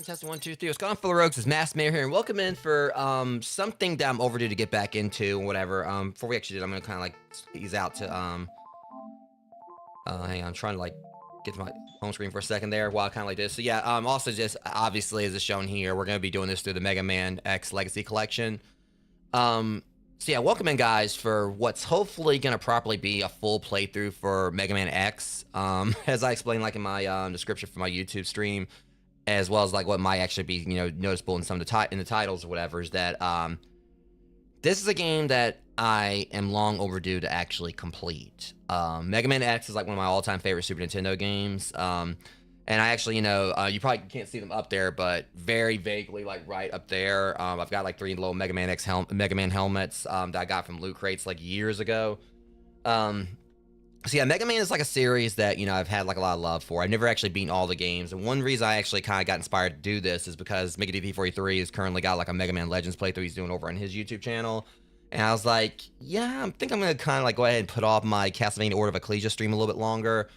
Testing 1, 2, 3. What's going on, fellow rogues? It's Mass Mayor here, and welcome in for something that I'm overdue to get back into, and whatever. Before we actually did, I'm gonna kind of like ease out to hang on, I'm trying to like get to my home screen for a second there while I kind of like this. So yeah, also just obviously as is shown here, we're gonna be doing this through the Mega Man X Legacy Collection. So yeah, welcome in guys for what's hopefully gonna properly be a full playthrough for Mega Man X. As I explained like in my description for my YouTube stream, as well as like what might actually be, you know, noticeable in some of the in the titles or whatever, is that this is a game that I am long overdue to actually complete. Mega Man X is like one of my all-time favorite Super Nintendo games. And I actually, you know, you probably can't see them up there, but very vaguely like right up there, I've got like 3 little Mega Man X Mega Man helmets that I got from loot crates like years ago. So yeah, Mega Man is like a series that, you know, I've had like a lot of love for. I've never actually beaten all the games, and one reason I actually kind of got inspired to do this is because MegaDP43 has currently got like a Mega Man Legends playthrough he's doing over on his YouTube channel, and I was like, yeah, I think I'm gonna kind of like go ahead and put off my Castlevania Order of Ecclesia stream a little bit longer,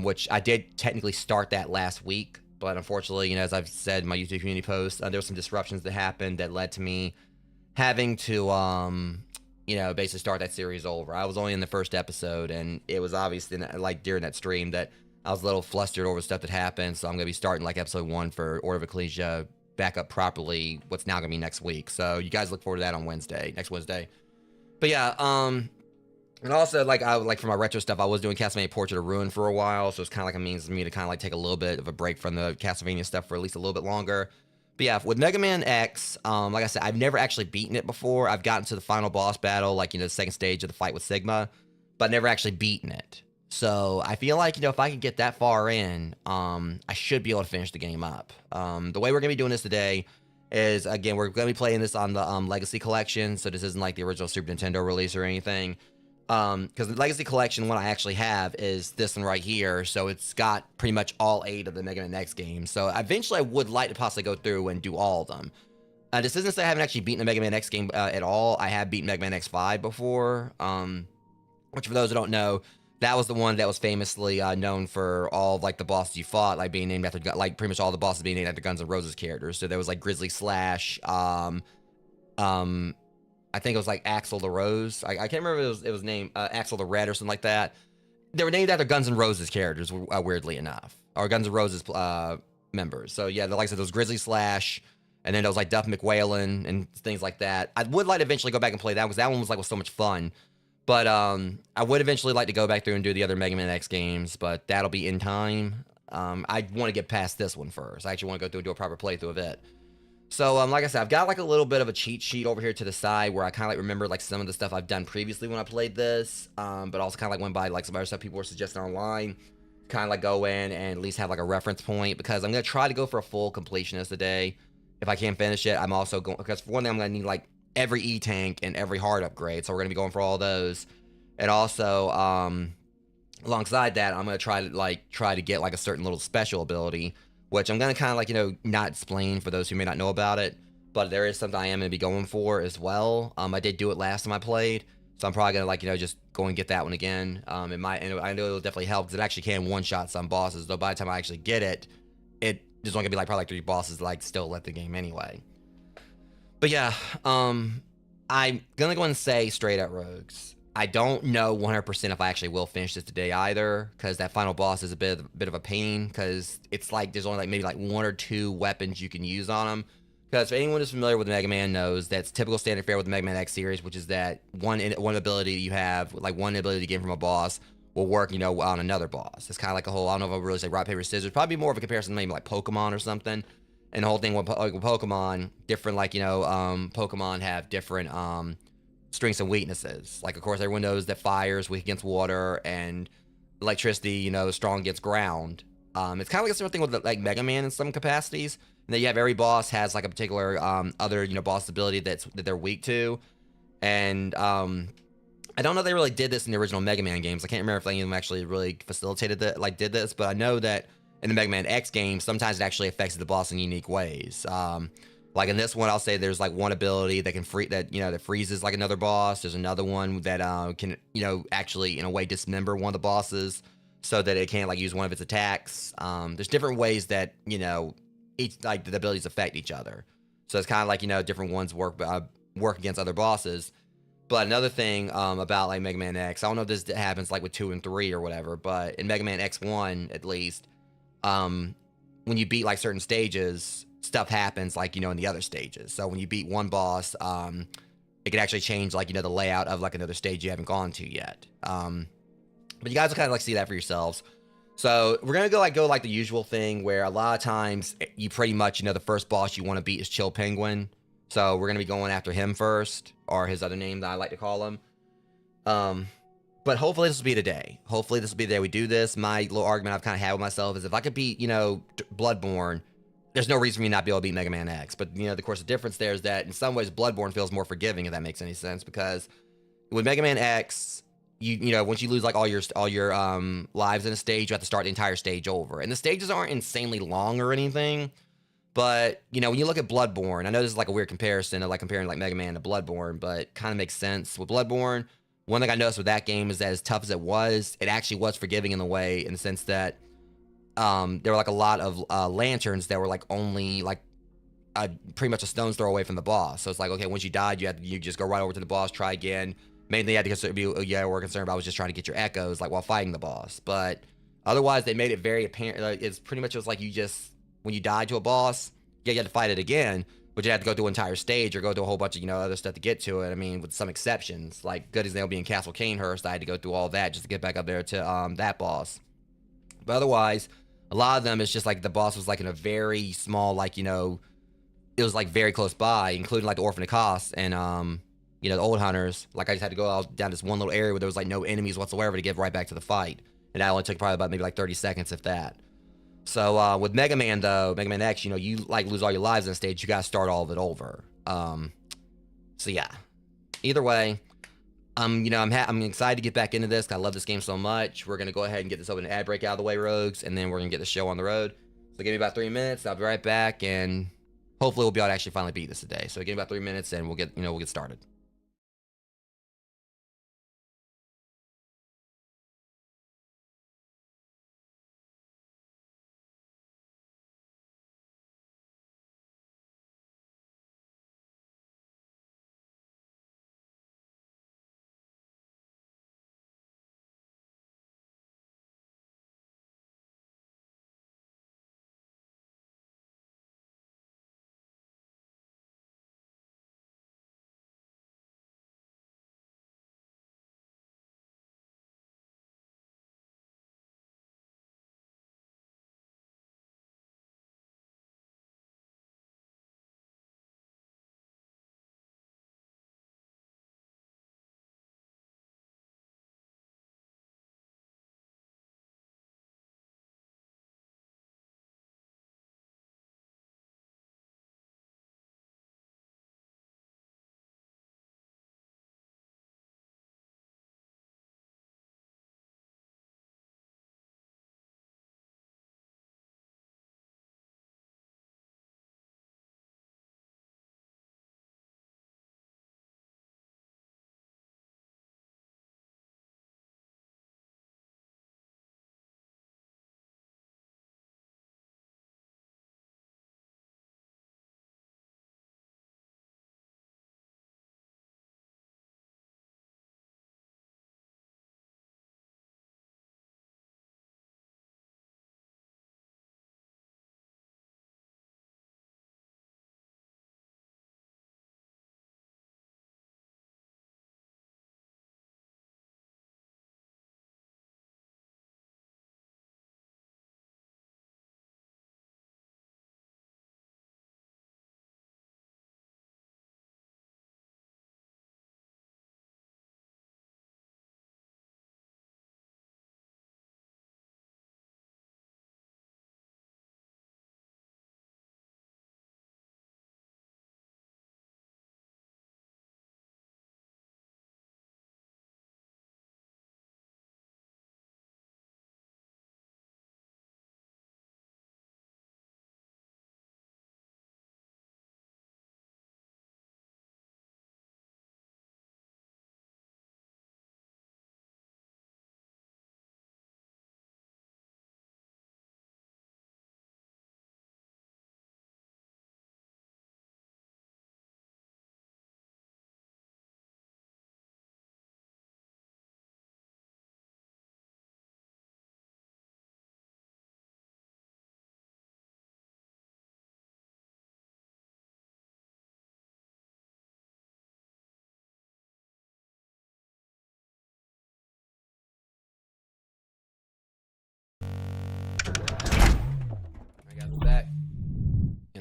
which I did technically start that last week, but unfortunately, you know, as I've said in my YouTube community post, there were some disruptions that happened that led to me having to you know, basically start that series over. I was only in the first episode, and it was obviously like during that stream that I was a little flustered over stuff that happened, so I'm gonna be starting like episode 1 for Order of Ecclesia back up properly what's now gonna be next week. So you guys look forward to that on next Wednesday. But yeah, and also like for my retro stuff, I was doing Castlevania Portrait of Ruin for a while, so it's kind of like a means for me to kind of like take a little bit of a break from the Castlevania stuff for at least a little bit longer. But yeah, with Mega Man X, like I said, I've never actually beaten it before. I've gotten to the final boss battle, like, you know, the second stage of the fight with Sigma, but never actually beaten it. So I feel like, you know, if I could get that far in, I should be able to finish the game up. The way we're going to be doing this today is, again, we're going to be playing this on the Legacy Collection, so this isn't like the original Super Nintendo release or anything. Because the Legacy Collection, one I actually have is this one right here, so it's got pretty much all 8 of the Mega Man X games. So eventually I would like to possibly go through and do all of them. This isn't to say I haven't actually beaten the Mega Man X game at all. I have beaten Mega Man X5 before, which for those who don't know, that was the one that was famously known for all of, like, the bosses you fought, like being named after, like, pretty much all the bosses being named after Guns N' Roses characters. So there was like Grizzly Slash, I think it was like Axel the Rose. I can't remember if it was named Axel the Red or something like that. They were named after Guns N' Roses characters, weirdly enough, or Guns N' Roses members. So yeah, like I said, there was Grizzly Slash, and then there was like Duff McWhalen and things like that. I would like to eventually go back and play that because that one was so much fun. But I would eventually like to go back through and do the other Mega Man X games, but that'll be in time. I want to get past this one first. I actually want to go through and do a proper playthrough of it. So, like I said, I've got like a little bit of a cheat sheet over here to the side where I kind of like remember like some of the stuff I've done previously when I played this, but also kind of like went by like some other stuff people were suggesting online, kind of like go in and at least have like a reference point, because I'm going to try to go for a full completionist today. If I can't finish it, I'm also going, because for one thing, I'm going to need like every E-Tank and every heart upgrade, so we're going to be going for all those. And also, alongside that, I'm gonna try to get like a certain little special ability, which I'm gonna kind of like not explain for those who may not know about it. But there is something I am gonna be going for as well. I did do it last time I played, so I'm probably gonna just go and get that one again. It might, and I know it'll definitely help because it actually can one shot some bosses. Though by the time I actually get it, there's only gonna be like probably like 3 bosses like still left the game anyway. But yeah, I'm gonna go and say straight at Rogues. I don't know 100% if I actually will finish this today either, because that final boss is a bit of a pain, because it's like there's only like maybe like 1 or 2 weapons you can use on them. Because if anyone who's familiar with Mega Man knows that's typical standard fare with the Mega Man X series, which is that one ability you have, like one ability to gain from a boss, will work, on another boss. It's kind of like a whole, I don't know if I would really say rock, paper, scissors, probably more of a comparison to maybe like Pokemon or something. And the whole thing with, like, with Pokemon, different, like, Pokemon have different strengths and weaknesses. Like, of course, everyone knows that fire is weak against water, and electricity, strong against ground. It's kind of like a similar thing with like Mega Man in some capacities. And that you have every boss has like a particular other boss ability that they're weak to. And I don't know if they really did this in the original Mega Man games. I can't remember if any of them actually really facilitated that, like did this, but I know that in the Mega Man X game, sometimes it actually affects the boss in unique ways. Like in this one, I'll say there's like one ability that can that freezes like another boss. There's another one that can actually in a way dismember one of the bosses so that it can't like use one of its attacks. There's different ways that each like the abilities affect each other. So it's kind of like different ones work against other bosses. But another thing about like Mega Man X, I don't know if this happens like with 2 and 3 or whatever, but in Mega Man X1 at least, um, when you beat like certain stages, stuff happens like in the other stages. So when you beat one boss, it can actually change like the layout of like another stage you haven't gone to yet. But you guys will kind of like see that for yourselves. So we're gonna go like the usual thing where a lot of times you pretty much the first boss you want to beat is Chill Penguin. So we're gonna be going after him first, or his other name that I like to call him. Um, but hopefully this will be the day. Hopefully this will be the day we do this. My little argument I've kind of had with myself is if I could beat Bloodborne, there's no reason for me not to be able to beat Mega Man X. But of course the difference there is that in some ways Bloodborne feels more forgiving, if that makes any sense, because with Mega Man X, once you lose like all your lives in a stage, you have to start the entire stage over. And the stages aren't insanely long or anything. But, when you look at Bloodborne, I know this is like a weird comparison of like comparing like Mega Man to Bloodborne, but kind of makes sense. With Bloodborne, one thing I noticed with that game is that as tough as it actually was forgiving in the way, in the sense that there were like a lot of lanterns that were like only like pretty much a stone's throw away from the boss. So it's like, okay, once you died, you just go right over to the boss, try again. Main thing you had to we're concerned about was just trying to get your echoes like while fighting the boss. But otherwise, they made it very apparent. Like, it's pretty much just like when you died to a boss, yeah, you had to fight it again, but you had to go through an entire stage or go through a whole bunch of other stuff to get to it. I mean, with some exceptions, like good example being Castle Canehurst, I had to go through all that just to get back up there to that boss. But otherwise, a lot of them it's just like the boss was like in a very small it was like very close by, including like the Orphan of Kos and the old hunters. Like I just had to go out down this one little area where there was like no enemies whatsoever to get right back to the fight, and that only took probably about maybe like 30 seconds, if that. So with Mega Man though, Mega Man X, you like lose all your lives in a stage, you gotta start all of it over. So yeah. Either way, I'm excited to get back into this. I love this game so much. We're gonna go ahead and get this open ad break out of the way, Rogues, and then we're gonna get the show on the road. So give me about 3 minutes. I'll be right back, and hopefully we'll be able to actually finally beat this today. So give me about 3 minutes, and we'll get started.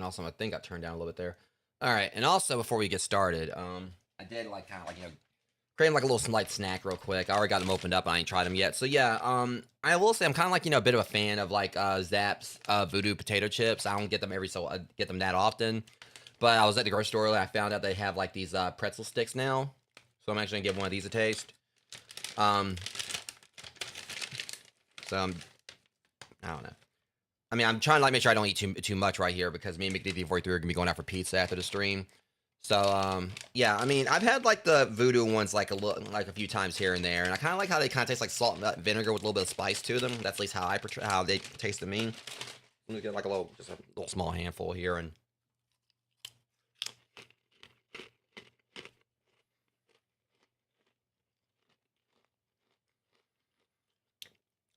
And also my thing got turned down a little bit there. All right, and also before we get started, I did like kind of like creating like a little light snack real quick. I already got them opened up. I ain't tried them yet. So yeah, I will say I'm kind of like a bit of a fan of like Zapp's Voodoo potato chips. I don't get them get them that often, but I was at the grocery store and I found out they have like these pretzel sticks now. So I'm actually gonna give one of these a taste. I don't know. I mean, I'm trying to like make sure I don't eat too much right here because me and McD43 are gonna be going out for pizza after the stream. So yeah, I mean, I've had like the Voodoo ones like a few times here and there, and I kind of like how they kind of taste like salt and vinegar with a little bit of spice to them. That's at least how they taste to me. I'm gonna get like just a little small handful here, and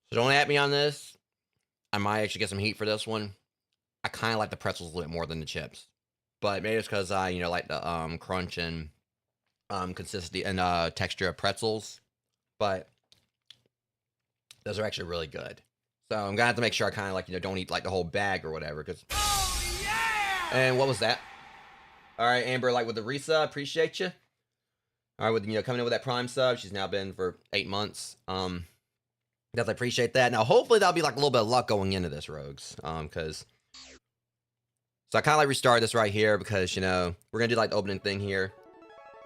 so don't at me on this. I might actually get some heat for this one. I kind of like the pretzels a little bit more than the chips. But maybe it's because I, like the crunch and consistency and texture of pretzels. But those are actually really good. So I'm gonna have to make sure I kind of like don't eat like the whole bag or whatever. Cause oh yeah! And what was that? All right, Amber, like with the resub, appreciate you. All right, with coming in with that Prime sub, she's now been for 8 months. Definitely appreciate that. Now hopefully that'll be like a little bit of luck going into this, Rogues. Because. So I kind of like restarted this right here because, we're going to do like the opening thing here.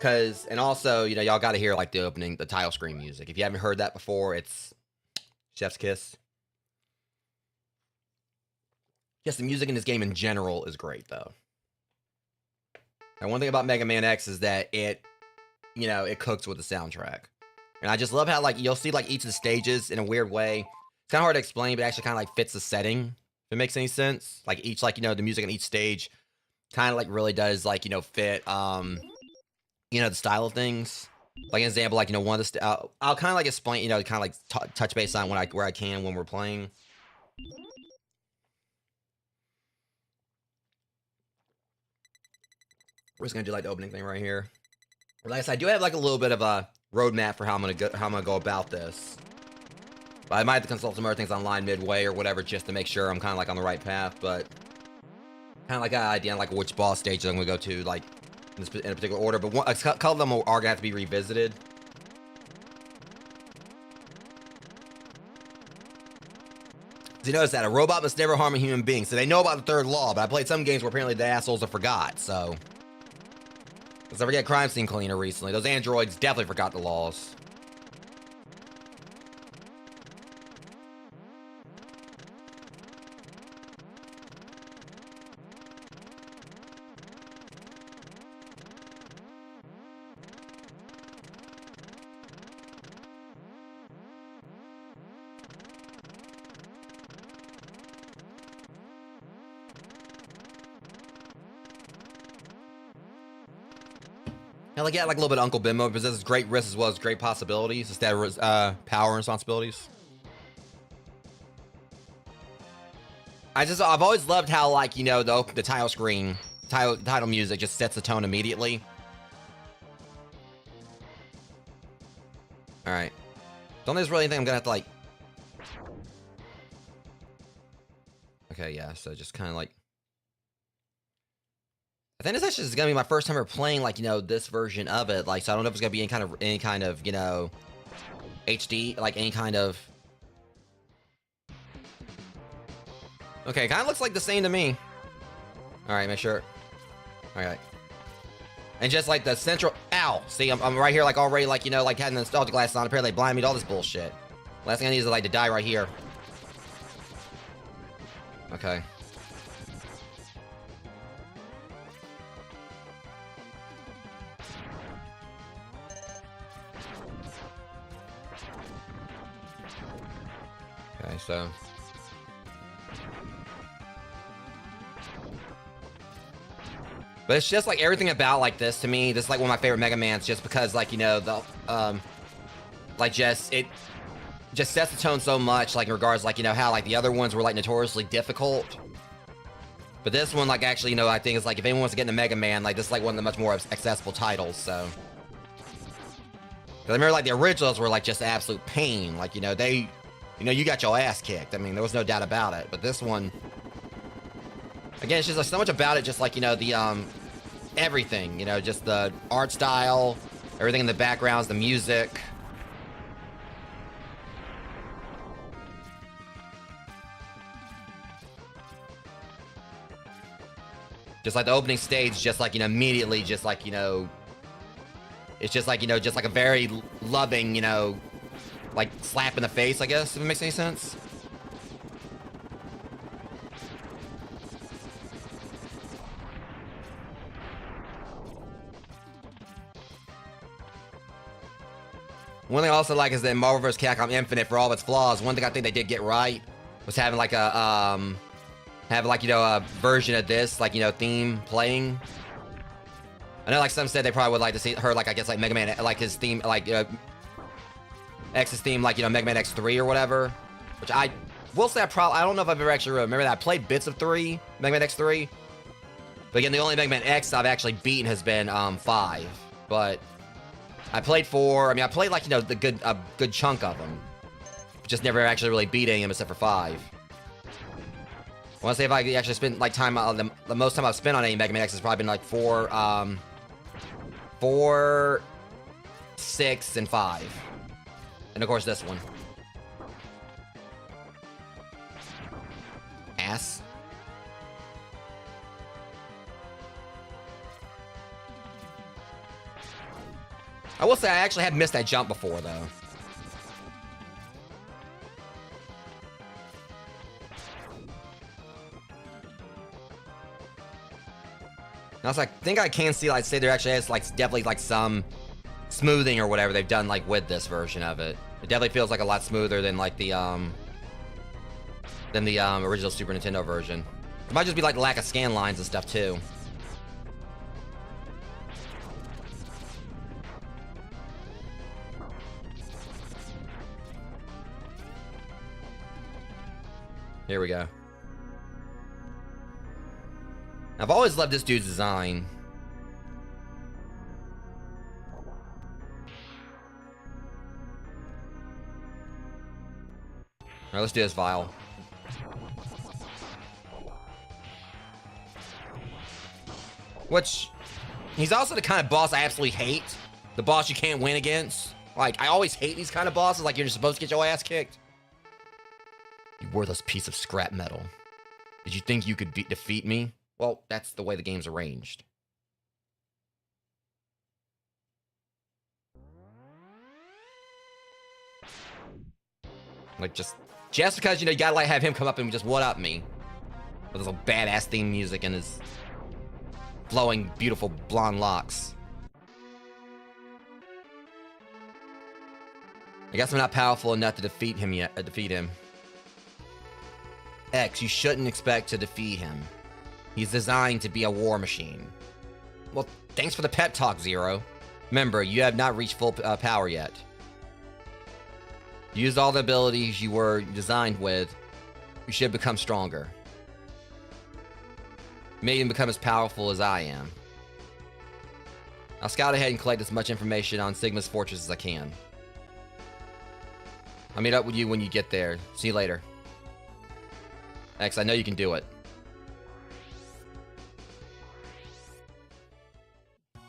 And also, y'all got to hear like the title screen music. If you haven't heard that before, it's Chef's Kiss. Yes, the music in this game in general is great though. And one thing about Mega Man X is that it cooks with the soundtrack. And I just love how like, you'll see like each of the stages in a weird way. It's kind of hard to explain, but it actually kind of like fits the setting. If it makes any sense, like each the music on each stage kind of like really does like fit the style of things. Like an example, like one of the I'll kind of like explain kind of like touch base on where I can when we're playing. We're just gonna do like the opening thing right here. Like I said, I do have like a little bit of a roadmap for how I'm gonna go about this. But I might have to consult some other things online midway or whatever just to make sure I'm kind of like on the right path, but kind of like an idea on like which boss stages I'm going to go to like in a particular order, but a couple of them are going to have to be revisited. So you notice that a robot must never harm a human being. So they know about the third law, but I played some games where apparently the assholes have forgot, so. Let's never get Crime Scene Cleaner recently. Those androids definitely forgot the laws. I like, yeah, like a little bit of Uncle Bimbo, because this is great risks as well as great possibilities instead of power and responsibilities. I've always loved how, like, the title screen, title music just sets the tone immediately. All right. Don't think there's really anything I'm gonna have to, like. Okay, yeah, so just kind of like. I think this actually is gonna be my first time ever playing, like, this version of it. Like, so I don't know if it's gonna be any kind of, HD, like any kind of. Okay, kind of looks like the same to me. All right, make sure. All right. And just like the central, ow! See, I'm right here, like already, like like having the nostalgia glasses on. Apparently, they blind me to all this bullshit. Last thing I need is like to die right here. Okay. Okay, so. But it's just like everything about like this to me. This is like one of my favorite Mega Mans, just because like the like it just sets the tone so much. Like in regards like how like the other ones were like notoriously difficult. But this one like actually I think it's like if anyone wants to get into Mega Man, like this is like one of the much more accessible titles. So. Cause I remember like the originals were like just absolute pain. Like they. You got your ass kicked. I mean, there was no doubt about it. But this one, Again, it's just like so much about it, just like, you know, the, everything, you know, just the art style, everything in the backgrounds, the music. Just like the opening stage, just like, you know, immediately, just like, you know, it's just like, you know, just like a very loving, you know, like slap in the face, I guess, if it makes any sense. One thing I also like is that Marvel vs. Capcom Infinite, for all of its flaws, one thing I think they did get right was having like a, you know, a version of this, like, you know, theme playing. I know, like, some said they probably would like to see her, like, I guess, like, Mega Man, like, his theme, like, X's theme, like, you know, Mega Man X3 or whatever. Which I will say I don't know if I've ever actually remember that. I played bits of Mega Man X3. But again, the only Mega Man X I've actually beaten has been, 5. But I played 4. I mean, I played, like, you know, a good chunk of them. Just never actually really beat any of them except for 5. I want to say if I actually spent, like, time, the most time I've spent on any Mega Man X has probably been, like, 4, 6, and 5. And, of course, this one. Ass. I will say I actually have missed that jump before, though. Now, I think I can see, like, say there actually is, like, definitely, like, some smoothing or whatever they've done, like, with this version of it. It definitely feels like a lot smoother than, like, the original Super Nintendo version. It might just be, like, the lack of scan lines and stuff, too. Here we go. I've always loved this dude's design. Alright, let's do this vial. Which, he's also the kind of boss I absolutely hate. The boss you can't win against. Like, I always hate these kind of bosses, like you're just supposed to get your ass kicked. You worthless piece of scrap metal. Did you think you could defeat me? Well, that's the way the game's arranged. Like, just because, you know, you gotta, like, have him come up and just one-up me. With his little badass theme music and his flowing, beautiful blonde locks. I guess I'm not powerful enough to defeat him yet. X, you shouldn't expect to defeat him. He's designed to be a war machine. Well, thanks for the pep talk, Zero. Remember, you have not reached full power yet. Use all the abilities you were designed with. You should become stronger. You may even become as powerful as I am. I'll scout ahead and collect as much information on Sigma's fortress as I can. I'll meet up with you when you get there. See you later. X, I know you can do it.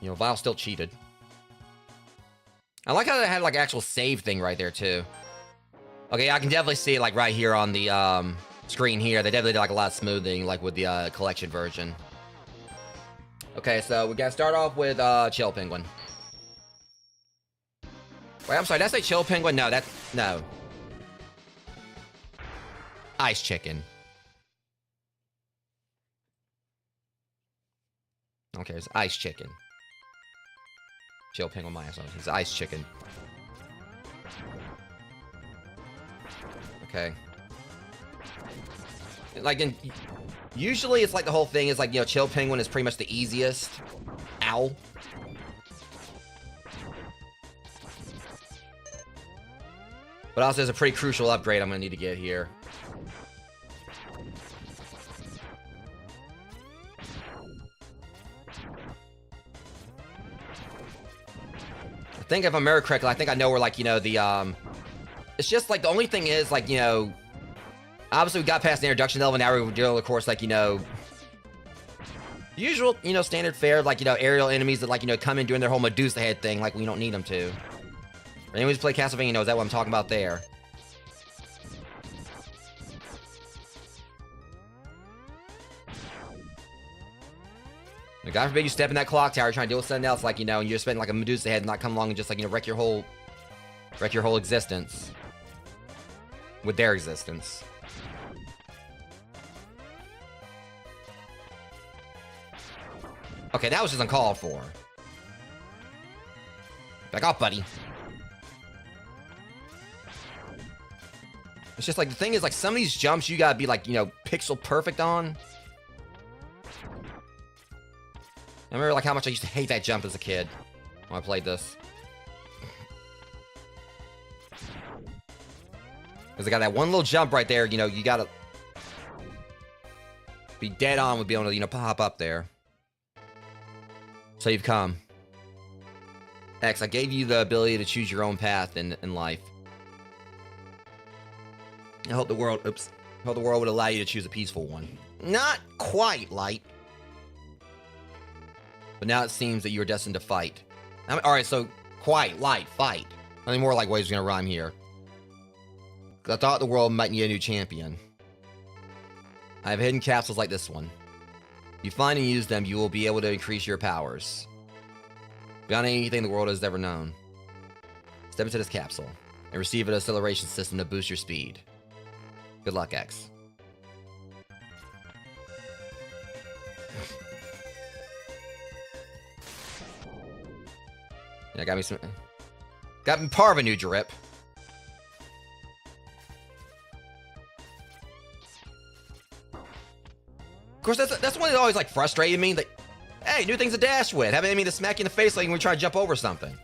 You know, Vile still cheated. I like how they had, like, actual save thing right there, too. Okay, I can definitely see it, like, right here on the, screen here. They definitely did, like, a lot of smoothing, like, with the, collection version. Okay, so we gotta start off with, Chill Penguin. Wait, I'm sorry, did I say Chill Penguin? No, no. Ice Chicken. Okay, it's Ice Chicken. Chill Penguin my ass off. It's Ice Chicken. Okay. Like, usually it's like the whole thing is like, you know, Chill Penguin is pretty much the easiest. Ow. But also there's a pretty crucial upgrade I'm gonna need to get here. I think if I remember correctly, I think I know where, like, you know, the, it's just, like, the only thing is, like, you know, obviously we got past the introduction level, now we're dealing, of course, like, you know, Usual, you know, standard fare, like, you know, aerial enemies that, like, you know, come in doing their whole Medusa head thing, like we don't need them to. Anyone who's played Castlevania knows that what I'm talking about there. Like, God forbid you step in that clock tower trying to deal with something else, like, you know, and you're spending like a Medusa head and not come along and just, like, you know, wreck your whole existence. With their existence. Okay, that was just uncalled for. Back off, buddy. It's just like, the thing is, like, some of these jumps you gotta be, like, you know, pixel perfect on. I remember, like, how much I used to hate that jump as a kid when I played this. Because I got that one little jump right there, you know, you gotta be dead on with being able to, you know, pop up there. So you've come. X, I gave you the ability to choose your own path in life. I hope the world, I hope the world would allow you to choose a peaceful one. Not quite, Light. But now it seems that you are destined to fight. Alright, so, quiet, light, fight. I think more like ways are gonna rhyme here. I thought the world might need a new champion. I have hidden capsules like this one. If you find and use them, you will be able to increase your powers. Beyond anything the world has ever known. Step into this capsule and receive an acceleration system to boost your speed. Good luck, X. Yeah, got me part of a new drip. Of course, that's one that always, like, frustrated me. That, hey, new things to dash with. Having an enemy to smack you in the face like when we try to jump over something.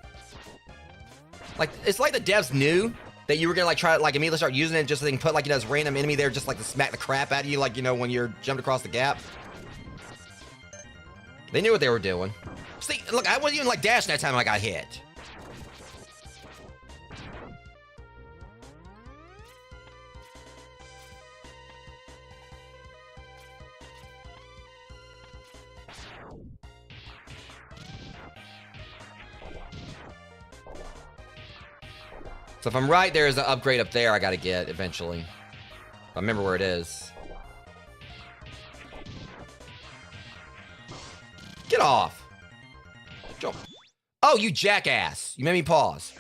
Like, it's like the devs knew that you were gonna, like, try to, like, immediately start using it just so they can put, like, you know, this random enemy there just, like, to smack the crap out of you, like, you know, when you're jumped across the gap. They knew what they were doing. See, look, I wasn't even, like, dashing that time I got hit. So if I'm right, there's an upgrade up there I gotta get eventually. If I remember where it is. Get off! Jump. Oh, you jackass! You made me pause.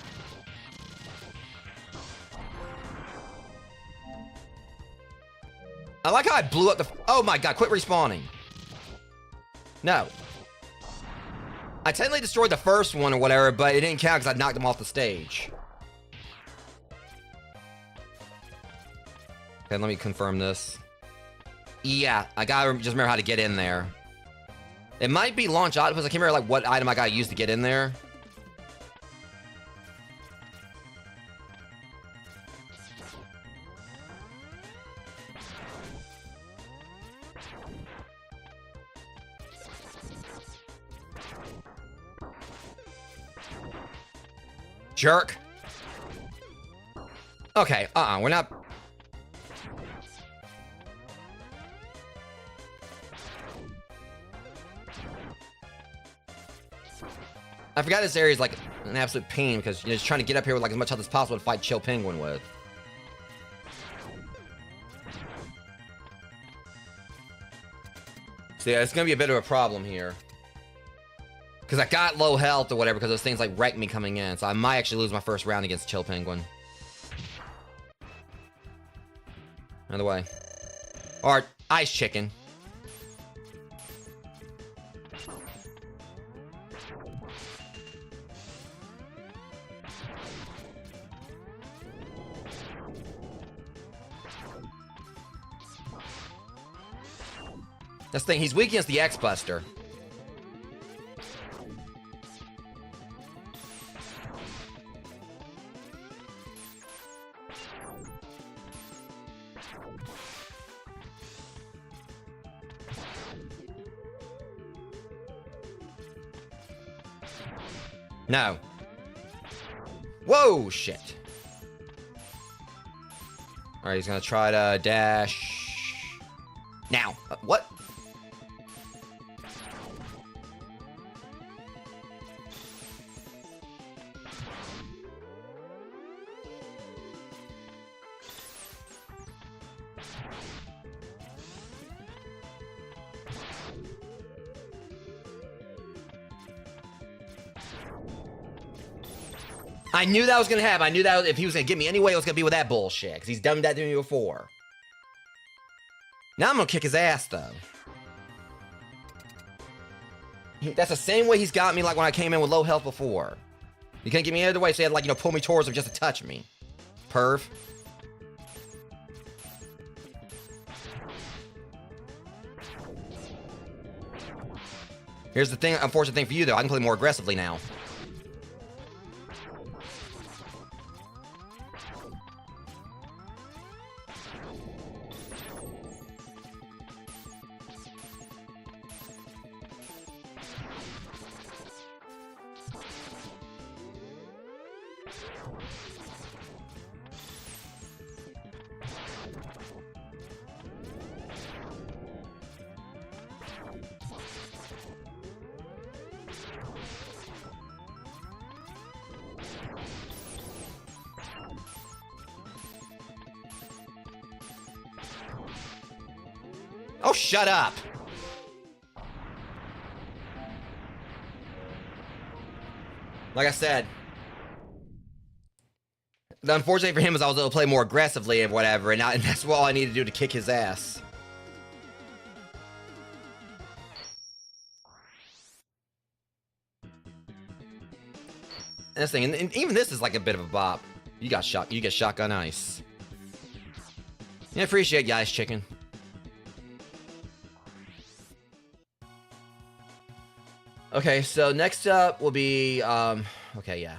I like how I blew up the... Oh my god, quit respawning. No. I technically destroyed the first one or whatever, but it didn't count because I knocked him off the stage. Okay, let me confirm this. Yeah, I gotta just remember how to get in there. It might be launch octopus. I can't remember, like, what item I gotta use to get in there. Jerk. Okay, we're not... I forgot this area is like an absolute pain because you're just trying to get up here with like as much health as possible to fight Chill Penguin with. So yeah, it's gonna be a bit of a problem here. Because I got low health or whatever because those things like wrecked me coming in. So I might actually lose my first round against Chill Penguin. Another way. Or Ice Chicken. That's the thing, he's weak against the X-Buster. No. Whoa, shit. Alright, he's gonna try to dash... Now. What? I knew that was gonna happen. I knew that if he was gonna get me anyway, it was gonna be with that bullshit. Because he's done that to me before. Now I'm gonna kick his ass, though. That's the same way he's got me like when I came in with low health before. He couldn't get me any other way, so he had to, like, you know, pull me towards him just to touch me. Perv. Here's the thing, unfortunate thing for you, though. I can play more aggressively now. Oh, shut up! Like I said, the unfortunate thing for him is I was able to play more aggressively and whatever, and that's all I need to do to kick his ass. And this thing, and even this is like a bit of a bop. You got shot. You get shotgun ice. Yeah, appreciate you, Ice Chicken. Okay, so next up will be, okay, yeah.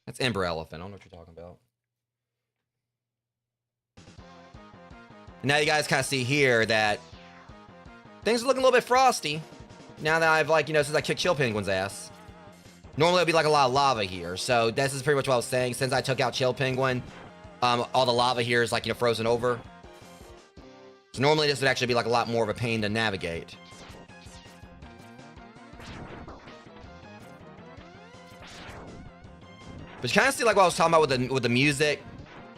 That's Ember Elephant. I don't know what you're talking about. Now you guys kind of see here that things are looking a little bit frosty. Now that I've, like, you know, since I kicked Chill Penguin's ass. Normally, it'd be like a lot of lava here. So this is pretty much what I was saying. Since I took out Chill Penguin, all the lava here is, like, you know, frozen over. So normally this would actually be like a lot more of a pain to navigate. But you kind of see like what I was talking about with the music.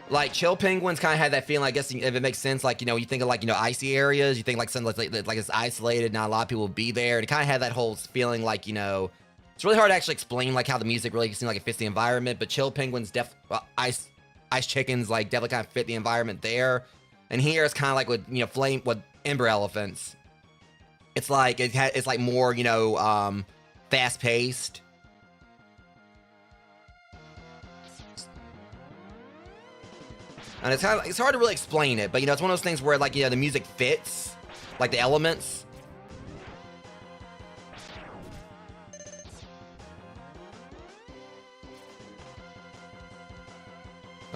Like, Chill Penguins kind of had that feeling, I guess, if it makes sense, like, you know, you think of, like, you know, icy areas, you think, like, something like it's isolated, not a lot of people will be there, and it kind of had that whole feeling, like, you know, it's really hard to actually explain, like, how the music really seems like it fits the environment, but Chill Penguins, well, Ice Chickens, like, definitely kind of fit the environment there, and here it's kind of like with, you know, with Ember Elephants, it's like, it's like more, you know, fast-paced. And it's kind of, it's hard to really explain it, but, you know, it's one of those things where, like, you know, the music fits, like the elements.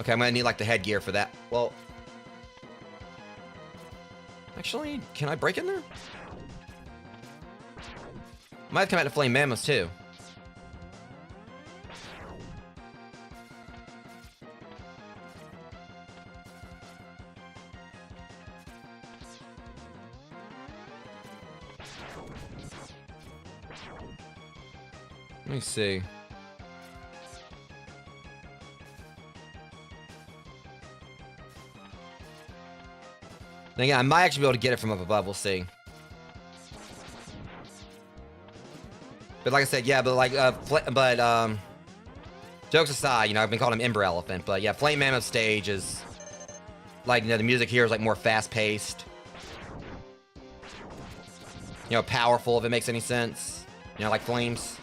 Okay, I'm gonna need, like, the headgear for that. Well, actually, can I break in there? Might have come out to Flame Mammoths too. Let me see. Then again, I might actually be able to get it from up above. We'll see. But like I said, yeah, but like, jokes aside, you know, I've been calling him Ember Elephant, but yeah, Flame Mammoth stage is, like, you know, the music here is like more fast-paced. You know, powerful, if it makes any sense. You know, like flames.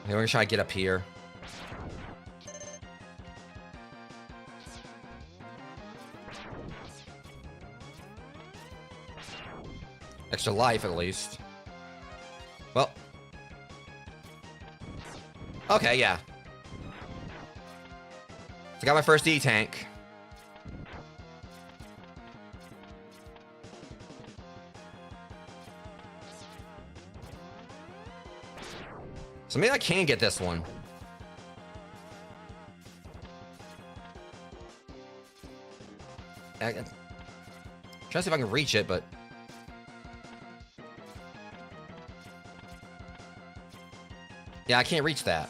Okay, we're gonna try to get up here. Extra life, at least. Well. Okay, yeah. I got my first E-Tank. So maybe I can get this one. Trying to see if I can reach it, but... Yeah, I can't reach that.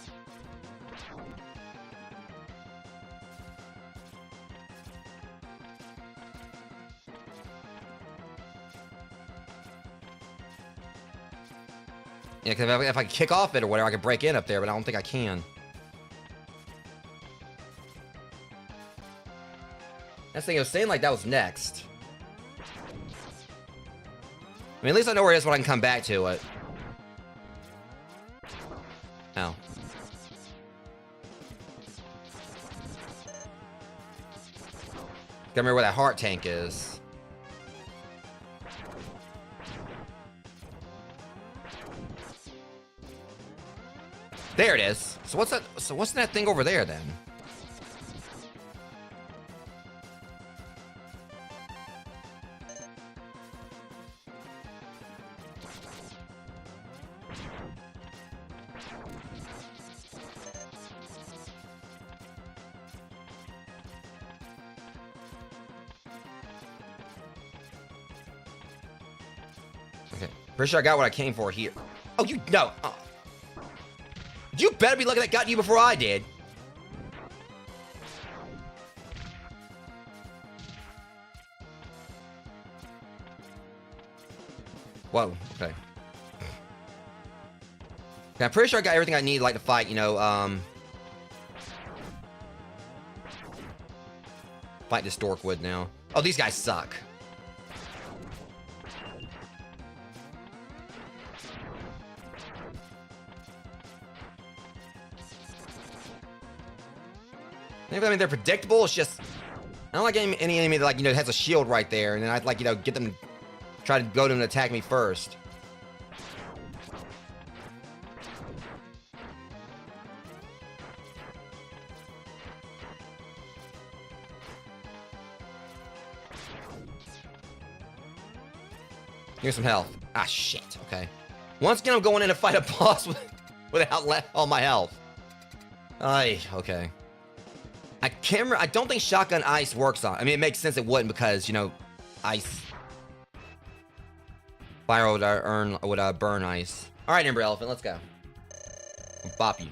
Yeah, because if I kick off it or whatever, I can break in up there, but I don't think I can. That's the thing, I was saying like that was next. I mean, at least I know where it is when I can come back to it. Oh. Gotta remember where that heart tank is. There it is. So what's that? So what's that thing over there then? Okay, pretty sure I got what I came for here. Oh, you no. You better be lucky that got you before I did. Whoa, okay. Okay, I'm pretty sure I got everything I need, like, to fight, you know, fight this Dorkwood now. Oh, these guys suck. I mean, they're predictable. It's just, I don't like any enemy that, like, you know, has a shield right there, and then I'd like, you know, get them, try to go to them and attack me first. Here's some health. Ah, shit. Okay. Once again, I'm going in to fight a boss without all my health. Aye, okay. I can't remember. I don't think shotgun ice works on. I mean, it makes sense it wouldn't because, you know, ice. Fire would burn ice. All right, Ember Elephant, let's go. Bop you.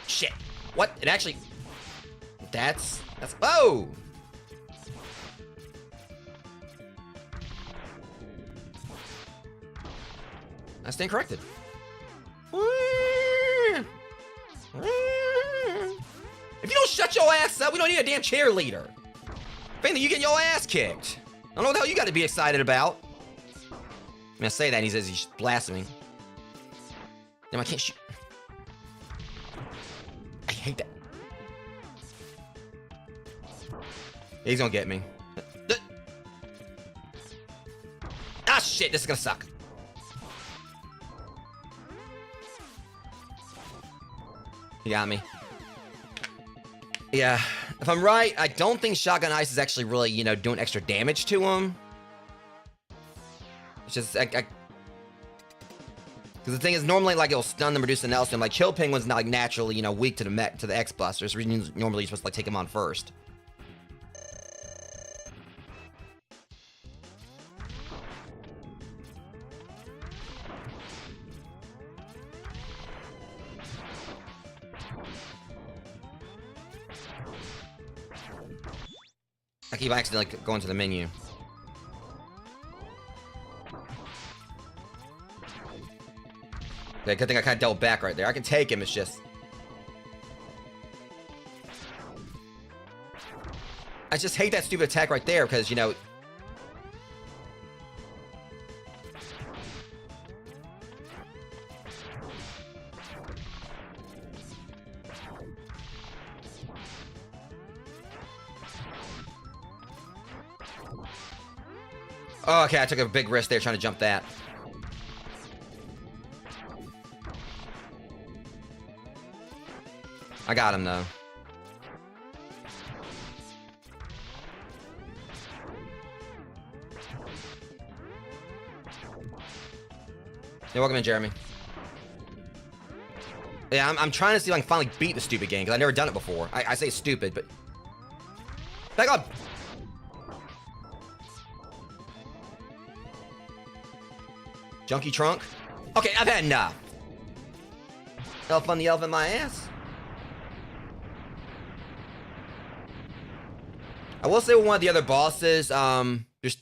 Shit. What? It actually. That's. Oh. I stand corrected. If you don't shut your ass up, we don't need a damn cheerleader. If anything, you get your ass kicked. I don't know what the hell you got to be excited about. I mean, I say that and he says he's blaspheming. Damn, I can't shoot. I hate that. He's gonna get me. Ah, shit, this is gonna suck. He got me. Yeah, if I'm right, I don't think Shotgun Ice is actually really, you know, doing extra damage to him. It's just, because the thing is, normally, like, it'll stun them, reduce the Nelson. Like, Chill Penguin's not, like, naturally, you know, weak to the X-Buster. So normally you're supposed to, like, take him on first. I keep accidentally going to the menu. Okay, good thing I kind of dealt back right there. I can take him, it's just... I just hate that stupid attack right there, because, you know... Oh, okay, I took a big risk there trying to jump that. I got him, though. You're welcome in, Jeremy. Yeah, I'm trying to see if I can finally beat the stupid game, because I've never done it before. I say stupid, but... Back up! Junkie trunk. Okay, I've had enough. Elf on the elf in my ass. I will say with one of the other bosses,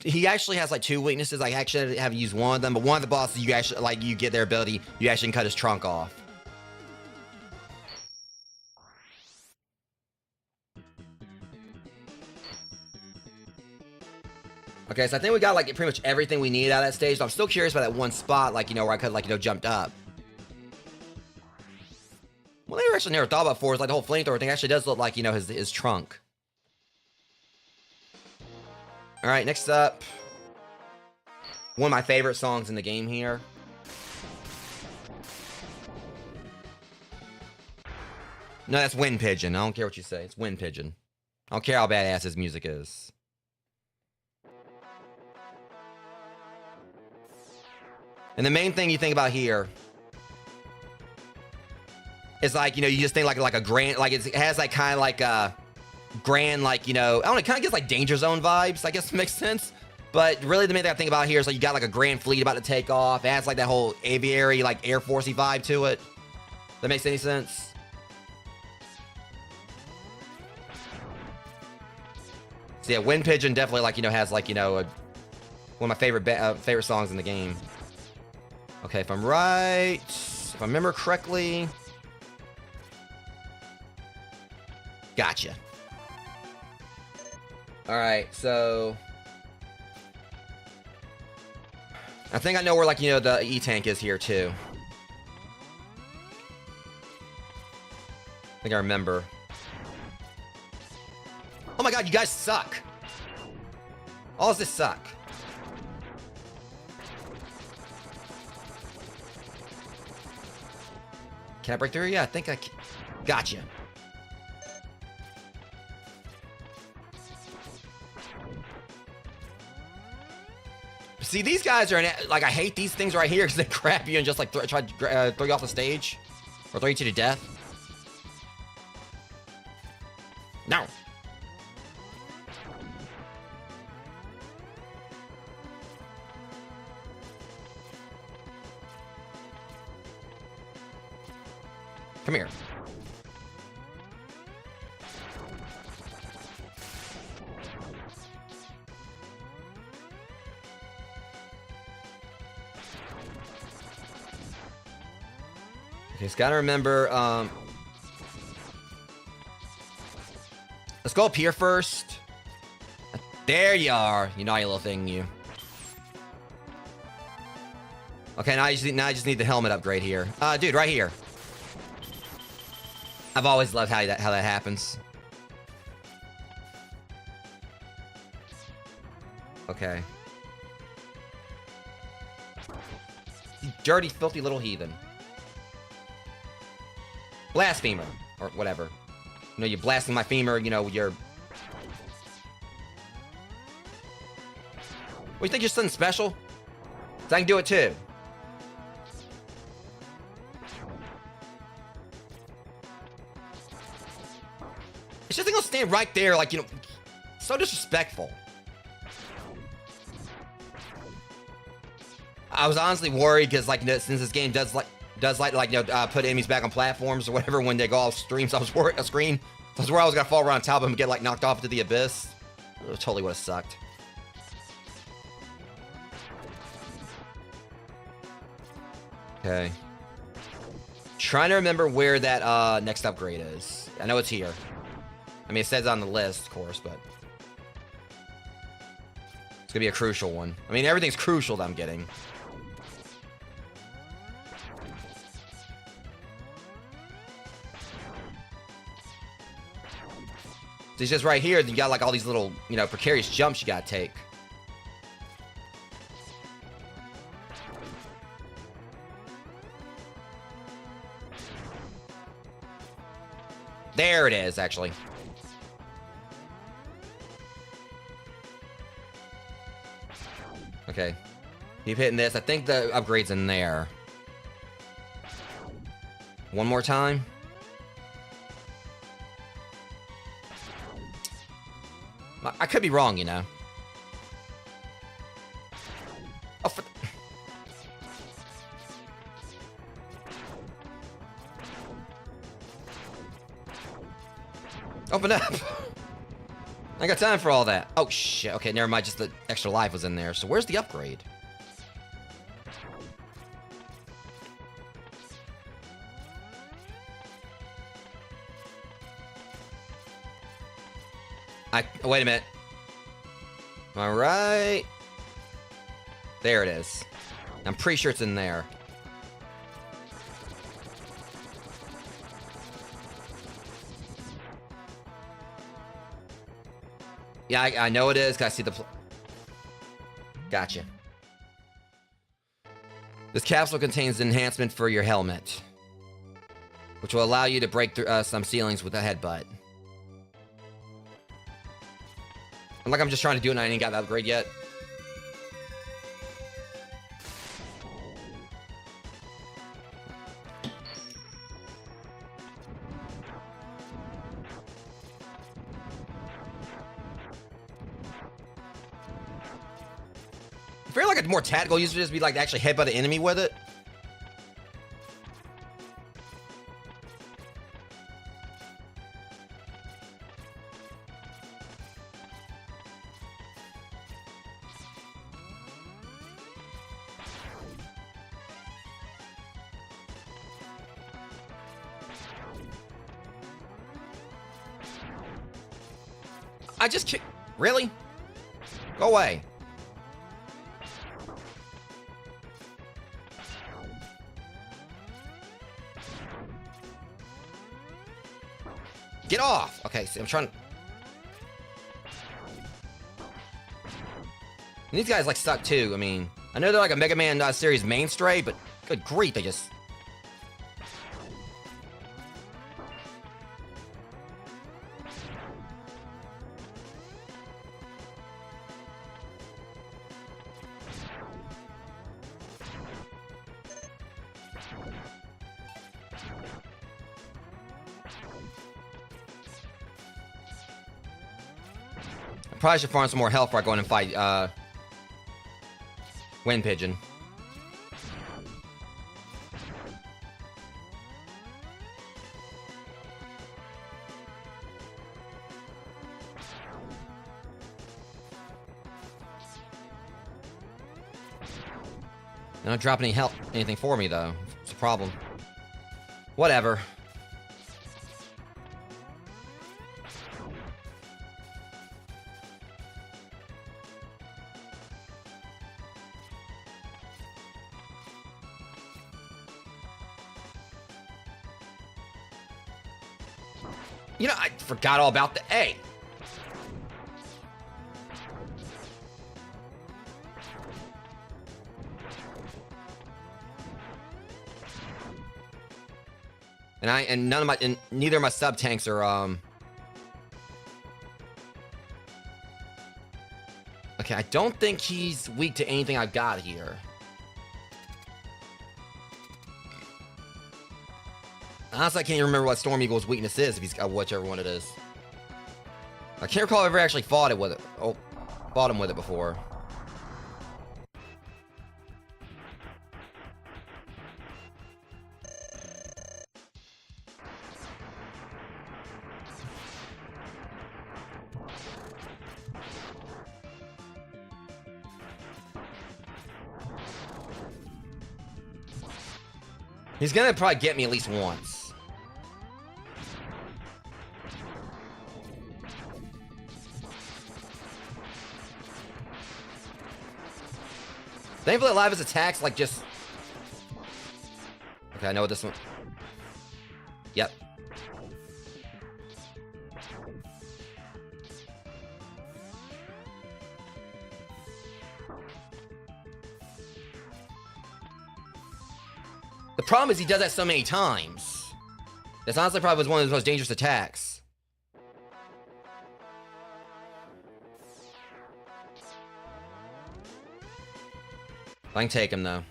he actually has like 2 weaknesses. I actually have used one of them, but one of the bosses you actually like you get their ability, you actually can cut his trunk off. Okay, so I think we got like pretty much everything we need out of that stage. So I'm still curious about that one spot, like, you know, where I could like, you know, jumped up. Well, I actually never thought about before is like the whole flamethrower thing actually does look like, you know, his trunk. All right, next up, one of my favorite songs in the game here. No, that's Wind Pigeon. I don't care what you say. It's Wind Pigeon. I don't care how badass his music is. And the main thing you think about here is like, you know, you just think like a grand, like it has like kind of like a grand, like, you know, I don't know, it kind of gets like Danger Zone vibes, I guess it makes sense. But really the main thing I think about here is like you got like a grand fleet about to take off. It has like that whole aviary, like Air Force-y vibe to it. That makes any sense? So yeah, Wind Pigeon definitely like, you know, has like, you know, one of my favorite songs in the game. Okay, if I'm right, if I remember correctly. Gotcha. All right, so I think I know where like, you know, the E-tank is here too. I think I remember. Oh my god, you guys suck. All does this suck? Can I break through? Yeah, I think I can. Gotcha. See, these guys are like, I hate these things right here because they grab you and just like try to throw you off the stage or throw you to death. No. Come here. Okay, just gotta remember, let's go up here first. There you are. You naughty little thing, you. Okay, now I just need the helmet upgrade here. Dude, right here. I've always loved how that happens. Okay. You dirty, filthy little heathen. Blasphemer. Or whatever. You know, you're blasting my femur, you know, you're... What, you think you're something special? 'Cause I can do it too. It's just gonna stand right there, like, you know, so disrespectful. I was honestly worried because, like, since this game does like you know, put enemies back on platforms or whatever when they go off streams, I was worried. I was worried I was gonna fall around top of him and get like knocked off into the abyss. It totally would have sucked. Okay. Trying to remember where that next upgrade is. I know it's here. I mean, it says on the list, of course, but it's gonna be a crucial one. I mean, everything's crucial that I'm getting. So it's just right here. You got like all these little, you know, precarious jumps you gotta take. There it is, actually. Okay. Keep hitting this. I think the upgrade's in there. One more time. I could be wrong, you know. Oh, Open up! I got time for all that. Oh, shit. Okay, never mind. Just the extra life was in there. So where's the upgrade? Wait a minute. Am I right? There it is. I'm pretty sure it's in there. Yeah, I know it is, 'cause I see the... Gotcha. This capsule contains an enhancement for your helmet, which will allow you to break through some ceilings with a headbutt. I'm like I'm just trying to do it and I ain't got the upgrade yet. I feel like a more tactical use would just be like to actually headbutt the enemy with it. I just kick. Really? Go away. Get off! Okay, see, I'm trying. And these guys like suck too. I mean, I know they're like a Mega Man series mainstay, but good grief, they just. Probably should farm some more health before I go in and fight, Wind Pigeon. They're not dropping anything for me, though. It's a problem. Whatever. You know, I forgot all about the A. And neither of my sub tanks are okay, I don't think he's weak to anything I've got here. Honestly, I can't even remember what Storm Eagle's weakness is, if he's got whichever one it is. I can't recall if I've ever actually fought him with it before. He's gonna probably get me at least once. Thankfully, a lot of his attacks, like, just... Okay, I know what this one... Yep. The problem is he does that so many times. That's honestly probably one of his most dangerous attacks. I can take him, though.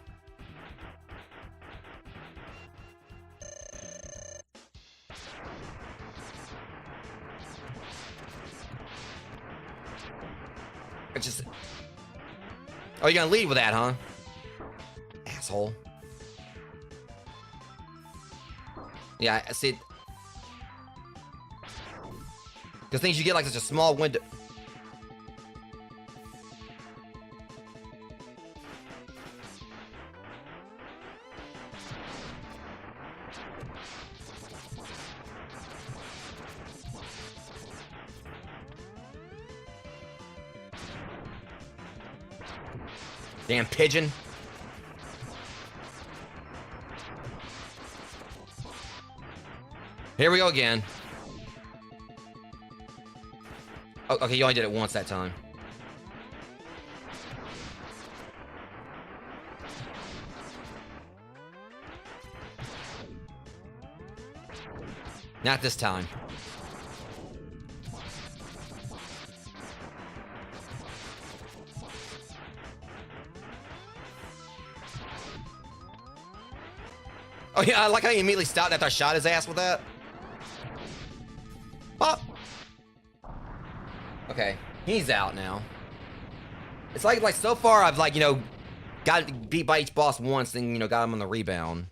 It's just... Oh, you're gonna lead with that, huh? Asshole. Yeah, I see... Because things you get like such a small window. Damn pigeon. Here we go again. Oh, okay, you only did it once that time. Not this time. Oh yeah, I like how he immediately stopped after I shot his ass with that. Pop. Okay, he's out now. It's like so far I've like, you know, got beat by each boss once and, you know, got him on the rebound.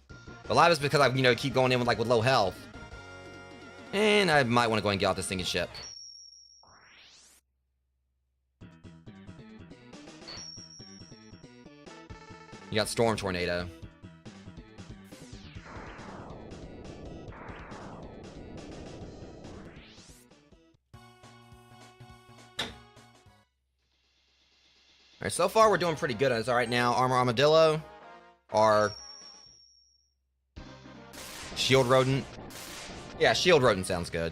A lot of it's because I, you know, keep going in with like with low health. And I might want to go and get off this sinking ship. You got Storm Tornado. Alright, so far we're doing pretty good on this. Alright, now Armor Armadillo. Our Shield Rodent. Yeah, Shield Rodent sounds good.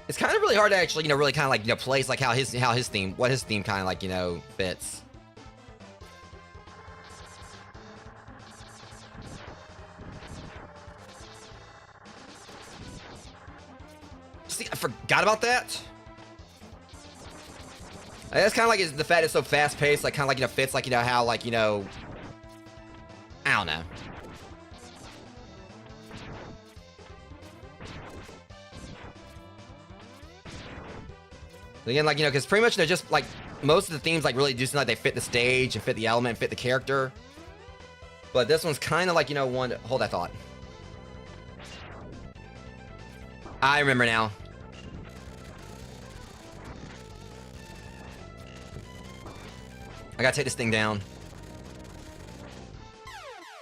It's kind of really hard to actually, you know, really kind of like, you know, place like how his theme, what his theme kind of like, you know, fits. See, I forgot about that. That's kind of like the fact it's so fast paced, like kind of like, you know, fits like, you know, how like, you know, I don't know. Again, like, you know, because pretty much they're just like most of the themes like really do seem like they fit the stage and fit the element and fit the character. But this one's kind of like, you know, one. Hold that thought. I remember now. I gotta take this thing down.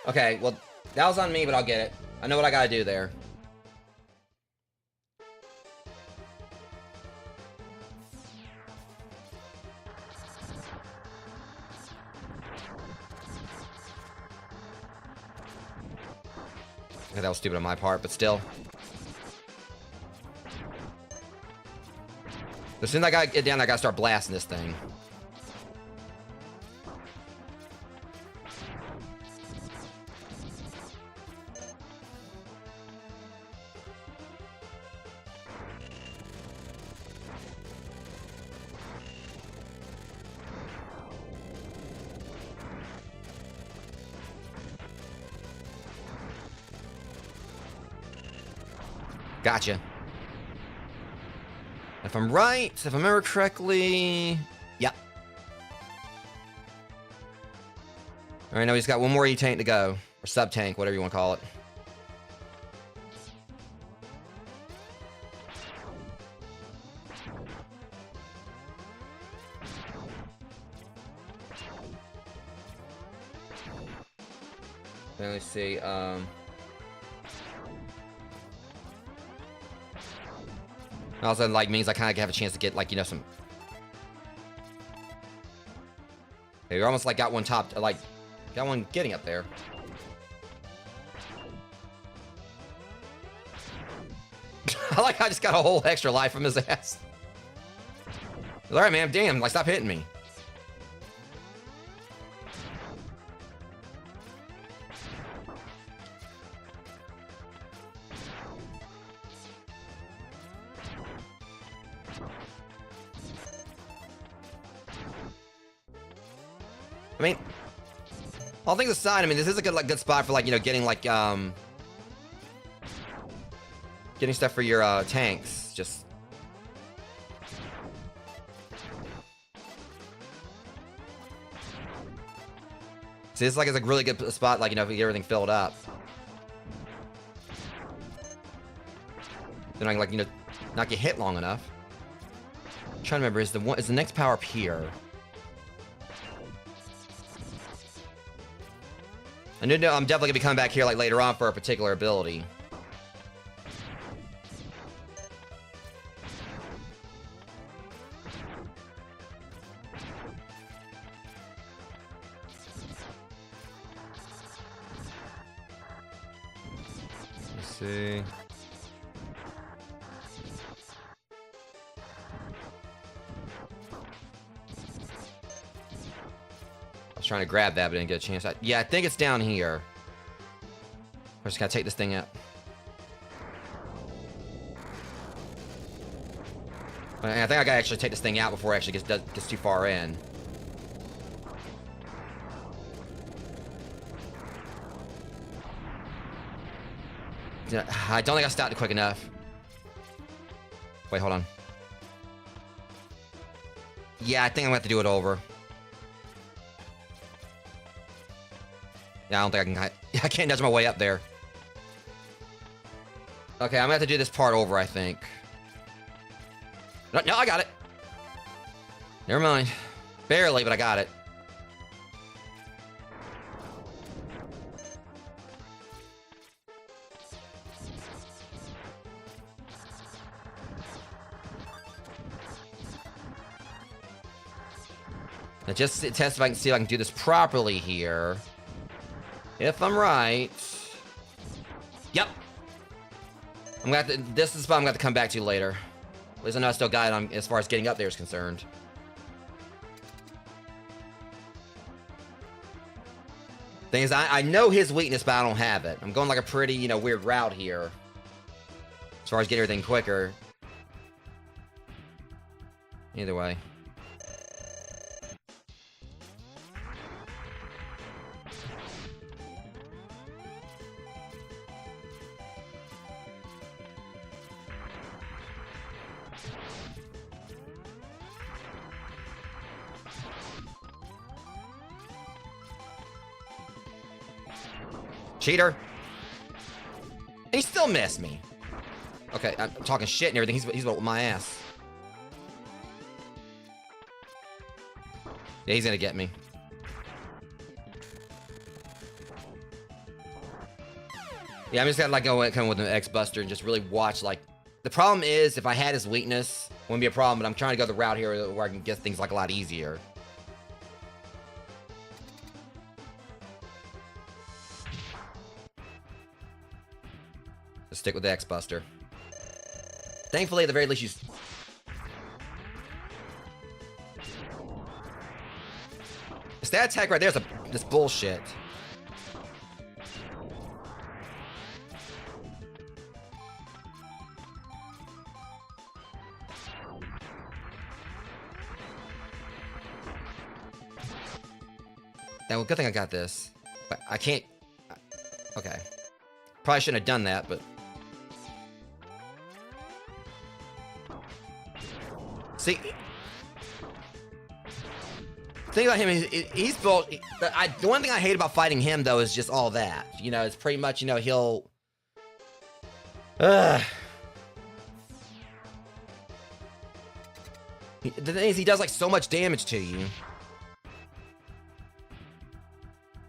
Okay, well, that was on me, but I'll get it. I know what I gotta do there. Okay, that was stupid on my part, but still. As soon as I gotta get down, I gotta start blasting this thing. Gotcha. If I'm right, if I remember correctly... Yep. Alright, now he's got one more E-tank to go. Or sub-tank, whatever you want to call it. Then let's see, also, like, means I kind of have a chance to get, like, you know, some... Hey, you're almost, like, got one top... Like, got one getting up there. I like how I just got a whole extra life from his ass. Alright, man, damn, like, stop hitting me. I mean, all things aside, I mean, this is a good, like, good spot for, like, you know, getting, like, getting stuff for your, tanks. Just... See, this is like it's a really good spot, like, you know, if you get everything filled up. Then I can, like, you know, not get hit long enough. I'm trying to remember, is the next power up here? I know I'm definitely gonna be coming back here like later on for a particular ability. Let's see. I was trying to grab that, but didn't get a chance. Yeah, I think it's down here. I just gotta take this thing out. I think I gotta actually take this thing out before it actually gets too far in. I don't think I stopped it quick enough. Wait, hold on. Yeah, I think I'm gonna have to do it over. Yeah, I don't think I can. I can't nudge my way up there. Okay, I'm gonna have to do this part over, I think. No, I got it. Never mind. Barely, but I got it. Now just to test if I can see if I can do this properly here. If I'm right. Yep. I'm gonna have to, this is the spot I'm gonna have to come back to later. At least I know I still got it on, as far as getting up there is concerned. Thing is, I know his weakness, but I don't have it. I'm going like a pretty, you know, weird route here. As far as getting everything quicker. Either way. Cheater. And he still missed me. Okay, I'm talking shit and everything. He's with my ass. Yeah, he's gonna get me. Yeah, I'm just gonna like go come with an X-Buster and just really watch. Like, the problem is if I had his weakness, it wouldn't be a problem. But I'm trying to go the route here where I can get things like a lot easier. Stick with the X-Buster. Thankfully, at the very least, you... That attack right there is this bullshit. Now, good thing I got this. But I can't... Okay. Probably shouldn't have done that, but... See, the thing about him is he's built. The one thing I hate about fighting him though is just all that. You know, it's pretty much, you know, he'll. The thing is, he does like so much damage to you. And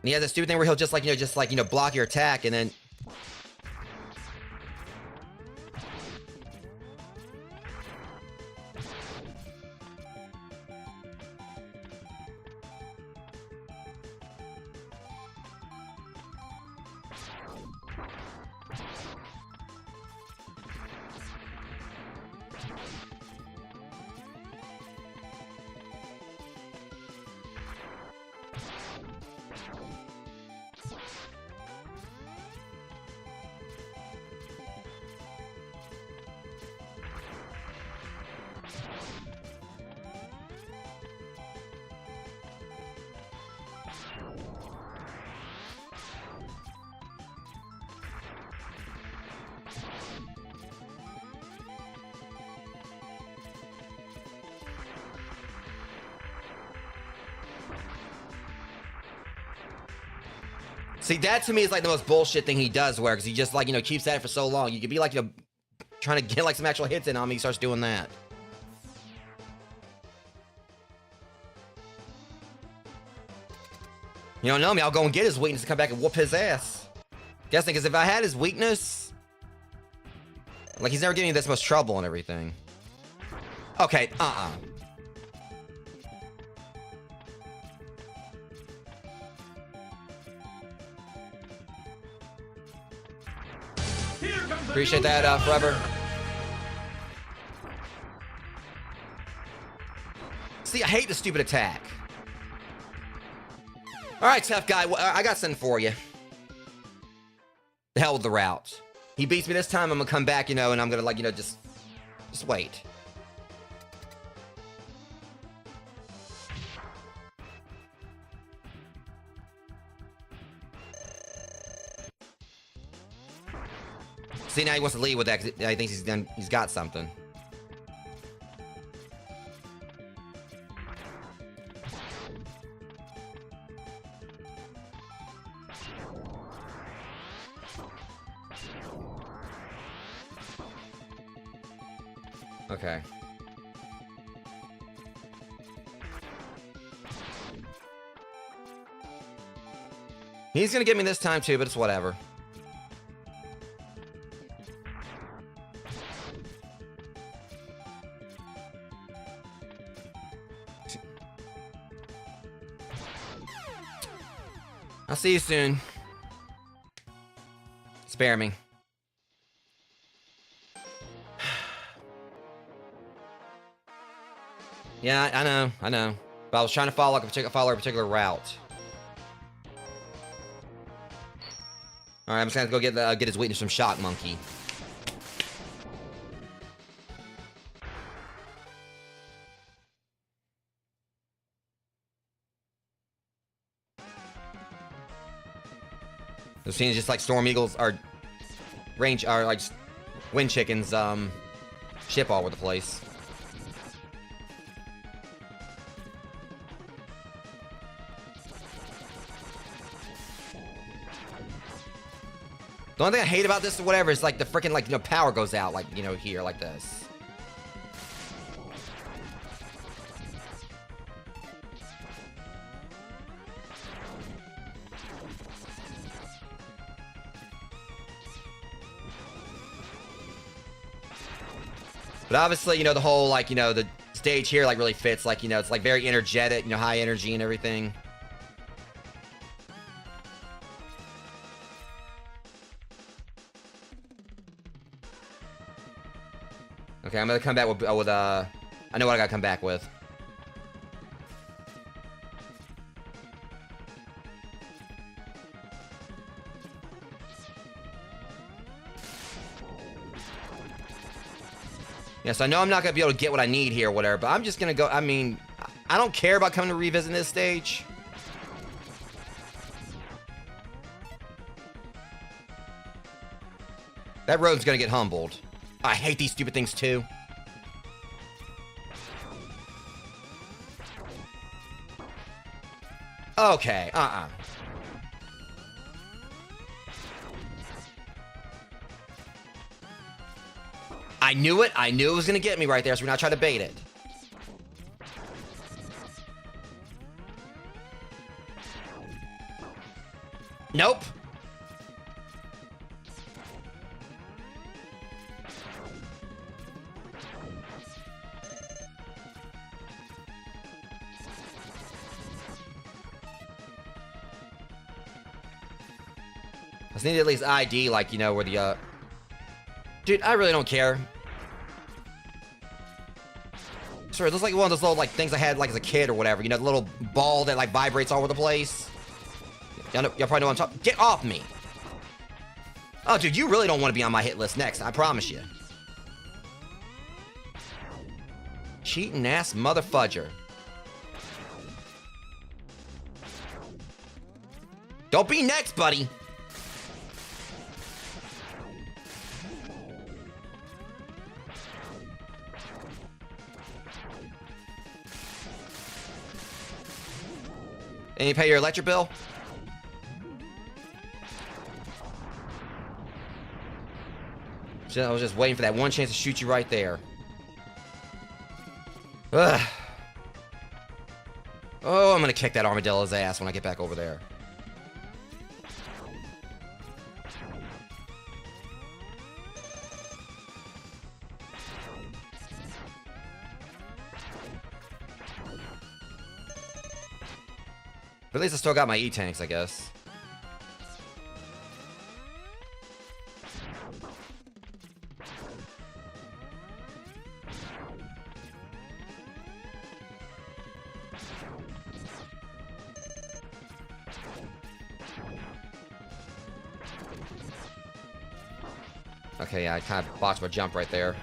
he has a stupid thing where he'll just like, you know, block your attack and then. See, that to me is like the most bullshit thing he does, where because he just like keeps at it for so long. You could be like trying to get like some actual hits in on me. He starts doing that. You don't know me. I'll go and get his weakness and come back and whoop his ass. Guessing because if I had his weakness, like he's never getting this much trouble and everything. Okay. Appreciate that, Forever. See, I hate the stupid attack. Alright, tough guy. I got something for you. The hell with the route. He beats me this time, I'm gonna come back, and I'm gonna, like, just wait. See, now he wants to leave with that because he thinks he's got something. Okay. He's gonna get me this time too, but it's whatever. I'll see you soon. Spare me. Yeah, I know. But I was trying to follow a particular route. All right, I'm just gonna go get his weakness from Shock Monkey. Those scenes just like Storm Eagles are like Wind Chickens ship all over the place. The only thing I hate about this or whatever is like the freaking power goes out like here like this. But obviously, the whole the stage here really fits it's like very energetic, high energy and everything. Okay, I'm gonna come back with I know what I gotta come back with. Yes, I know I'm not gonna be able to get what I need here or whatever, but I'm just gonna go. I mean, I don't care about coming to revisit this stage. That road's gonna get humbled. I hate these stupid things too. Okay, I knew it. I knew it was gonna get me right there, so we're not trying to bait it. Nope. I just need at least ID, where the, Dude, I really don't care. Sorry, it looks like one of those little, things I had, as a kid or whatever. The little ball that, vibrates all over the place. Y'all probably know what I'm talking... Get off me! Oh, dude, you really don't want to be on my hit list next, I promise you. Cheating ass motherfudger. Don't be next, buddy! And you pay your electric bill? So I was just waiting for that one chance to shoot you right there. Ugh. Oh, I'm gonna kick that armadillo's ass when I get back over there. But at least I still got my E-tanks, I guess. Okay, yeah, I kind of botched my jump right there.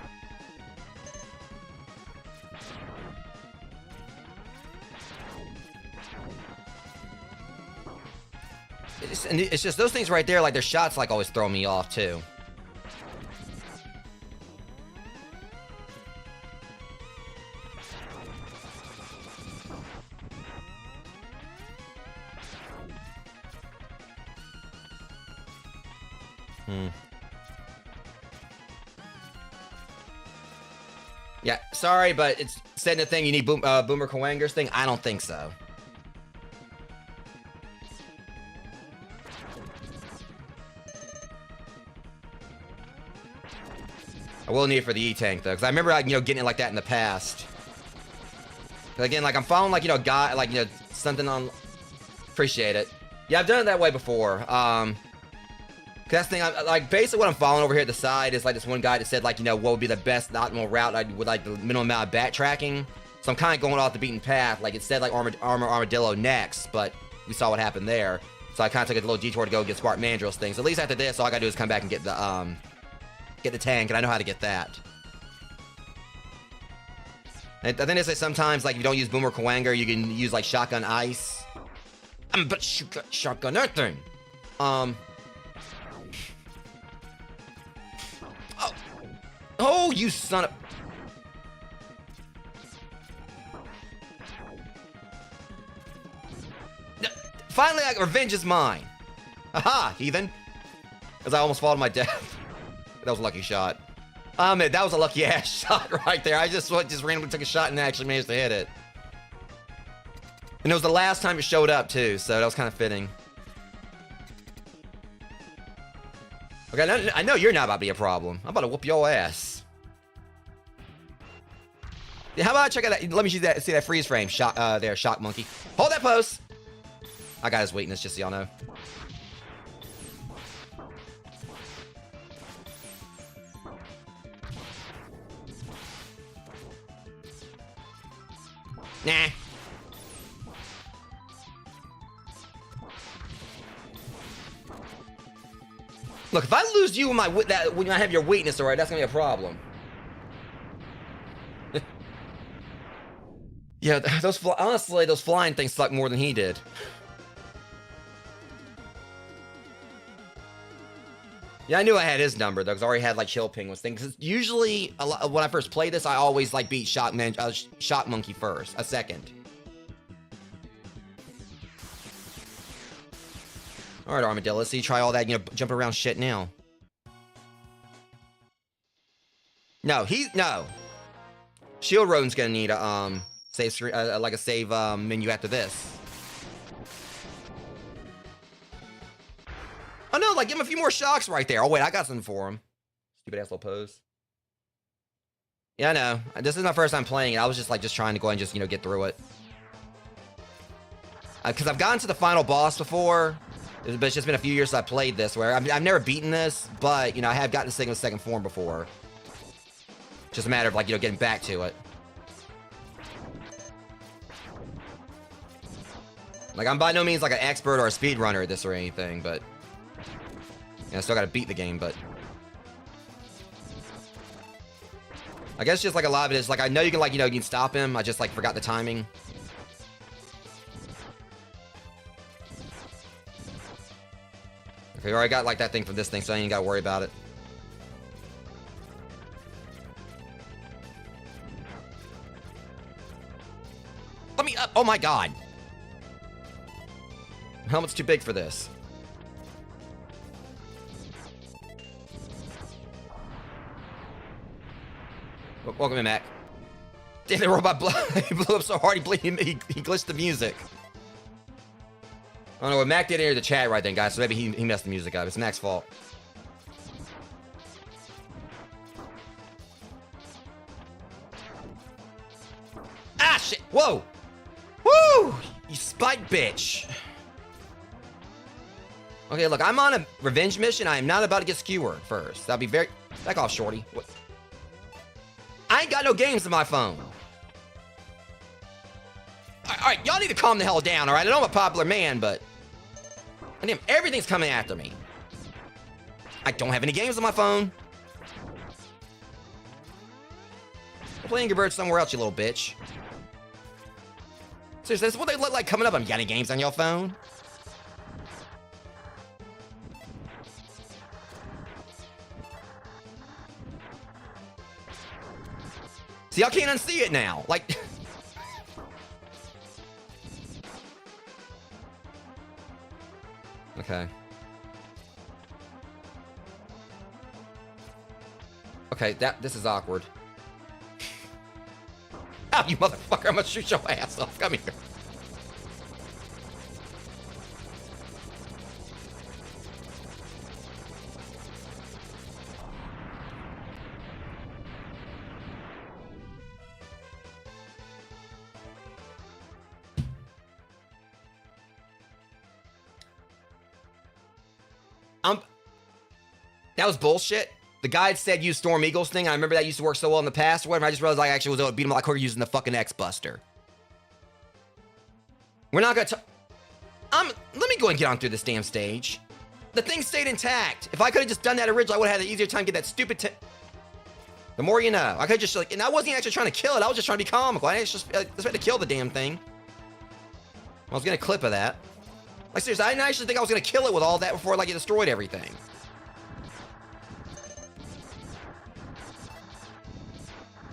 It's just those things right there, like their shots like always throw me off too. Yeah, sorry, but it's said in the thing you need Boomer Kawanger's thing. I don't think so. I will need it for the E-tank though, because I remember like, getting it like that in the past. But again, like I'm following like guy like something on. Appreciate it. Yeah, I've done it that way before. Cause that's the thing. Like basically what I'm following over here at the side is like this one guy that said like what would be the best optimal route with like the minimum amount of backtracking. So I'm kind of going off the beaten path. Like it said like armadillo next, but we saw what happened there. So I kind of took a little detour to go get Spartan Mandrill's thing. So at least after this, all I gotta do is come back and get the tank, and I know how to get that. And I think they say sometimes, like, if you don't use Boomer Kawanger, you can use, like, Shotgun Ice. But Shotgun Earthing. Oh, you son of... Finally, revenge is mine. Haha, heathen. As I almost fall to my death. That was a lucky shot. Man, that was a lucky ass shot right there. I just randomly took a shot and actually managed to hit it. And it was the last time it showed up too, so that was kind of fitting. Okay, I know you're not about to be a problem. I'm about to whoop your ass. Yeah, how about I check out that? Let me see that freeze frame shot there, Shock Monkey. Hold that pose. I got his weakness, just so y'all know. Nah. Look, if I lose you when I have your weakness, alright, that's gonna be a problem. Yeah, honestly, those flying things suck more than he did. Yeah, I knew I had his number though, because I already had like Chill Penguin's thing. Because usually, when I first play this, I always like beat Shock Monkey first, a second. All right, Armadillo, let's see, try all that, jump around shit now. No. Shield Roden's gonna need a save screen, like a save menu after this. Oh no, like give him a few more shocks right there. Oh wait, I got something for him. Stupid ass little pose. Yeah, I know. This is my first time playing it. I was just trying to go and just, get through it. Because I've gotten to the final boss before, but it's just been a few years since I played this, where I've never beaten this, but, I have gotten this thing with second form before. Just a matter of, getting back to it. Like, I'm by no means, an expert or a speedrunner at this or anything, but... I still gotta beat the game, but... I guess just, a lot of it is, I know you can, you can stop him, I just, forgot the timing. Okay, already got, that thing from this thing, so I ain't gotta worry about it. Let me up! Oh my god! Helmet's too big for this. Welcome in, Mac. Damn, the robot he blew up so hard he glitched the music. I don't know what Mac did hear the chat right then, guys, so maybe he messed the music up. It's Mac's fault. Ah, shit! Whoa! Woo! You spike bitch! Okay, look, I'm on a revenge mission. I am not about to get skewered first. That'll be very... Back off, shorty. What? I ain't got no games on my phone. Alright, y'all need to calm the hell down, alright? I know I'm a popular man, but... Damn, everything's coming after me. I don't have any games on my phone. I'm playing Angry Birds somewhere else, you little bitch. Seriously, this is what they look like coming up. You got any games on your phone? See, y'all can't unsee it now. Like... Okay. Okay, this is awkward. Oh, you motherfucker, I'm gonna shoot your ass off. Come here. That was bullshit. The guide said use Storm Eagles thing. I remember that used to work so well in the past or whatever. I just realized I actually was able to beat him a lot quicker using the fucking X-Buster. We're not gonna let me go and get on through this damn stage. The thing stayed intact. If I could have just done that originally, I would have had an easier time getting that stupid The more you know. I could just and I wasn't actually trying to kill it. I was just trying to be comical. I just had to kill the damn thing. I was getting a clip of that. Like seriously, I didn't actually think I was gonna kill it with all that before like it destroyed everything.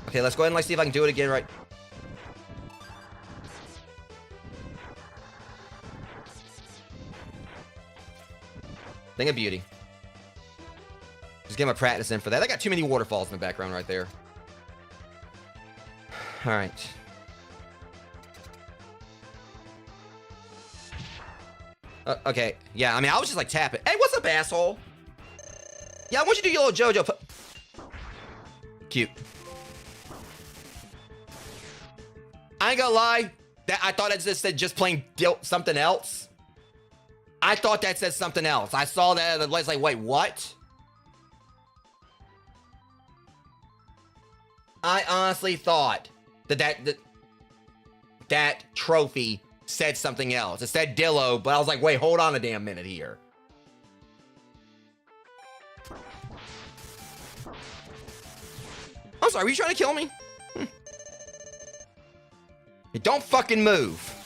Okay, let's go ahead and like see if I can do it again right. Thing of beauty. Just get my practice in for that. I got too many waterfalls in the background right there. All right. Okay. Yeah, I mean, I was just like tapping. Hey, what's up, asshole? Yeah, I want you to do your little JoJo. Cute. I ain't gonna lie. I thought it just said just plain something else. I thought that said something else. I saw that and I was like, wait, what? I honestly thought that trophy said something else. It said Dillo, but I was like, wait, hold on a damn minute here. I'm sorry, were you trying to kill me? Don't fucking move.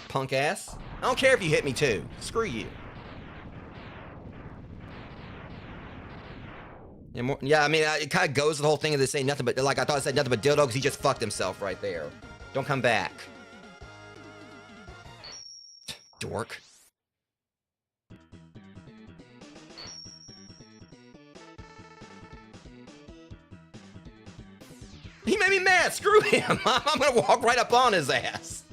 Punk ass. I don't care if you hit me too. Screw you. Yeah, I mean, it kind of goes with the whole thing of this saying nothing but, like, I thought it said nothing but dildo because he just fucked himself right there. Don't come back. Dork. He made me mad. Screw him. I'm gonna walk right up on his ass.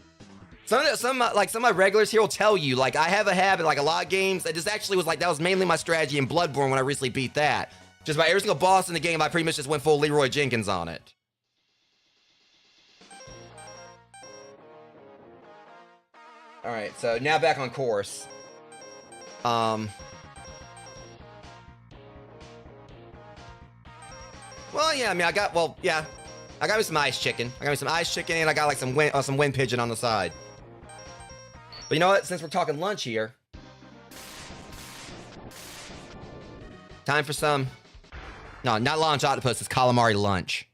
Some of my regulars here will tell you, like, I have a habit, like a lot of games. That just actually was like, that was mainly my strategy in Bloodborne when I recently beat that. Just about every single boss in the game, I pretty much just went full Leroy Jenkins on it. Alright, so now back on course. Well, yeah, I mean, I got me some ice chicken. I got me some ice chicken, and I got like some wind pigeon on the side. But you know what? Since we're talking lunch here, time for some. No, not lunch octopus. It's calamari lunch.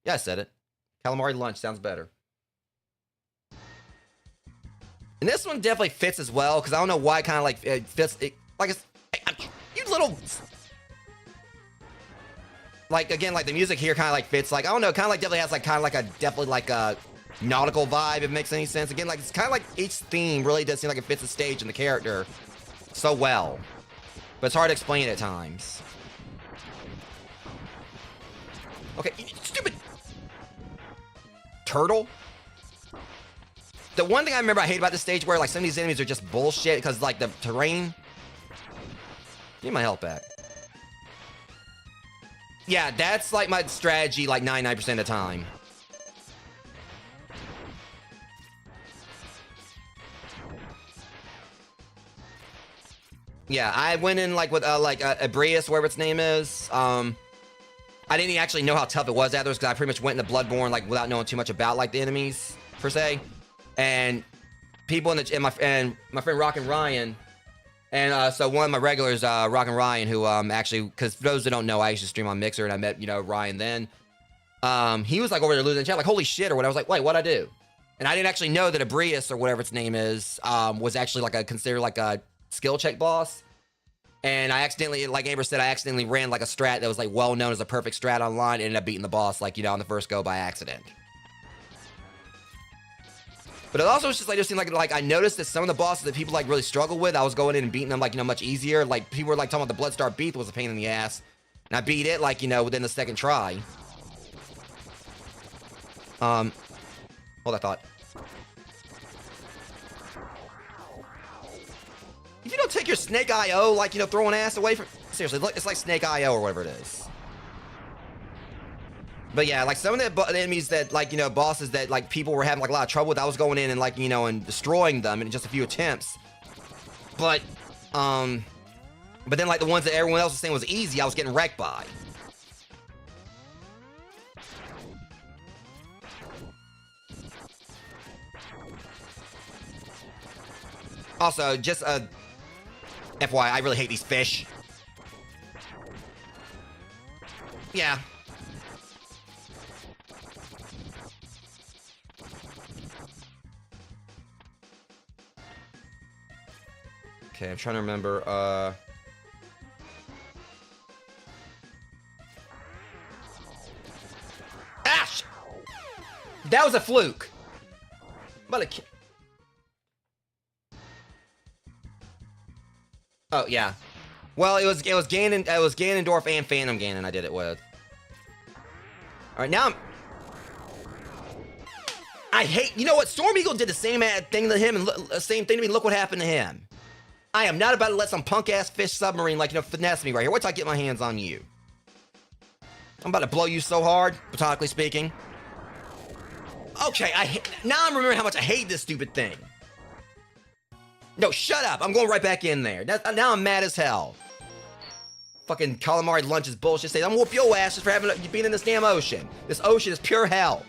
Yeah, I said it. Calamari lunch sounds better. And this one definitely fits as well because I don't know why it kind of like it fits. You little. Like, again, like, the music here kind of, like, fits, like, I don't know, kind of, like, definitely has, like, kind of, like, a, definitely, like, a nautical vibe, if it makes any sense. Again, like, it's kind of like each theme really does seem like it fits the stage and the character so well. But it's hard to explain at times. Okay, stupid turtle. The one thing I remember I hate about this stage where, like, some of these enemies are just bullshit because, like, the terrain. Give me my health back. Yeah, that's, like, my strategy, like, 99% of the time. Yeah, I went in, like, with, Abrius, whatever its name is. I didn't actually know how tough it was afterwards because I pretty much went into Bloodborne, like, without knowing too much about, like, the enemies, per se. And people and my friend Rockin' Ryan, and so one of my regulars, Rockin' Ryan, who actually, because for those that don't know, I used to stream on Mixer, and I met Ryan then. He was like over there losing the chat, like holy shit or what. I was like, wait, what'd I do? And I didn't actually know that Abrius or whatever its name is, was actually like considered like a skill check boss. And I accidentally, like Amber said, I accidentally ran like a strat that was like well known as a perfect strat online, and ended up beating the boss like on the first go by accident. But it also was just like, it seemed like I noticed that some of the bosses that people like really struggle with, I was going in and beating them like, much easier. Like people were like talking about the Bloodstar Beast was a pain in the ass. And I beat it like, within the second try. Hold that thought. If you don't take your Snake IO, like, throwing ass away from, seriously, it's like Snake IO or whatever it is. But yeah, like some of the enemies that, like, bosses that, like, people were having, like, a lot of trouble with, I was going in and, like, and destroying them in just a few attempts. But then, like, the ones that everyone else was saying was easy, I was getting wrecked by. Also, just, FYI, I really hate these fish. Yeah. Okay, I'm trying to remember, Ash! That was a fluke! But oh, yeah. Well, it was Ganondorf and Phantom Ganon I did it with. Alright, now I hate, you know what? Storm Eagle did the same thing to him, and same thing to me. Look what happened to him. I am not about to let some punk-ass fish submarine, like, finesse me right here. Wait till I get my hands on you. I'm about to blow you so hard, botanically speaking. Okay, now I'm remembering how much I hate this stupid thing. No, shut up. I'm going right back in there. Now I'm mad as hell. Fucking calamari lunch is bullshit. Say, I'm gonna whoop your ass just for being in this damn ocean. This ocean is pure hell.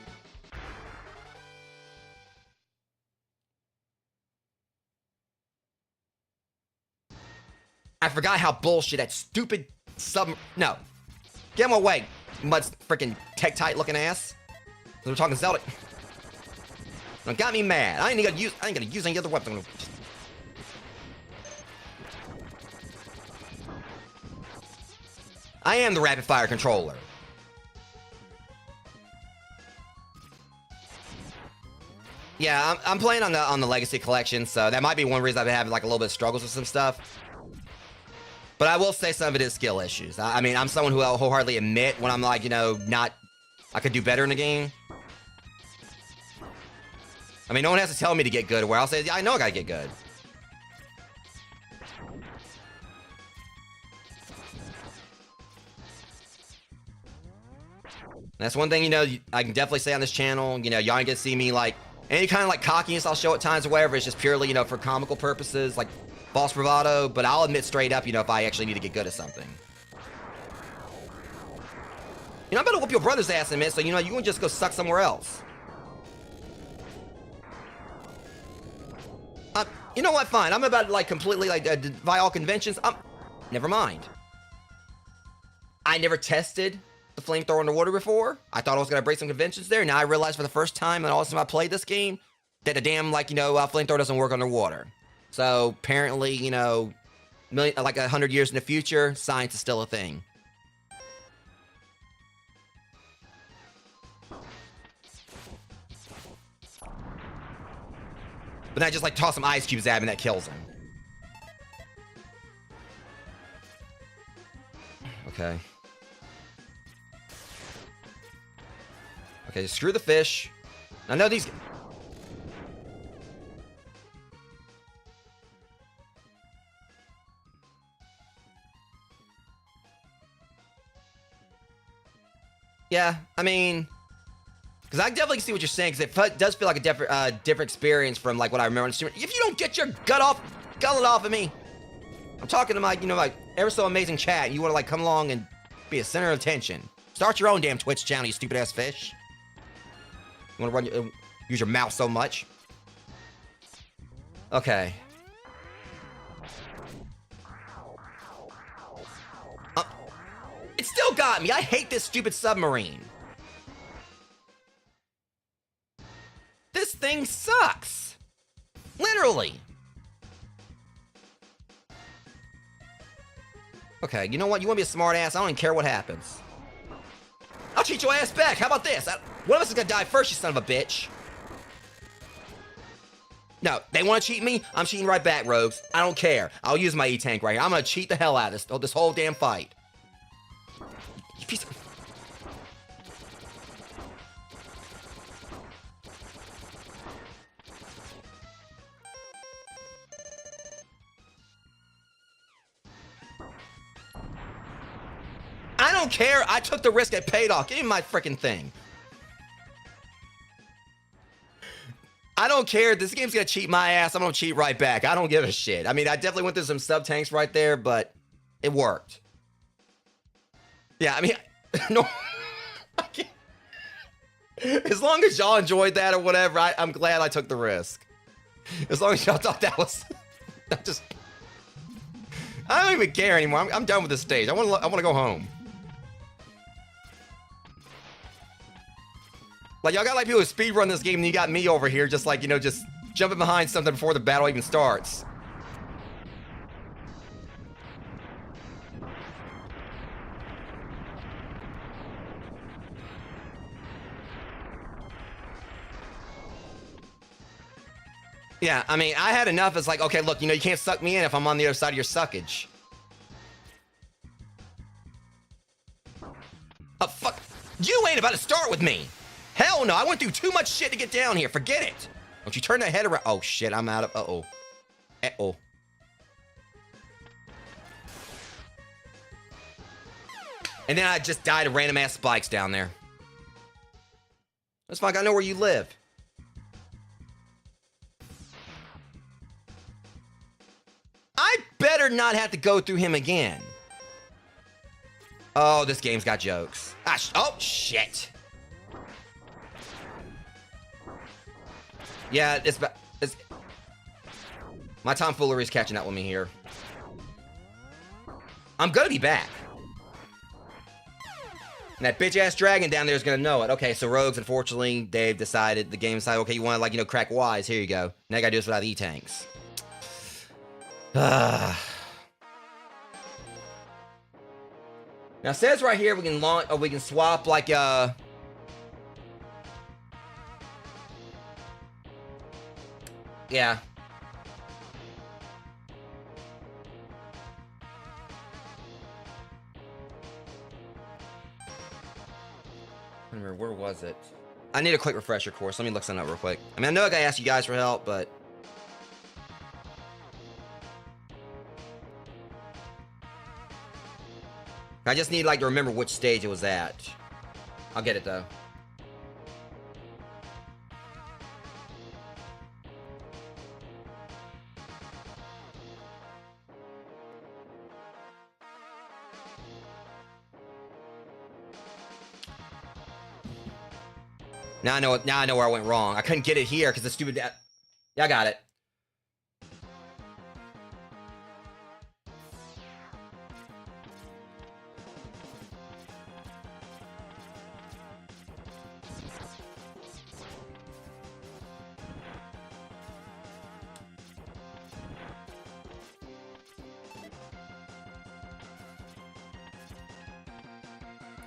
I forgot how bullshit that stupid No. Get him away, mud freaking Tektite looking ass. We're talking Zelda. It got me mad. I ain't gonna use any other weapon. I am the rapid fire controller. Yeah, I'm playing on the Legacy Collection, so that might be one reason I've been having like a little bit of struggles with some stuff. But I will say some of it is skill issues. I mean, I'm someone who I'll wholeheartedly admit when I'm like, I could do better in the game. I mean, no one has to tell me to get good, where I'll say, yeah, I know I gotta get good. That's one thing, I can definitely say on this channel, y'all ain't gonna see me, like, any kind of, like, cockiness I'll show at times or whatever. It's just purely, for comical purposes, like, false bravado. But I'll admit straight up, if I actually need to get good at something. I'm about to whoop your brother's ass in a minute, so, you can just go suck somewhere else. You know what? Fine. I'm about to, like, completely, like, defy all conventions. Never mind. I never tested the flamethrower underwater before. I thought I was gonna break some conventions there. Now I realized for the first time in all the time I played this game that the damn, like, flamethrower doesn't work underwater. So apparently, like 100 years in the future, science is still a thing. But then I just like toss some ice cubes at him and that kills him. Okay. Okay, screw the fish. I know these... Yeah, I mean... Because I definitely see what you're saying, because it does feel like a different experience from like what I remember. If you don't get your gullet off of me, I'm talking to my, you know, like ever so amazing chat. And you want to like come along and be a center of attention. Start your own damn Twitch channel, you stupid ass fish. You want to use your mouth so much? Okay. It still got me. I hate this stupid submarine. This thing sucks. Literally. Okay, you know what? You want to be a smart ass? I don't even care what happens. I'll cheat your ass back. How about this? One of us is gonna die first, you son of a bitch. No, they want to cheat me? I'm cheating right back, rogues. I don't care. I'll use my E-tank right here. I'm gonna cheat the hell out of this whole damn fight. You piece of... I don't care. I took the risk. It paid off. Give me my freaking thing. I don't care. This game's gonna cheat my ass. I'm gonna cheat right back. I don't give a shit. I mean, I definitely went through some sub-tanks right there, but it worked. Yeah, I mean, no. I can't. As long as y'all enjoyed that or whatever, I'm glad I took the risk. As long as y'all thought that was... I don't even care anymore. I'm done with this stage. I want to go home. Like, y'all got like people who speedrun this game, and you got me over here just like, you know, just jumping behind something before the battle even starts. Yeah, I mean, I had enough. It's like, okay, look, you know, you can't suck me in if I'm on the other side of your suckage. Oh, fuck. You ain't about to start with me. Hell no, I went through too much shit to get down here. Forget it. Don't you turn that head around. Oh, shit, I'm out of... Uh-oh. Uh-oh. And then I just died of random-ass spikes down there. That's fine. I know where you live. I better not have to go through him again. Oh, this game's got jokes. Oh, shit. Yeah, it's my tomfoolery is catching up with me here. I'm gonna be back. And that bitch-ass dragon down there is gonna know it. Okay, so rogues, unfortunately, they've decided, the game decided, okay, you wanna, like, you know, crack wise, here you go. Now you gotta do this without E-tanks. Now it says right here we can launch, or we can swap like yeah. Where was it? I need a quick refresher course. Let me look something up real quick. I mean, I know I gotta ask you guys for help, but I just need, like, to remember which stage it was at. I'll get it, though. Now I know where I went wrong. I couldn't get it here because the stupid... Yeah, I got it.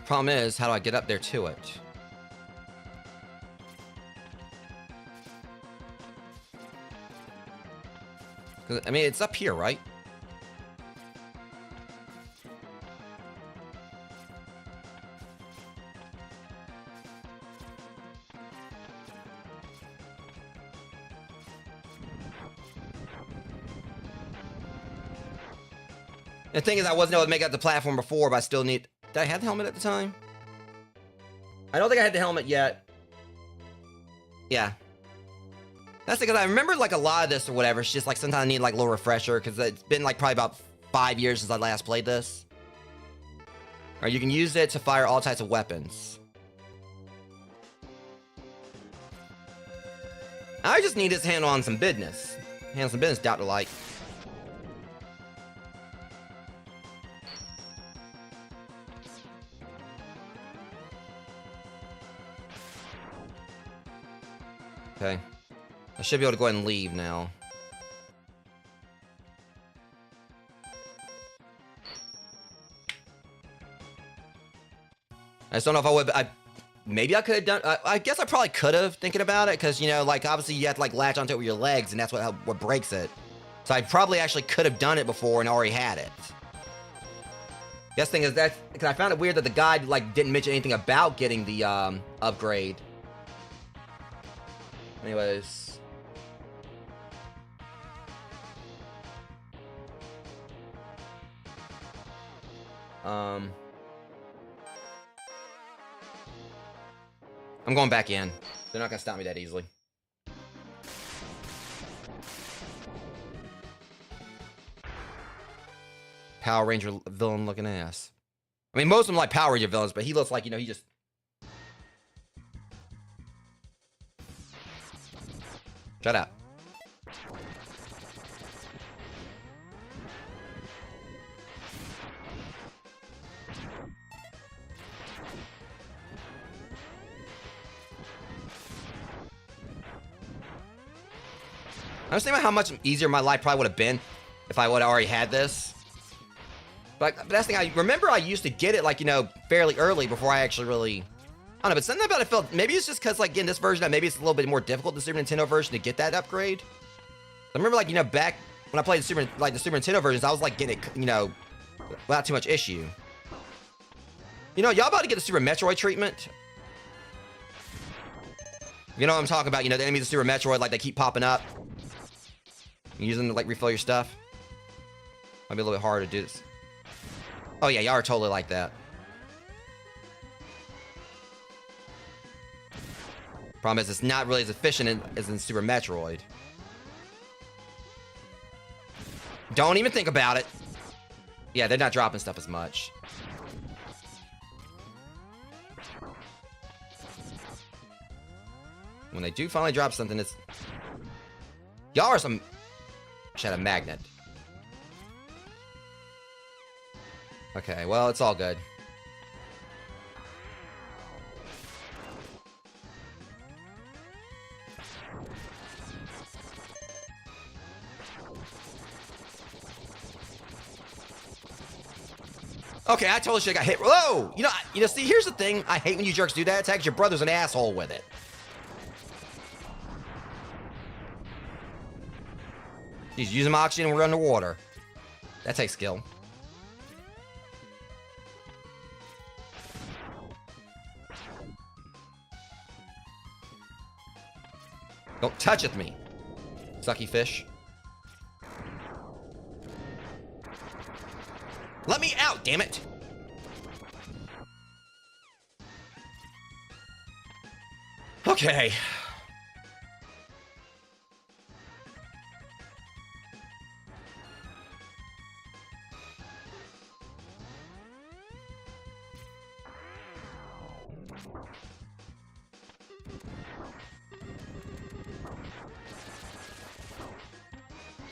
Problem is, how do I get up there to it? I mean, it's up here, right? The thing is, I wasn't able to make out the platform before, but I still need... Did I have the helmet at the time? I don't think I had the helmet yet. Yeah. That's because I remember, like, a lot of this or whatever. It's just, like, sometimes I need, like, a little refresher, because it's been, like, probably about 5 years since I last played this. Or you can use it to fire all types of weapons. I just need his hand on some business. Handle some business, Dr. Light. Okay. I should be able to go ahead and leave now. I just don't know if I would... maybe I could have done... I guess I probably could have, thinking about it, because, you know, like, obviously you have to, like, latch onto it with your legs, and that's what breaks it. So I probably actually could have done it before and already had it. Guess thing is that... Because I found it weird that the guide, like, didn't mention anything about getting the, upgrade. Anyways... I'm going back in. They're not gonna stop me that easily. Power Ranger villain looking ass. I mean, most of them like Power Ranger villains, but he looks like, you know, he just... Shut up. I was thinking about how much easier my life probably would have been if I would have already had this. But that's the thing, I remember I used to get it, like, you know, fairly early before I actually really... I don't know, but something about it felt... Maybe it's just because, like, in this version, maybe it's a little bit more difficult, the Super Nintendo version, to get that upgrade. I remember, like, you know, back when I played the Super Nintendo versions, I was, like, getting it, you know, without too much issue. You know, y'all about to get the Super Metroid treatment? You know what I'm talking about? You know, the enemies of Super Metroid, like, they keep popping up. You use them to, like, refill your stuff. Might be a little bit harder to do this. Oh, yeah, y'all are totally like that. Problem is, it's not really as efficient as in Super Metroid. Don't even think about it. Yeah, they're not dropping stuff as much. When they do finally drop something, it's... Y'all are some... Should have a magnet. Okay, well, it's all good. Okay, I totally should have got hit. Whoa! You know, see, here's the thing. I hate when you jerks do that. It's like your brother's an asshole with it. He's using my oxygen and we're underwater. That takes skill. Don't touch with me, sucky fish. Let me out, damn it! Okay.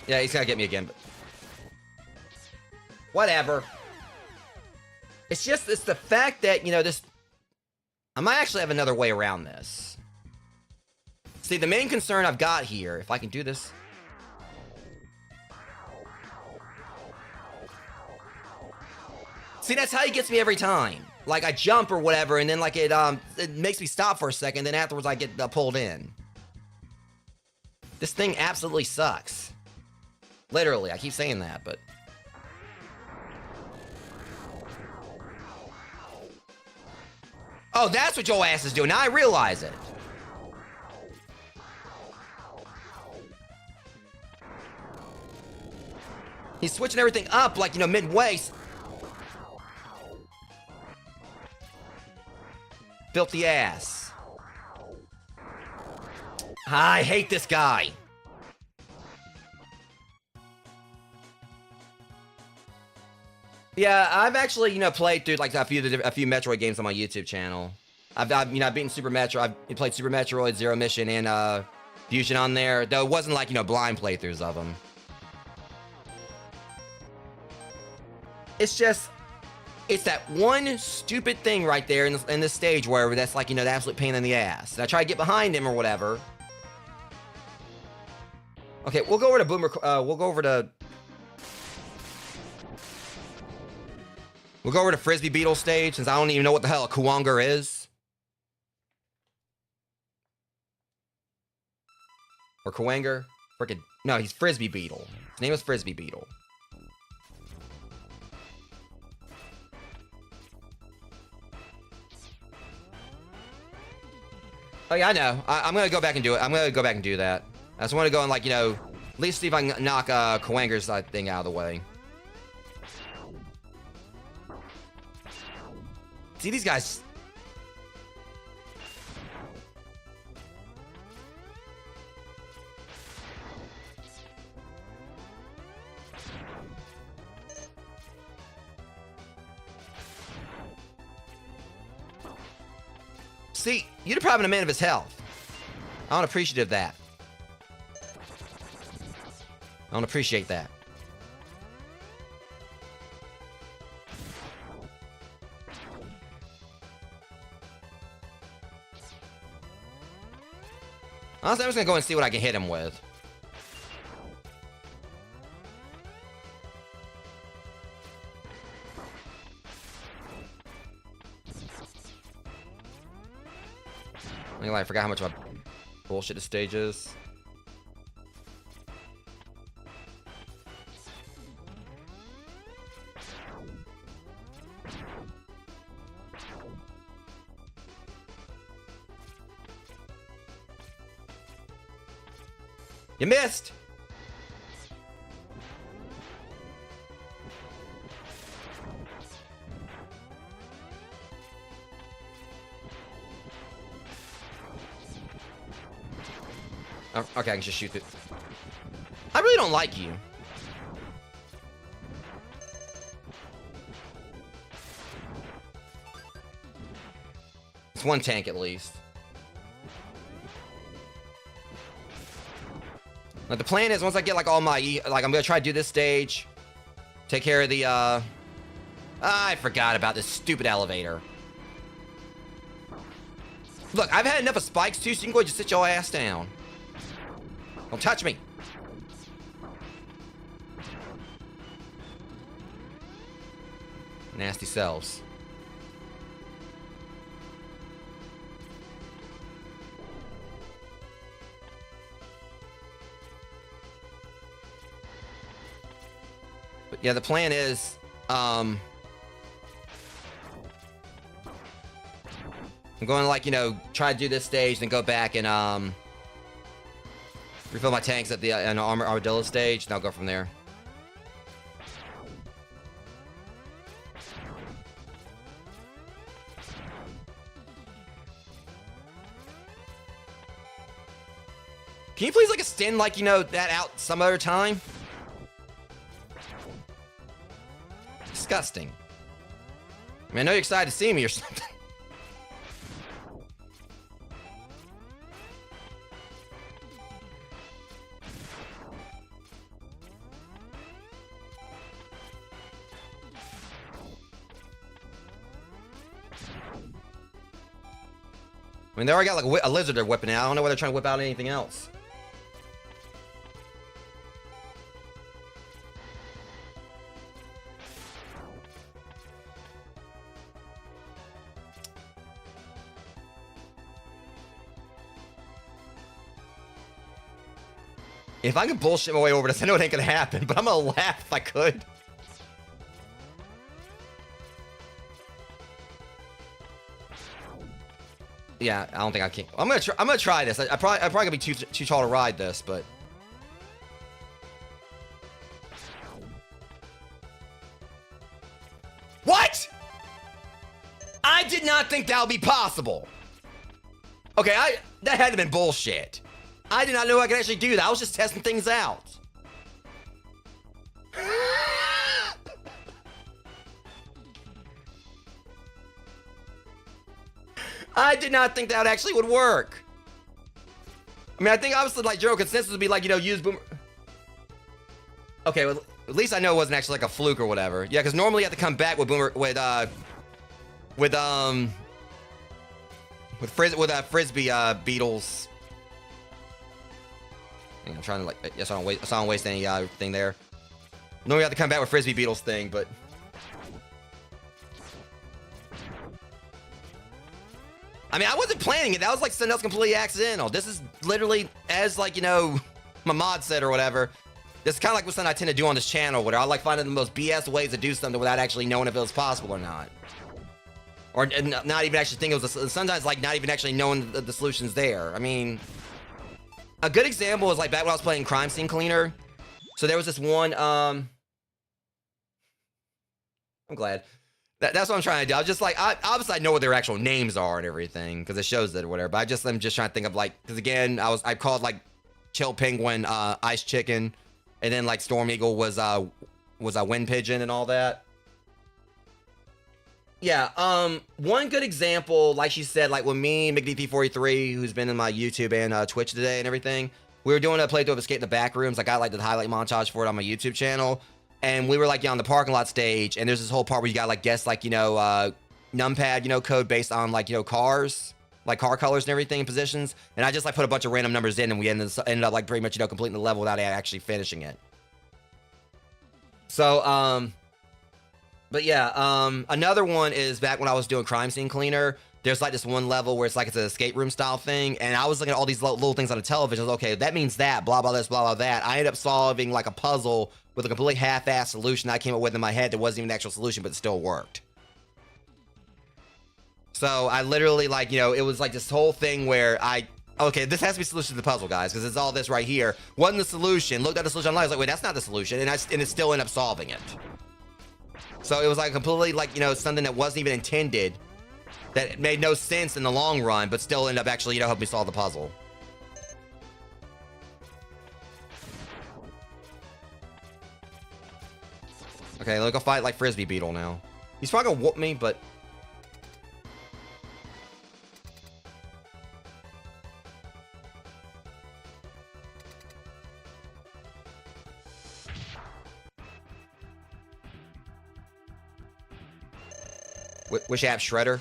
Yeah, he's gonna get me again, but... Whatever. It's just, it's the fact that, you know, this... I might actually have another way around this. See, the main concern I've got here, if I can do this... See, that's how he gets me every time. Like, I jump or whatever, and then, like, it makes me stop for a second, then afterwards I get pulled in. This thing absolutely sucks. Literally, I keep saying that, but... Oh, that's what your ass is doing. Now I realize it. He's switching everything up, like, you know, midway. Filthy ass. I hate this guy. Yeah, I've actually, you know, played through like a few Metroid games on my YouTube channel. I've beaten Super Metroid. I've played Super Metroid, Zero Mission, and Fusion on there. Though it wasn't like, you know, blind playthroughs of them. It's just, it's that one stupid thing right there in this stage where that's like, you know, the absolute pain in the ass. And I try to get behind him or whatever. Okay, we'll go over to Boomer. We'll go over to Frisbee Beetle stage, since I don't even know what the hell a Kuwanger is. Or Kuwanger. Frickin' no, he's Frisbee Beetle. His name is Frisbee Beetle. Oh yeah, I know. I'm gonna go back and do it. I'm gonna go back and do that. I just want to go and, like, you know, at least see if I can knock Kuwanger's thing out of the way. See these guys. See, you're depriving a man of his health. I don't appreciate that. I don't appreciate that. Honestly, I'm just gonna go and see what I can hit him with. I forgot how much of a bullshit this stage is. You missed! Oh, okay, I can just shoot it. I really don't like you. It's one tank at least. Like, the plan is, once I get like all my like, I'm gonna try to do this stage, take care of the I forgot about this stupid elevator. Look, I've had enough of spikes too, so you can go and just sit your ass down. Don't touch me. Nasty selves. But yeah, the plan is, I'm going to, like, you know, try to do this stage, then go back and, refill my tanks at the Armadillo stage, and I'll go from there. Can you please, like, extend, like, you know, that out some other time? Disgusting. I mean, I know you're excited to see me or something. I mean, they already got like a lizard they're whipping out. I don't know why they're trying to whip out anything else. If I can bullshit my way over this, I know it ain't gonna happen, but I'm gonna laugh if I could. Yeah, I don't think I can. I'm gonna try this. I'm probably gonna be too tall to ride this, but. What? I did not think that would be possible. Okay, that had to have been bullshit. I did not know I could actually do that. I was just testing things out. I did not think that actually would work. I mean, I think obviously like general consensus would be like, you know, use boomer. Okay, well, at least I know it wasn't actually like a fluke or whatever. Yeah, because normally you have to come back with boomer with frisbee beetles. I'm trying to like, yes, I don't waste any thing there. Normally you have to come back with frisbee beetles thing, but. I mean, I wasn't planning it. That was like something else completely accidental. This is literally, as like, you know, my mod said or whatever. This is kind of like something I tend to do on this channel, where I like finding the most BS ways to do something without actually knowing if it was possible or not. Or not even actually thinking it was, sometimes like not even actually knowing the solution's there. I mean, a good example is like back when I was playing Crime Scene Cleaner. So there was this one, I'm glad. That's what I'm trying to do. I was just like, obviously I know what their actual names are and everything, because it shows it or whatever, but I'm just trying to think of like, because again, I called like Chill Penguin, Ice Chicken, and then like Storm Eagle was a Wind Pigeon and all that. Yeah, one good example, like she said, like when me, McDP43, who's been in my YouTube and Twitch today and everything, we were doing a playthrough of Escape the Backrooms. I got like the highlight montage for it on my YouTube channel. And we were like, on the parking lot stage, and there's this whole part where you got like guess like, you know, numpad, you know, code based on like, you know, cars, like car colors and everything and positions. And I just like put a bunch of random numbers in, and we ended up like pretty much, you know, completing the level without actually finishing it. So, but yeah, another one is back when I was doing Crime Scene Cleaner. There's like this one level where it's like it's an escape room style thing, and I was looking at all these little things on the television. I was, okay, that means that, blah, blah, this, blah, blah, that. I ended up solving like a puzzle with a complete half-assed solution I came up with in my head that wasn't even an actual solution, but it still worked. So I literally, like, you know, it was like this whole thing where okay, this has to be the solution to the puzzle, guys, because it's all this right here. Wasn't the solution. Looked at the solution online, I was like, wait, that's not the solution, and it still ended up solving it. So it was like completely, like, you know, something that wasn't even intended, that made no sense in the long run, but still ended up actually, you know, helping me solve the puzzle. Okay, let's go fight like Frisbee Beetle now. He's probably gonna whoop me, but... Wish app Shredder.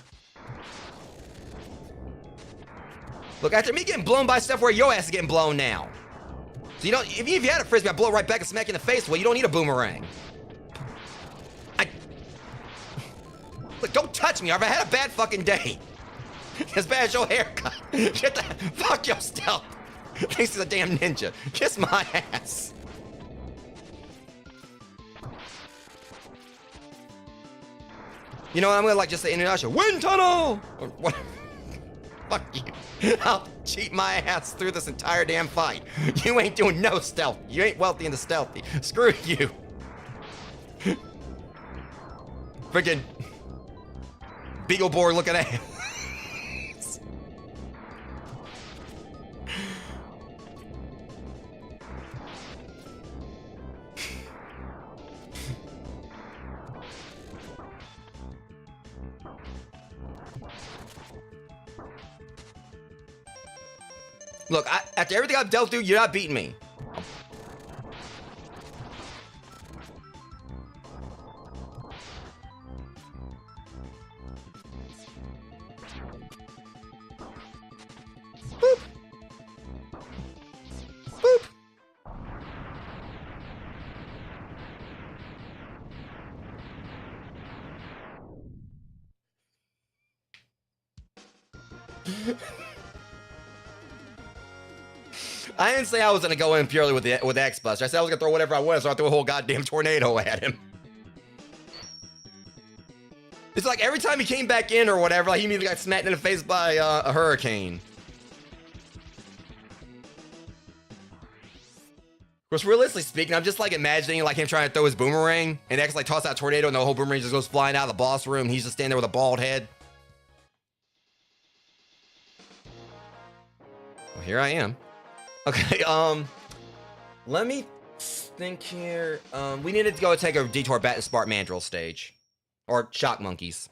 Look, after me getting blown by stuff, where your ass is getting blown now. So you don't, if you had a Frisbee, I'd blow it right back and smack you in the face. Well, you don't need a boomerang. Look, don't touch me, I've had a bad fucking day. As bad as your haircut. Get the fuck your stealth. Thanks to the damn ninja. Kiss my ass. You know what, I'm gonna like just say international wind tunnel or what. Fuck you. I'll cheat my ass through this entire damn fight. You ain't doing no stealth. You ain't wealthy into stealthy. Screw you. Freaking beagle board looking at. Look, after everything I've dealt through, you're not beating me. Boop. Boop. I didn't say I was gonna go in purely with X-Buster. I said I was gonna throw whatever I wanted, so I threw a whole goddamn tornado at him. It's like every time he came back in or whatever, like he immediately got smacked in the face by a hurricane. Of course, realistically speaking, I'm just like imagining like him trying to throw his boomerang and X like toss out a tornado and the whole boomerang just goes flying out of the boss room. And he's just standing there with a bald head. Well, here I am. Okay, let me think here. We needed to go take a detour back to Spark Mandrill stage. Or Shock Monkeys.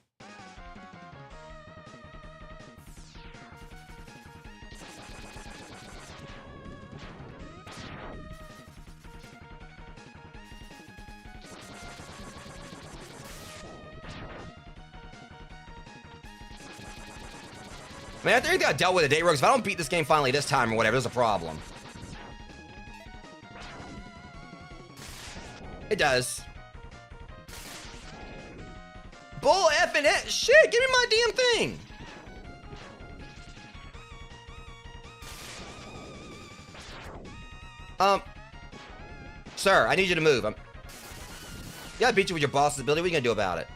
Man, I think I got dealt with a day, Rogues. If I don't beat this game finally this time or whatever, there's a problem. It does. Bull effing it. Shit, give me my damn thing. Sir, I need you to move. Yeah, I beat you with your boss's ability. What are you gonna do about it?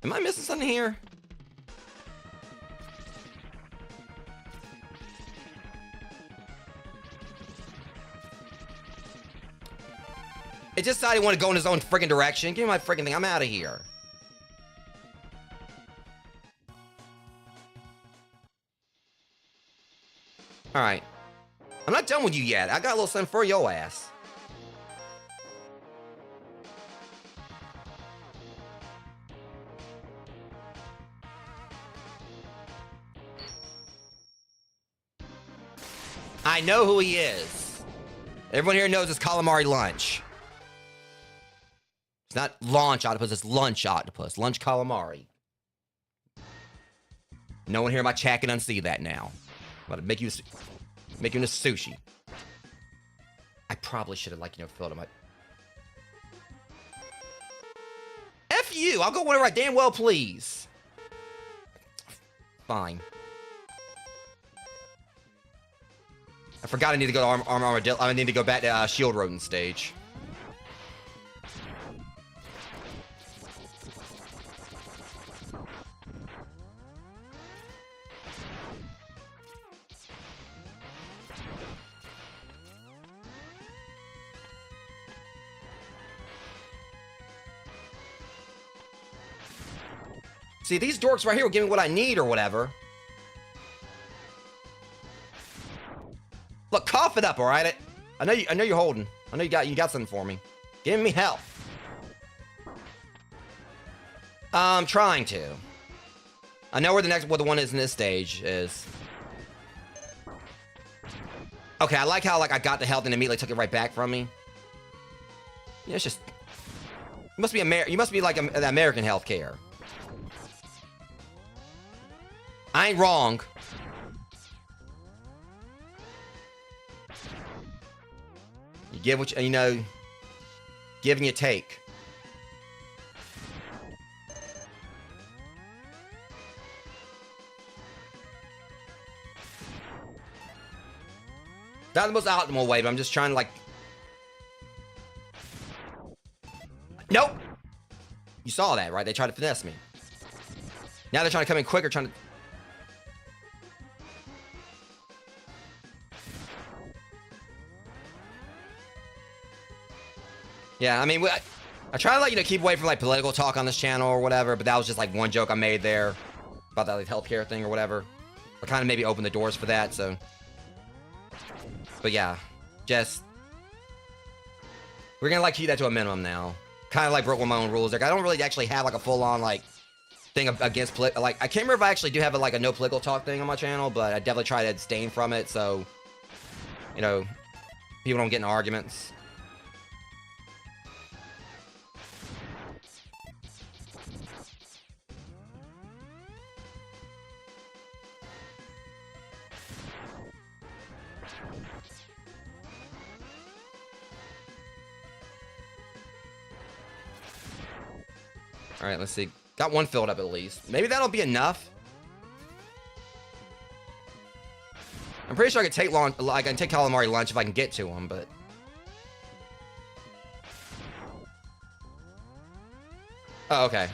Am I missing something here? It just decided it wanted to go in its own freaking direction. Give me my freaking thing. I'm out of here. Alright. I'm not done with you yet. I got a little something for your ass. I know who he is. Everyone here knows it's calamari lunch. It's not launch octopus, it's lunch octopus. Lunch calamari. No one here in my chat can unsee that now. I'm about to make you into sushi. I probably should have, like, filled him up. F you! I'll go whenever I damn well please. Fine. I forgot I need to go to Armadillo. I need to go back to Shield Rodent stage. See, these dorks right here will give me what I need or whatever. Look, cough it up, all right? I know you're holding. I know you got something for me. Give me help. I'm trying to. I know where the one is in this stage is. Okay, I like how I got the health and immediately took it right back from me. Yeah, it's just you must be like the American healthcare. I ain't wrong. You give what you give and you take. Not the most optimal way, but I'm just trying to Nope! You saw that, right? They tried to finesse me. Now they're trying to come in quicker, trying to... Yeah, I mean, I try to, keep away from, political talk on this channel or whatever, but that was just, one joke I made there about that, healthcare thing or whatever. I kind of maybe opened the doors for that, so... But yeah, just... We're gonna, keep that to a minimum now. Kind of, broke my own rules. I don't really actually have, a full-on, thing against... I can't remember if I actually do have, a no political talk thing on my channel, but I definitely try to abstain from it, so... people don't get in arguments. Alright, let's see. Got one filled up at least. Maybe that'll be enough. I'm pretty sure I can take I can take calamari lunch if I can get to him, but... Oh, okay.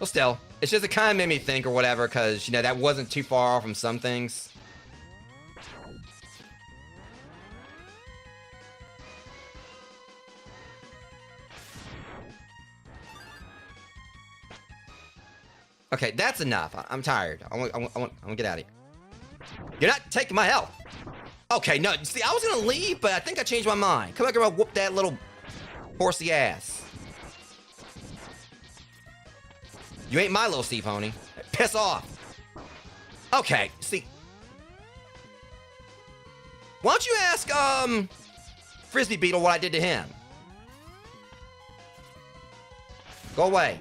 Well, still. It's just, it kind of made me think or whatever, because, you know, that wasn't too far off from some things. Okay, that's enough. I'm tired. I want to get out of here. You're not taking my health. Okay, no. See, I was going to leave, but I think I changed my mind. Come back here and whoop that little horsey ass. You ain't my little sea pony. Piss off. Okay, see. Why don't you ask, Frisbee Beetle what I did to him? Go away.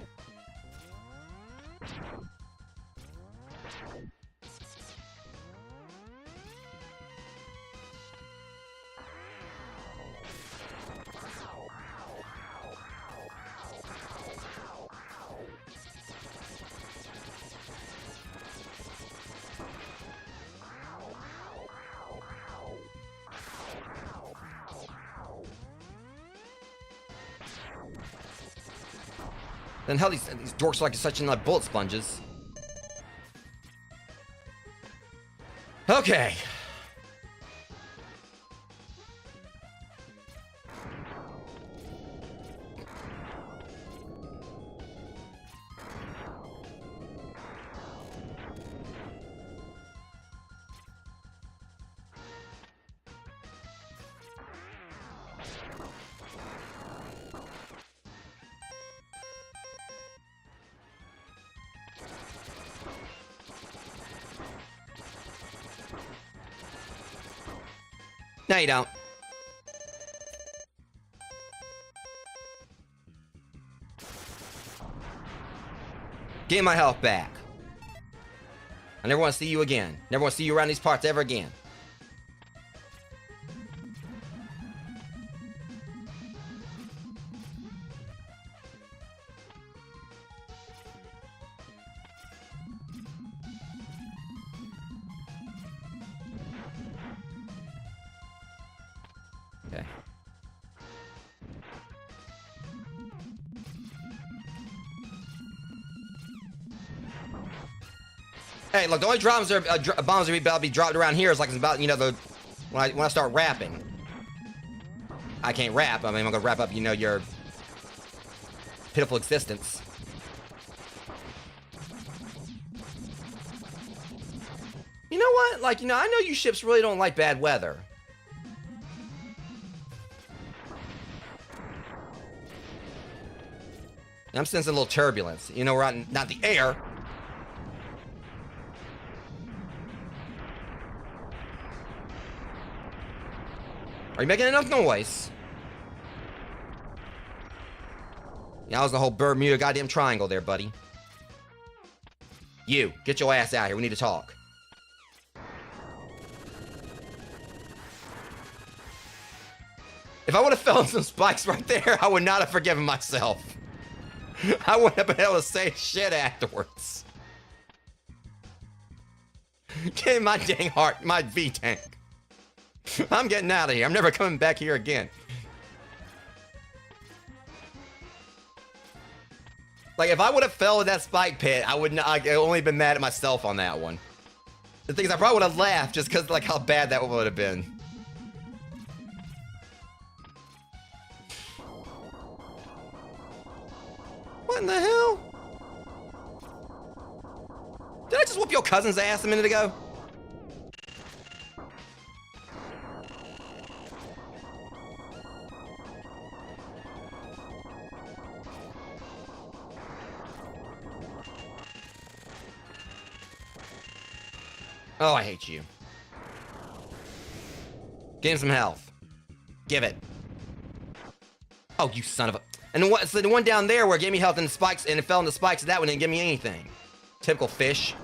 Then hell, these dorks are like such like bullet sponges. Okay. No, you don't. Get my health back. I never want to see you again. Never want to see you around these parts ever again. Okay. Hey, look, the only bombs are about to be dropped around here is like it's about, you know, when I start rapping. I can't rap. I mean, I'm gonna wrap up, you know, your pitiful existence. You know what? Like, you know, I know you ships really don't like bad weather. I'm sensing a little turbulence. You know, we're out in, not the air. Are you making enough noise? Yeah, that was the whole Bermuda goddamn triangle there, buddy. You, get your ass out here. We need to talk. If I would have fell on some spikes right there, I would not have forgiven myself. I wouldn't have been able to say shit afterwards. Get in my dang heart, my V-tank. I'm getting out of here. I'm never coming back here again. Like, if I would have fell in that spike pit, I would not. I'd only been mad at myself on that one. The thing is, I probably would have laughed just because, like, how bad that would have been. What in the hell? Did I just whoop your cousin's ass a minute ago? Oh, I hate you. Give him some health. Give it. Oh, you son of a... And so the one down there where it gave me health and the spikes, and it fell in the spikes, that one didn't give me anything. Typical fish.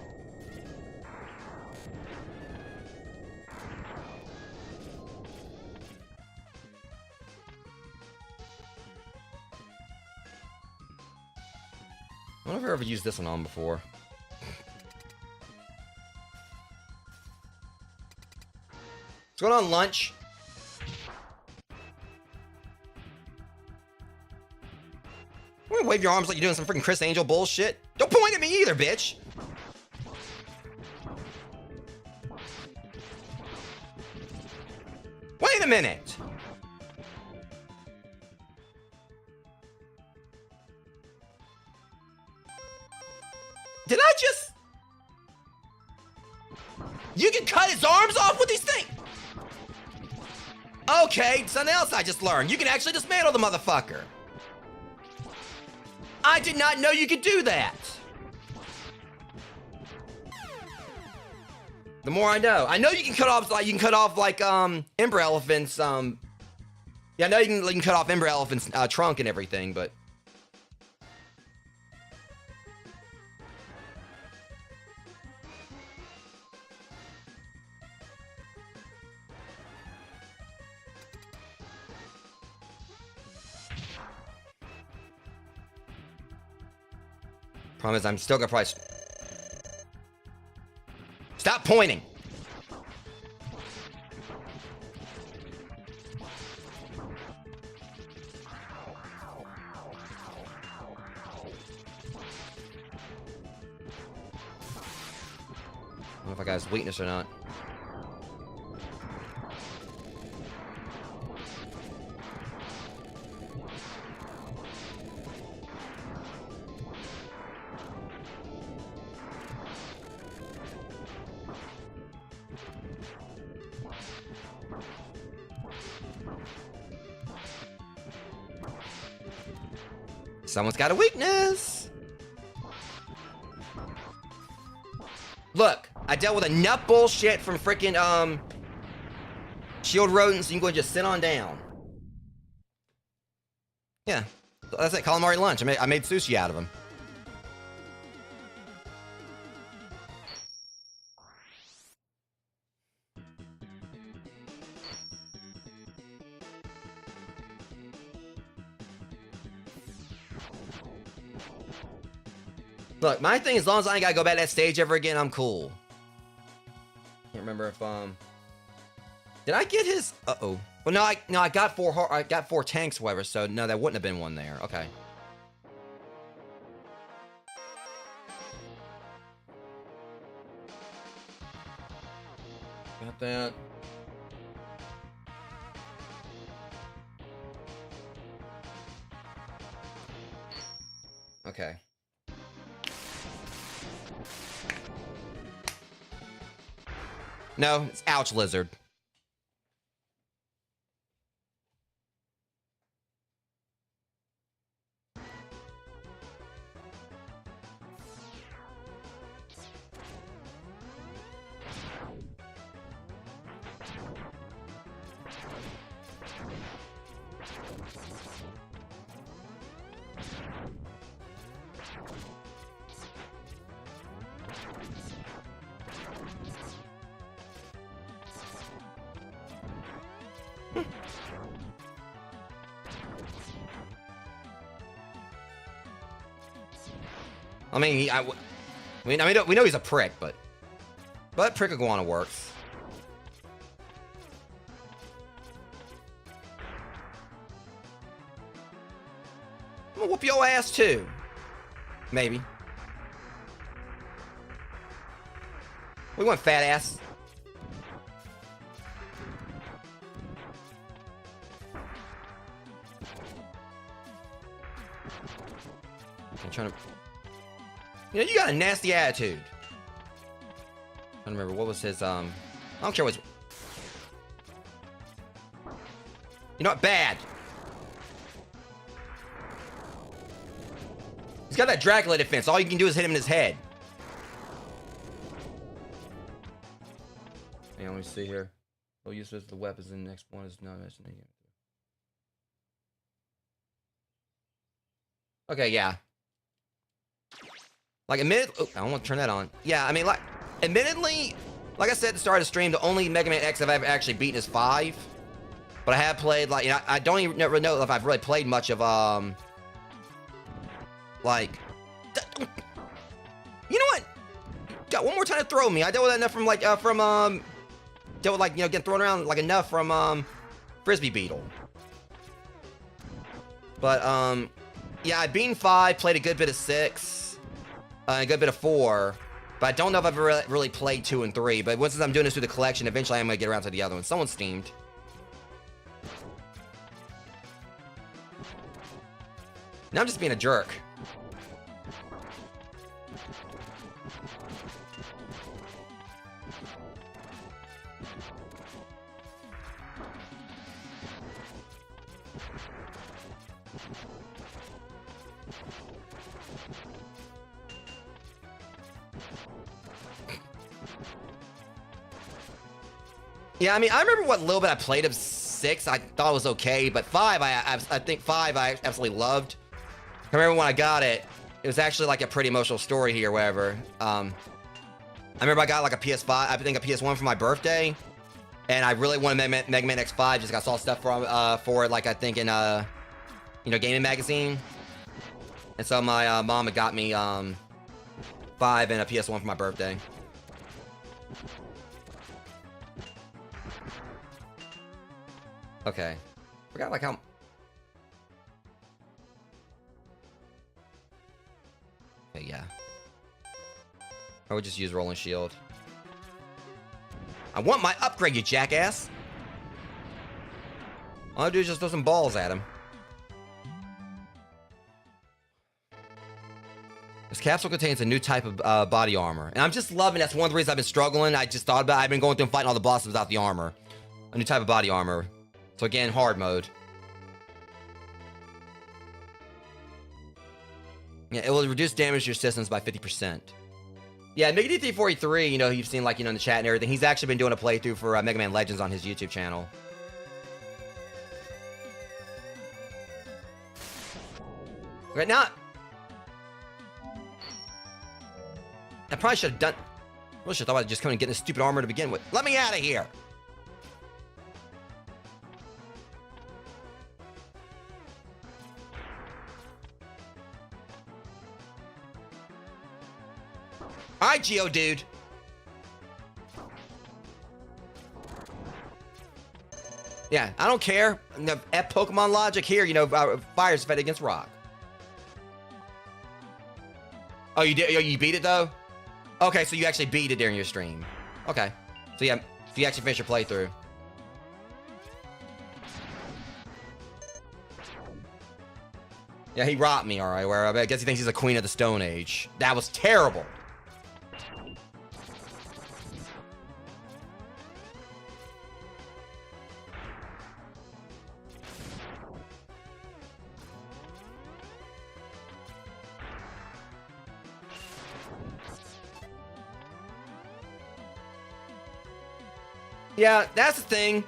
I wonder if I've ever used this one on before. What's going on, lunch? Why wave your arms like you're doing some freaking Chris Angel bullshit? Don't point at me either, bitch! Wait a minute! Did I just... You can cut his arms off with these things? Okay, something else I just learned. You can actually dismantle the motherfucker. I did not know you could do that. The more I know. I know you can cut off like Ember Elephant's yeah, I know you can cut off Ember Elephant's trunk and everything, but promise I'm still gonna probably... Stop pointing! I don't know if I got his weakness or not. Someone's got a weakness. Look, I dealt with enough bullshit from freaking shield rodents. You can go and just sit on down. Yeah, that's it. Calamari lunch. I made sushi out of them. Look, my thing, as long as I ain't gotta go back to that stage ever again, I'm cool. Can't remember if did I get his? Uh-oh. Well, no, I got four tanks, however. So no, there wouldn't have been one there. Okay. Got that. Okay. No, it's ouch, lizard. I mean, we know he's a prick, but prick iguana works. I'm gonna whoop your ass too. Maybe. We want fat ass. I'm trying to... You know, you got a nasty attitude. I don't remember what was his I don't care what's... You know what? Bad. He's got that Dracula defense. All you can do is hit him in his head. Hang on, let me see here. Oh, use the weapons in the next one is not mentioned. Okay, yeah. Like, I don't want to turn that on. Yeah, I mean, like, admittedly, like I said at the start of the stream, the only Mega Man X I've ever actually beaten is 5. But I have played, like, you know, I don't even really know if I've really played much of, like... You know what? Got one more time to throw me. I dealt with that enough from, like, from deal with, like, you know, getting thrown around, like, enough from, Frisbee Beetle. But, yeah, I've beaten 5, played a good bit of 6, a good bit of 4, but I don't know if I've ever really played 2 and 3, but once I'm doing this through the collection, eventually I'm gonna get around to the other one. Someone's steamed. Now I'm just being a jerk. Yeah, I mean, I remember what little bit I played of 6. I thought it was okay, but 5, I think 5 I absolutely loved. I remember when I got it, it was actually like a pretty emotional story here, whatever. I remember I got like a PS5, I think a PS1 for my birthday, and I really wanted Mega Man X5, just got saw stuff for it, like I think in you know, gaming magazine. And so my mom had got me 5 and a PS1 for my birthday. Okay. Forgot like how... Okay, yeah. I would just use Rolling Shield. I want my upgrade, you jackass! All I do is just throw some balls at him. This capsule contains a new type of body armor. And I'm just loving, that's one of the reasons I've been struggling. I just thought about it. I've been going through and fighting all the bosses without the armor. A new type of body armor. So again, hard mode. Yeah, it will reduce damage to your systems by 50%. Yeah, Mega D343, you know, you've seen, like, you know, in the chat and everything. He's actually been doing a playthrough for Mega Man Legends on his YouTube channel. Right now, I probably should have done... I really should have thought about just coming and getting this stupid armor to begin with. Let me out of here! Alright, Geodude. Yeah, I don't care. At Pokemon logic here, you know, fire's fed against rock. Oh, you did? You beat it, though? Okay, so you actually beat it during your stream. Okay. So, yeah, so you actually finished your playthrough. Yeah, he robbed me, alright, where I guess he thinks he's a queen of the Stone Age. That was terrible. Yeah, that's the thing.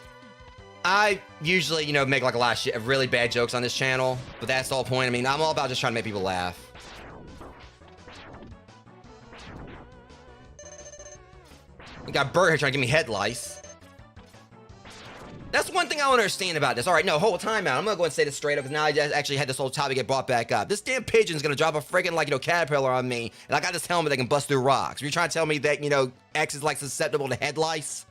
I usually, you know, make like a lot of really bad jokes on this channel, but that's the whole point. I mean, I'm all about just trying to make people laugh. We got Bert here trying to give me head lice. That's one thing I don't understand about this. All right, no, hold time out. I'm gonna go and say this straight up because now I just actually had this whole topic get brought back up. This damn pigeon's gonna drop a friggin' like, you know, caterpillar on me, and I got this helmet that can bust through rocks. Are you trying to tell me that, you know, X is like susceptible to head lice?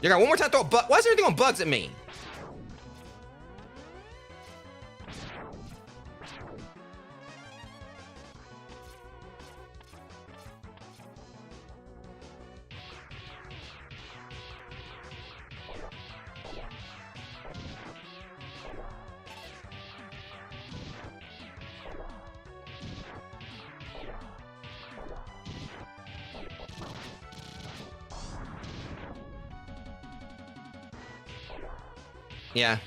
You got one more time throw a bug. Why is everything on bugs at me? Yeah.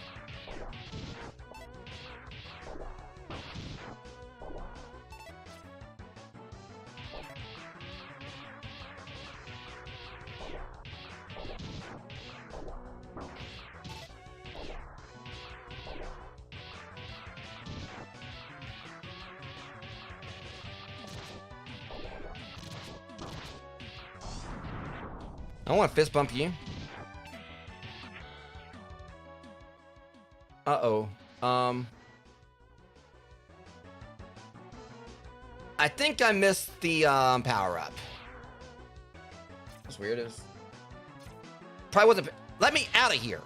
I want to fist bump you. Uh-oh. I think I missed the power-up. That's weird. Probably wasn't. Let me out of here.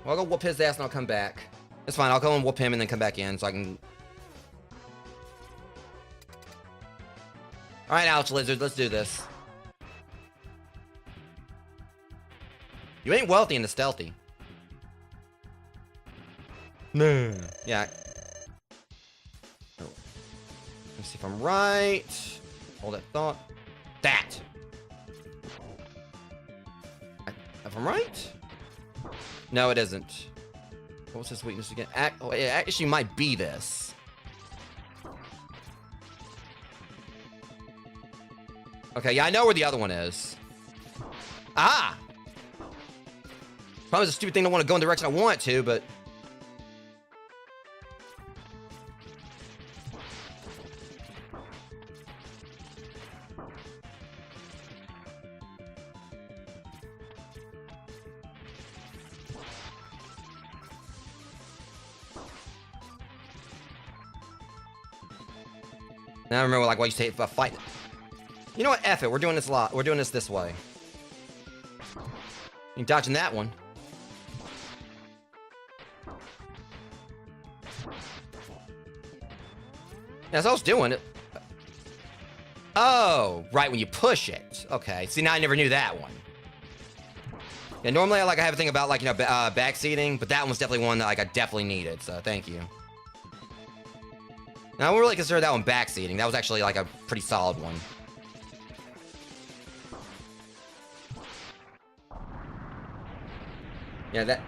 Well, I'll go whoop his ass and I'll come back. It's fine. I'll go and whoop him and then come back in so I can. All right, Ouch Lizard. Let's do this. You ain't wealthy into stealthy. No. Yeah. Oh. Let me see if I'm right. Hold that thought. That. If I'm right? No, it isn't. What was his weakness again? Oh, it actually might be this. Okay, yeah, I know where the other one is. Ah! Probably a stupid thing to want to go in the direction I want it to, but... Now I remember like what you say about fight. You know what? F it. We're doing this a lot. We're doing this way. You're dodging that one. That's what I was doing. Oh, right when you push it. Okay. See, now I never knew that one. Yeah, normally I have a thing about like, you know, backseating, but that one was definitely one that like I definitely needed. So thank you. Now, I wouldn't really consider that one backseating. That was actually, like, a pretty solid one. Yeah,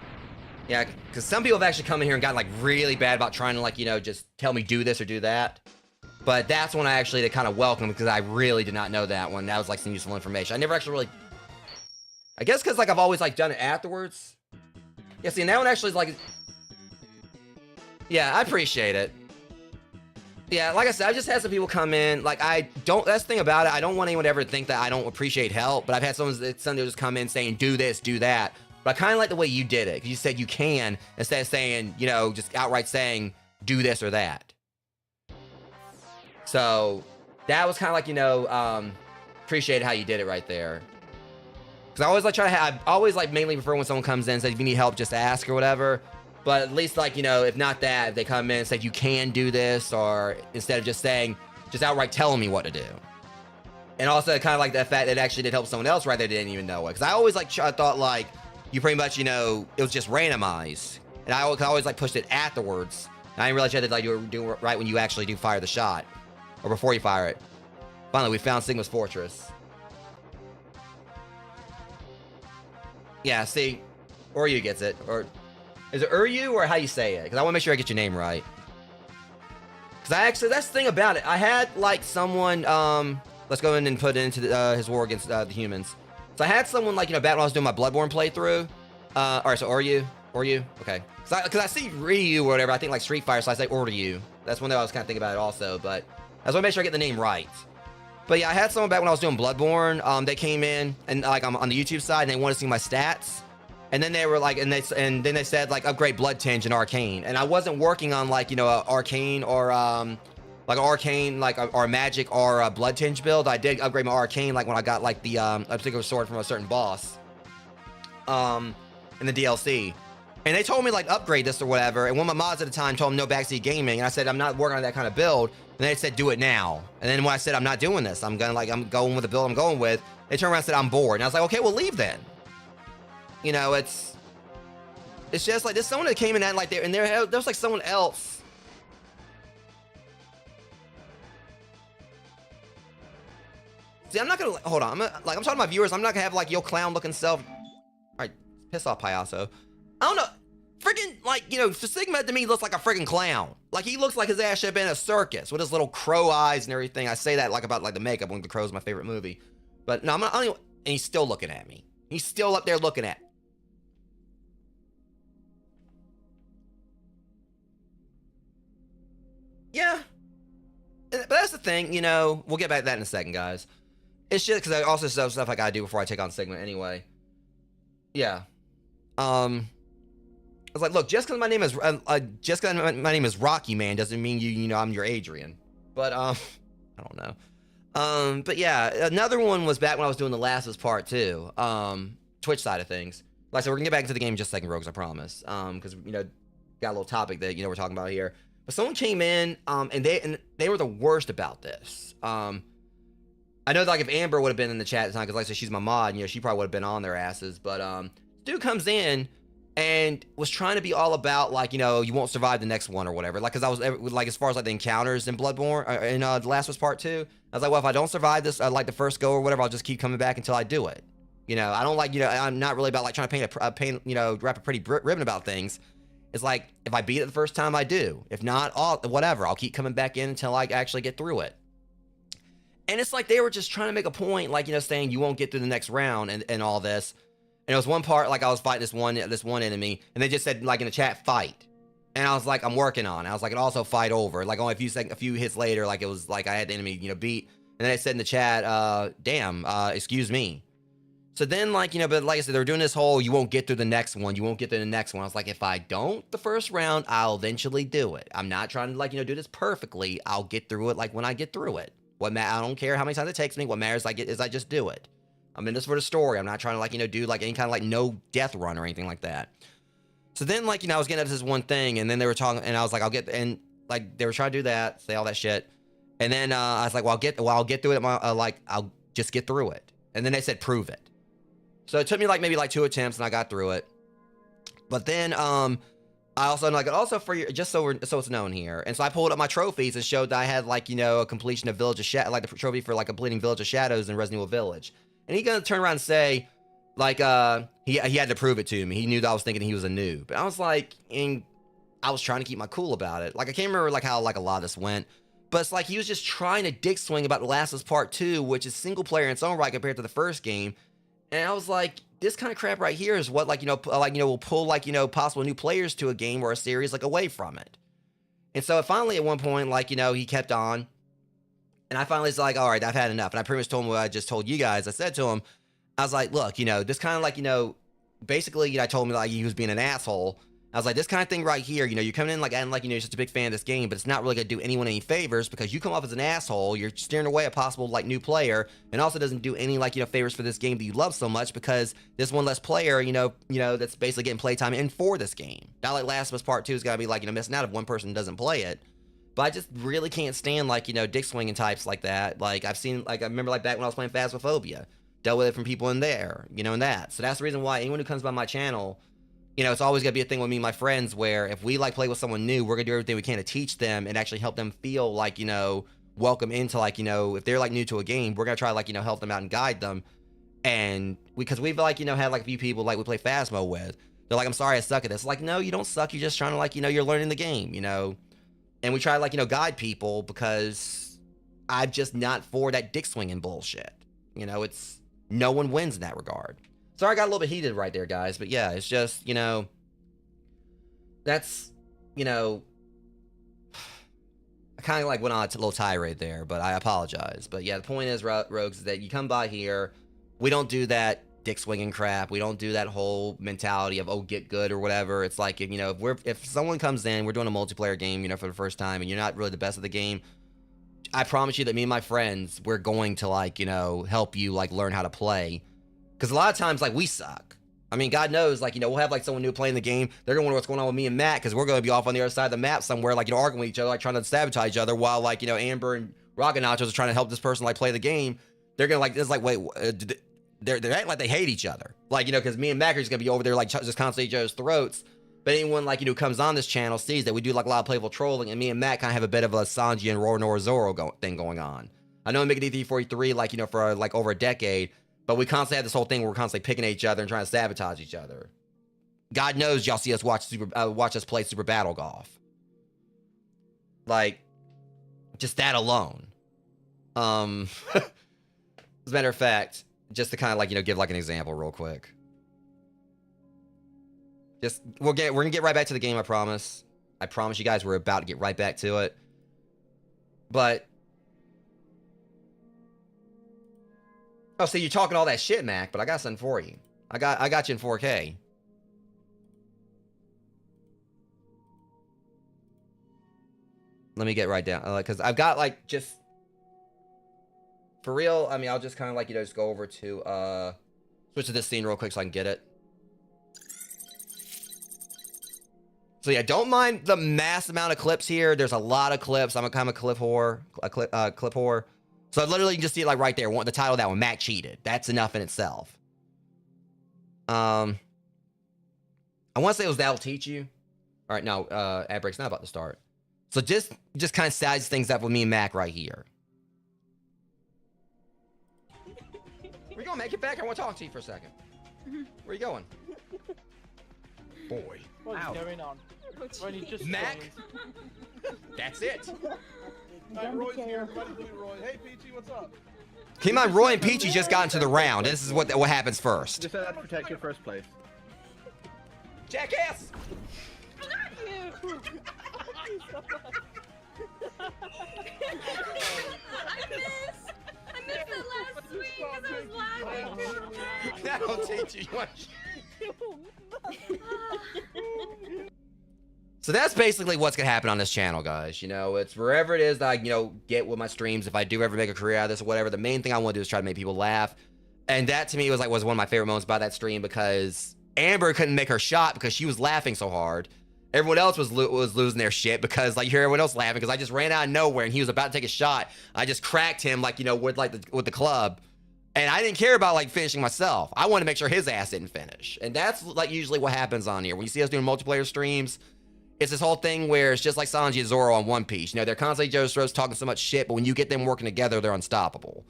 yeah, because some people have actually come in here and gotten, like, really bad about trying to, like, you know, just tell me do this or do that. But that's one I actually kind of welcome because I really did not know that one. That was, like, some useful information. I never actually really... I guess because, like, I've always, like, done it afterwards. Yeah, see, and that one actually is, like... Yeah, I appreciate it. Yeah, like I said, I've just had some people come in. Like, that's the thing about it. I don't want anyone to ever think that I don't appreciate help. But I've had some just come in saying, do this, do that. But I kind of like the way you did it. You said you can, instead of saying, you know, just outright saying, do this or that. So, that was kind of like, you know, appreciate how you did it right there. Because I always like I always like mainly prefer when someone comes in and says, if you need help, just ask or whatever. But at least, like, you know, if not that, if they come in and say, you can do this, or instead of just saying, just outright telling me what to do. And also, kind of like the fact that it actually did help someone else right there didn't even know it. Because I always, like, I thought, like, you pretty much, you know, it was just randomized. And I always like, pushed it afterwards. And I didn't realize you had to, like, do it right when you actually do fire the shot. Or before you fire it. Finally, we found Sigma's Fortress. Yeah, see? Oryu gets it. Or... Is it Uryu or how you say it? Because I want to make sure I get your name right. Because that's the thing about it. I had, like, someone, let's go in and put it into his war against the humans. So I had someone, like, you know, back when I was doing my Bloodborne playthrough. Alright, so Uryu? Okay. Because I see Ryu or whatever, I think, like, Street Fighter, so I say Uryu. That's one that I was kind of thinking about it also, but I just want to make sure I get the name right. But yeah, I had someone back when I was doing Bloodborne, they came in, and, like, I'm on the YouTube side, and they wanted to see my stats. And then they were like, and then they said, like, upgrade Blood Tinge and Arcane. And I wasn't working on, like, you know, Arcane or, like, Arcane, like, or Magic or a Blood Tinge build. I did upgrade my Arcane, like, when I got, like, the, a particular sword from a certain boss. In the DLC. And they told me, like, upgrade this or whatever. And one of my mods at the time told them no backseat gaming. And I said, I'm not working on that kind of build. And they said, do it now. And then when I said, I'm not doing this, I'm going with the build I'm going with, they turned around and said, I'm bored. And I was like, okay, well, leave then. You know, it's just like there's someone that came in and like there's like someone else. See, I'm not gonna hold on. I'm talking to my viewers. I'm not gonna have like your clown looking self. All right, piss off, Payaso. I don't know. Freaking like, you know, Sigma to me looks like a freaking clown. Like he looks like his ass should have been in a circus with his little crow eyes and everything. I say that like about like the makeup when The Crow's my favorite movie. But no, I don't even, and he's still looking at me. He's still up there looking at me. Yeah, but that's the thing, you know, we'll get back to that in a second, guys. It's just because I also have stuff I gotta do before I take on Sigma anyway. Yeah. was like, look, just because my name is my name is Rocky Man doesn't mean you know I'm your Adrian. But I don't know. But yeah, another one was back when I was doing the Last of Us Part 2, Twitch side of things. Like I said, we're gonna get back into the game in just a second, Rogues, I promise. Because you know, got a little topic that we're talking about here. But someone came in, and they were the worst about this. I know that, like, if Amber would have been in the chat at the time, because like I said, she's my mod, you know, she probably would have been on their asses. But dude comes in and was trying to be all about, like, you know, you won't survive the next one or whatever. Like, because I was like, as far as like the encounters in Bloodborne in The Last of Us Part 2, I was like, well, if I don't survive this, like the first go or whatever, I'll just keep coming back until I do it. You know, I don't like, you know, I'm not really about like trying to paint you know, wrap a pretty ribbon about things. It's like, if I beat it the first time, I do. If not, whatever, I'll keep coming back in until I actually get through it. And it's like they were just trying to make a point, like, you know, saying you won't get through the next round and all this. And it was one part, like, I was fighting this one enemy, and they just said, like, in the chat, fight. And I was like, I'm working on it. I was like, and also fight over. Like, only a few hits later, like, it was like I had the enemy, you know, beat. And then I said in the chat, damn, excuse me. So then, like, you know, but like I said, they were doing this whole, you won't get through the next one. You won't get through the next one. I was like, if I don't the first round, I'll eventually do it. I'm not trying to, like, you know, do this perfectly. I'll get through it, like, when I get through it. I don't care how many times it takes me. What matters is I just do it. I'm in this for the story. I'm not trying to, like, you know, do like any kind of like no death run or anything like that. So then, like, you know, I was getting up to this one thing, and then they were talking, and I was like, and like they were trying to do that, say all that shit, and then I was like, well, I'll get through it. Like, I'll just get through it. And then they said, prove it. So it took me like maybe like 2 attempts, and I got through it. But then I also like for your, just so it's known here. And so I pulled up my trophies and showed that I had, like, you know, a completion of Village of Shadows, like the trophy for like completing Village of Shadows in Resident Evil Village. And he gonna turn around and say, like, he had to prove it to me. He knew that I was thinking he was a noob. But I was like, and I was trying to keep my cool about it. Like, I can't remember like how like a lot of this went, but it's like he was just trying to dick swing about The Last of Us Part 2, which is single player in its own right compared to the first game. And I was like, this kind of crap right here is what, like, you know, will pull, like, you know, possible new players to a game or a series, like, away from it. And so finally at one point, like, you know, he kept on, and I finally was like, all right, I've had enough. And I pretty much told him what I just told you guys. I said to him, I was like, look, you know, this kind of, like, you know, basically, you know, I told him, like, he was being an asshole. I was like, this kind of thing right here, you know, you're coming in like, and like, you know, you're just a big fan of this game, but it's not really gonna do anyone any favors because you come off as an asshole. You're steering away a possible, like, new player, and also doesn't do any, like, you know, favors for this game that you love so much, because there's one less player, you know, that's basically getting playtime in for this game. Not like Last of Us Part 2 is gonna be, like, you know, missing out if one person doesn't play it. But I just really can't stand, like, you know, dick swinging types like that. Like, I've seen, like, I remember, like, back when I was playing Phasmophobia, dealt with it from people in there, you know, and that. So that's the reason why anyone who comes by my channel, you know, it's always gonna be a thing with me and my friends where if we, like, play with someone new, we're gonna do everything we can to teach them and actually help them feel like, you know, welcome into, like, you know, if they're, like, new to a game, we're gonna try, like, you know, help them out and guide them. And because we've, like, you know, had, like, a few people, like, we play Phasmo with, they're like, I'm sorry I suck at this. Like, no, you don't suck. You're just trying to, like, you know, you're learning the game, you know. And we try to, like, you know, guide people because I'm just not for that dick swinging bullshit. You know, it's, no one wins in that regard. Sorry I got a little bit heated right there, guys. But yeah, it's just, you know, that's, you know, I kind of like went on a little tirade there, but I apologize. But yeah, the point is, Rogues, is that you come by here, we don't do that dick swinging crap. We don't do that whole mentality of, oh, get good or whatever. It's like, you know, if someone comes in, we're doing a multiplayer game, you know, for the first time, and you're not really the best at the game, I promise you that me and my friends, we're going to, like, you know, help you, like, learn how to play. Because a lot of times, like, we suck. I mean, God knows, like, you know, we'll have, like, someone new playing the game. They're going to wonder what's going on with me and Matt, because we're going to be off on the other side of the map somewhere, like, you know, arguing with each other, like, trying to sabotage each other, while, like, you know, Amber and Rocket Nachos are trying to help this person, like, play the game. They're going to, like, it's like, wait, they're acting like they hate each other. Like, you know, because me and Mac are just going to be over there, like, just constantly each other's throats. But anyone, like, you know, who comes on this channel sees that we do, like, a lot of playful trolling, and me and Matt kind of have a bit of a Sanji and Roronoa Zoro thing going on. I know I'm making D343, like, you know, for, like, over a decade, but we constantly have this whole thing where we're constantly picking at each other and trying to sabotage each other. God knows y'all see us watch us play Super Battle Golf. Like, just that alone. As a matter of fact, just to kind of, like, you know, give, like, an example real quick. Just, we're gonna get right back to the game, I promise. I promise you guys we're about to get right back to it. But, oh, so you're talking all that shit, Mac, but I got something for you. I got you in 4K. let me get right down, because I've got like just for real. I mean, I'll just kind of like just go over to switch to this scene real quick so I can get it. So yeah, don't mind the mass amount of clips here. There's a lot of clips. I'm a kind of a clip whore, clip whore. So I literally just see it like right there. The title of that one, Mac cheated. That's enough in itself. I want to say it was That'll Teach You. All right, no, ad break's not about to start. So just kind of size things up with me and Mac right here. We're gonna make it back. I want to talk to you for a second. Where you going? Boy. What's going on? Just Mac? That's it. Right, Roy's here. Everybody do Roy. Hey, Peachy, what's up? Keep in mind, Roy and Peachy just got into the round. This is what happens first. Just said I'd protect you first place. Jackass! Not you! I missed the last swing because I was laughing. That'll teach you. So that's basically what's gonna happen on this channel, guys. It's wherever it is that I, get with my streams. If I do ever make a career out of this or whatever, the main thing I want to do is try to make people laugh. And that to me was one of my favorite moments about that stream, because Amber couldn't make her shot because she was laughing so hard. Everyone else was losing their shit because you hear everyone else laughing because I just ran out of nowhere and he was about to take a shot. I just cracked him with the club. And I didn't care about finishing myself. I wanted to make sure his ass didn't finish. And that's usually what happens on here. When you see us doing multiplayer streams, it's this whole thing where it's just like Sanji and Zoro on One Piece. They're constantly just talking so much shit, but when you get them working together, they're unstoppable.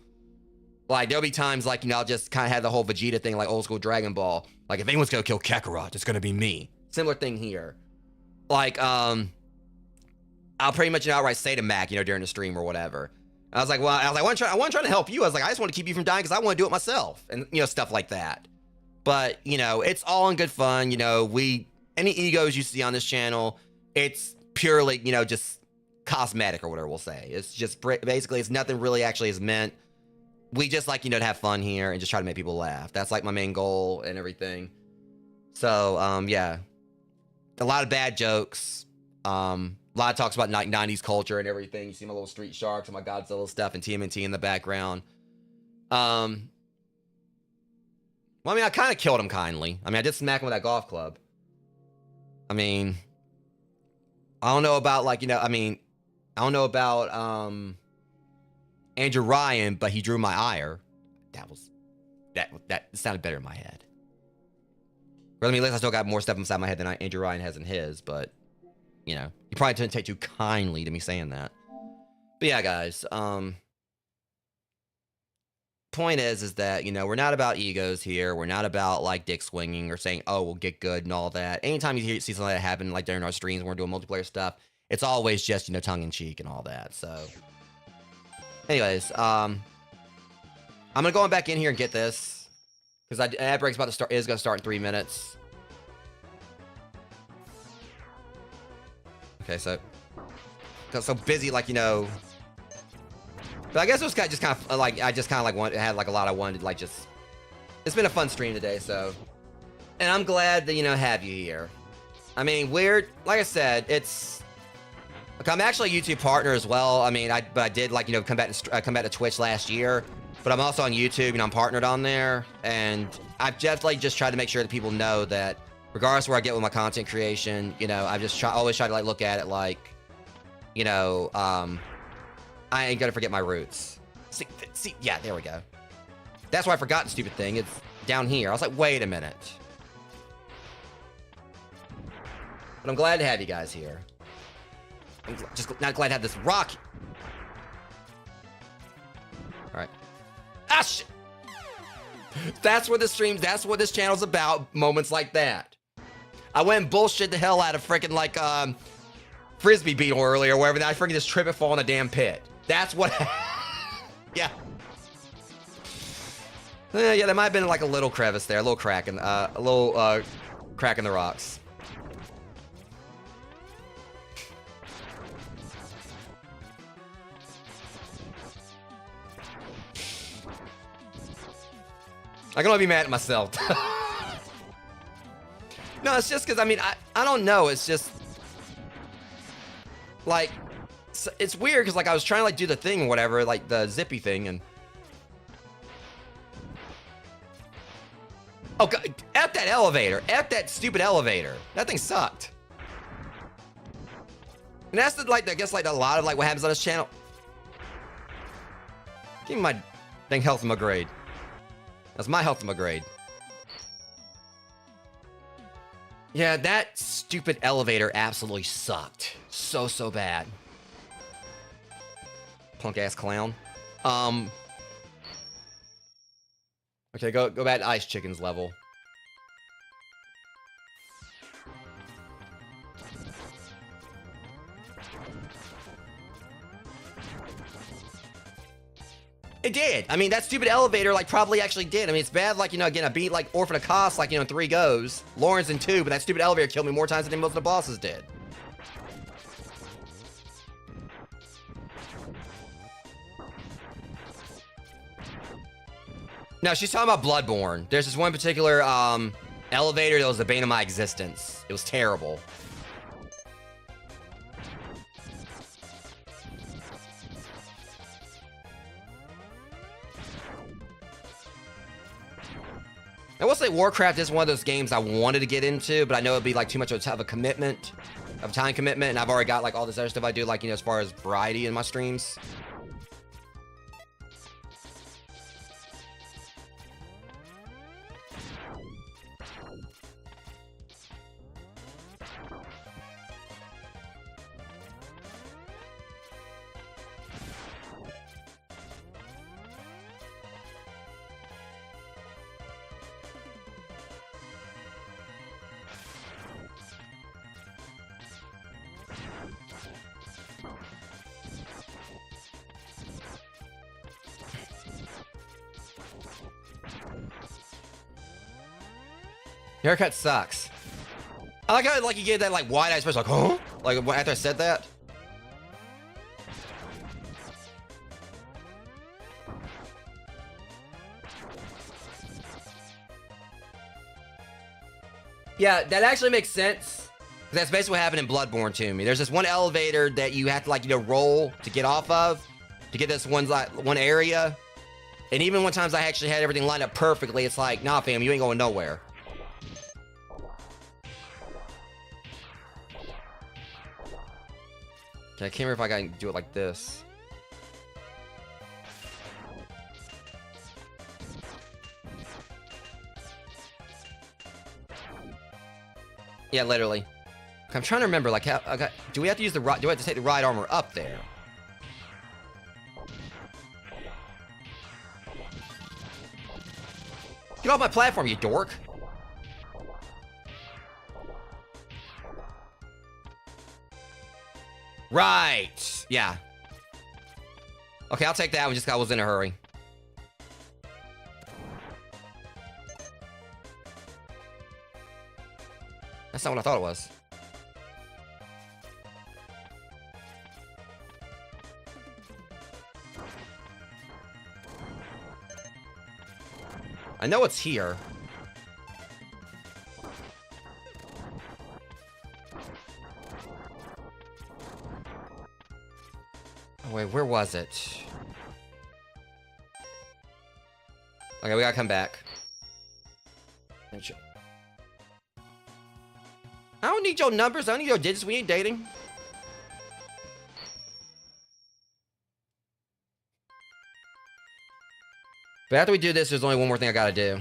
There'll be times I'll just kind of have the whole Vegeta thing, like old school Dragon Ball. If anyone's gonna kill Kakarot, it's gonna be me. Similar thing here. I'll pretty much outright say to Mac, during the stream or whatever. I was like, I wasn't trying to help you. I was like, I just want to keep you from dying because I want to do it myself, and stuff like that. But it's all in good fun. Any egos you see on this channel, it's purely just cosmetic or whatever we'll say. It's just basically it's nothing really actually is meant. We just to have fun here and just try to make people laugh. That's my main goal and everything. So yeah, a lot of bad jokes. A lot of talks about 90s culture and everything. You see my little Street Sharks and my Godzilla stuff and TMNT in the background. Well, I kind of killed him kindly. I did smack him with that golf club. I don't know about I don't know about Andrew Ryan, but he drew my ire. That sounded better in my head. Or at least I still got more stuff inside my head than Andrew Ryan has in his, but you probably didn't take too kindly to me saying that. But yeah, guys, point is that, we're not about egos here. We're not about dick swinging or saying, oh, we'll get good and all that. Anytime you see something like that happen, during our streams when we're doing multiplayer stuff, it's always just, tongue in cheek and all that. So anyways, I'm gonna go on back in here and get this because ad break's about to start. Is gonna start in 3 minutes. Okay, so got so busy, but I guess it was just kind of I just kind of had a lot I wanted just. It's been a fun stream today, so, and I'm glad that have you here. Weird. Like I said, it's. I'm actually a YouTube partner as well. But I did come back to Twitch last year, but I'm also on YouTube and I'm partnered on there, and I've just tried to make sure that people know that regardless of where I get with my content creation, I just always try to look at it I ain't gonna forget my roots. See, yeah, there we go. That's why I forgot the stupid thing. It's down here. I was like, wait a minute. But I'm glad to have you guys here. I'm just not glad to have this rock. All right. Ah, shit. That's what this channel's about. Moments like that. I went and bullshit the hell out of freaking Frisbee beetle earlier or whatever. Then I freaking just trip and fall in a damn pit. That's what. Yeah. Yeah, there might have been a little crevice there, a little crack in crack in the rocks. I can only be mad at myself. No, it's just because I don't know. It's just It's weird because like I was trying to like do the thing or whatever, like the zippy thing, and oh god, F that elevator, F that stupid elevator. That thing sucked. And that's the, like I guess like a lot of like what happens on this channel. Give me my dang health upgrade. That's my health upgrade. Yeah, that stupid elevator absolutely sucked. So bad. Punk ass clown. Okay, go back to Ice Chicken's level. It did. I mean, that stupid elevator, like, probably actually did. I mean, it's bad, like, you know, again, I beat, like, Orphan of Kos, like, you know, in 3 goes. Lawrence in 2, but that stupid elevator killed me more times than most of the bosses did. No, she's talking about Bloodborne. There's this one particular, elevator that was the bane of my existence. It was terrible. I will say Warcraft is one of those games I wanted to get into, but I know it'd be like too much of a commitment, of time commitment, and I've already got like all this other stuff I do, like, you know, as far as variety in my streams. Your haircut sucks. I like how like you gave that like wide-eyed expression, like, huh? Like after I said that. Yeah, that actually makes sense. That's basically what happened in Bloodborne to me. There's this one elevator that you have to like, you know, roll to get off of, to get this one area. And even when times I actually had everything lined up perfectly, it's like, nah, fam, you ain't going nowhere. Okay, I can't remember if I can do it like this. Yeah, literally. I'm trying to remember, like, how, do we have to use the do I have to take the ride armor up there? Get off my platform, you dork! Right! Yeah. Okay, I'll take that one, just 'cause I was in a hurry. That's not what I thought it was. I know it's here. Oh, wait, where was it? Okay, we gotta come back. I don't need your numbers. I don't need your digits. We ain't dating. But after we do this, there's only one more thing I gotta do.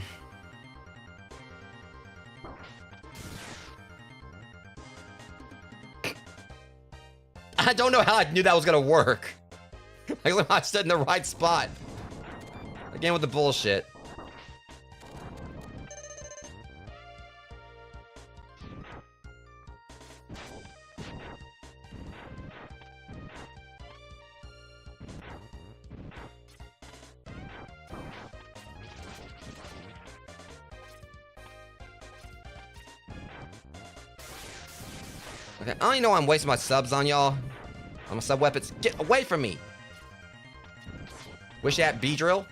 I don't know how I knew that was gonna work. Like, I stood in the right spot. Again with the bullshit. Okay, I don't even know why I'm wasting my subs on y'all. On my sub weapons. Get away from me! Wish that B-drill.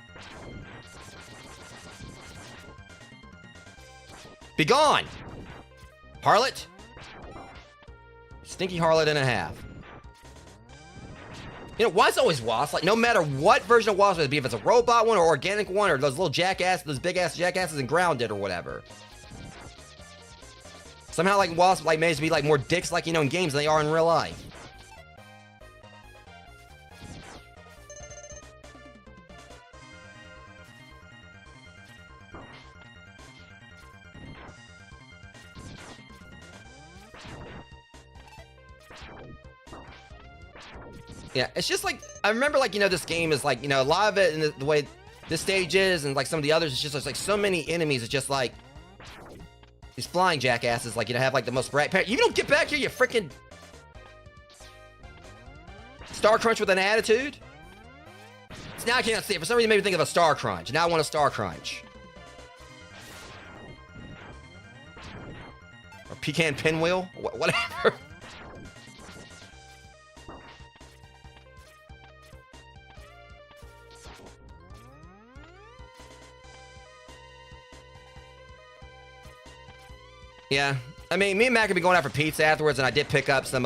Be gone! Harlot! Stinky harlot and a half. You know, why it's always wasps? Like, no matter what version of wasp it be, if it's a robot one or organic one or those little jackass, those big-ass jackasses in Grounded or whatever. Somehow, like, wasps, like, manage to be, like, more dicks, like, you know, in games than they are in real life. Yeah, it's just like, I remember, like, you know, this game is like, you know, a lot of it and the way this stage is and like some of the others, it's just there's like so many enemies. It's just like these flying jackasses, like, you know, have like the most bright parent. You don't get back here, you freaking Star Crunch with an attitude. So now I can't see it. For some reason, it made me think of a Star Crunch. Now I want a Star Crunch. Or Pecan Pinwheel, whatever. Yeah, I mean, me and Matt could be going out for pizza afterwards, and I did pick up some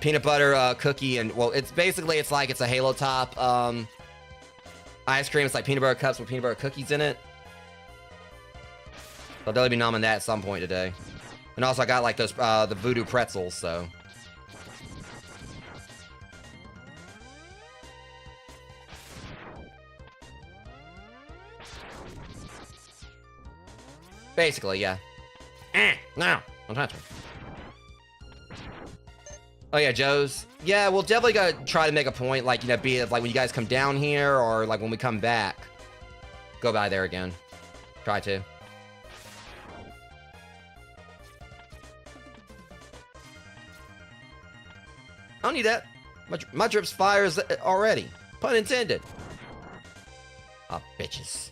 peanut butter cookie, and well, it's basically it's a Halo Top ice cream. It's like peanut butter cups with peanut butter cookies in it. So I'll definitely be nomming that at some point today. And also I got like those the voodoo pretzels, so. Basically, yeah. No, don't touch me. Oh yeah, Joe's. Yeah, we'll definitely gotta try to make a point, like, you know, be it like when you guys come down here or like when we come back. Go by there again. Try to. I don't need that. My drip's fires already. Pun intended. Oh, bitches.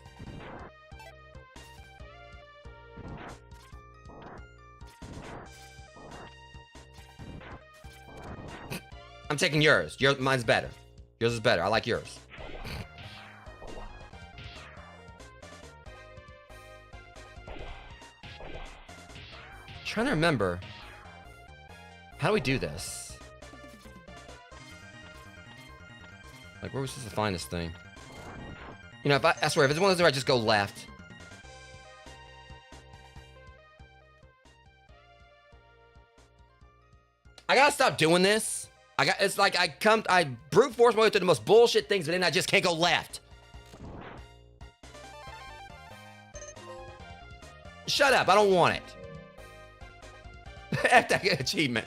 I'm taking yours. Mine's better. Yours is better. I like yours. Trying to remember. How do we do this? Like, where are we supposed to find this thing? You know, I swear, if it's one of those where I just go left. I gotta stop doing this. It's like I brute force my way through the most bullshit things, but then I just can't go left. Shut up, I don't want it. F that achievement.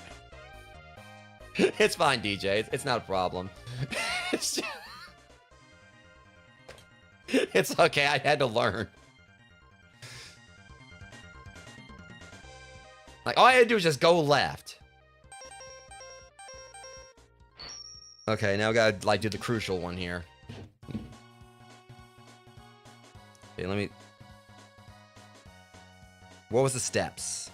It's fine, DJ. It's not a problem. It's okay, I had to learn. Like, all I had to do was just go left. Okay, now we gotta, like, do the crucial one here. Okay, let me... What was the steps?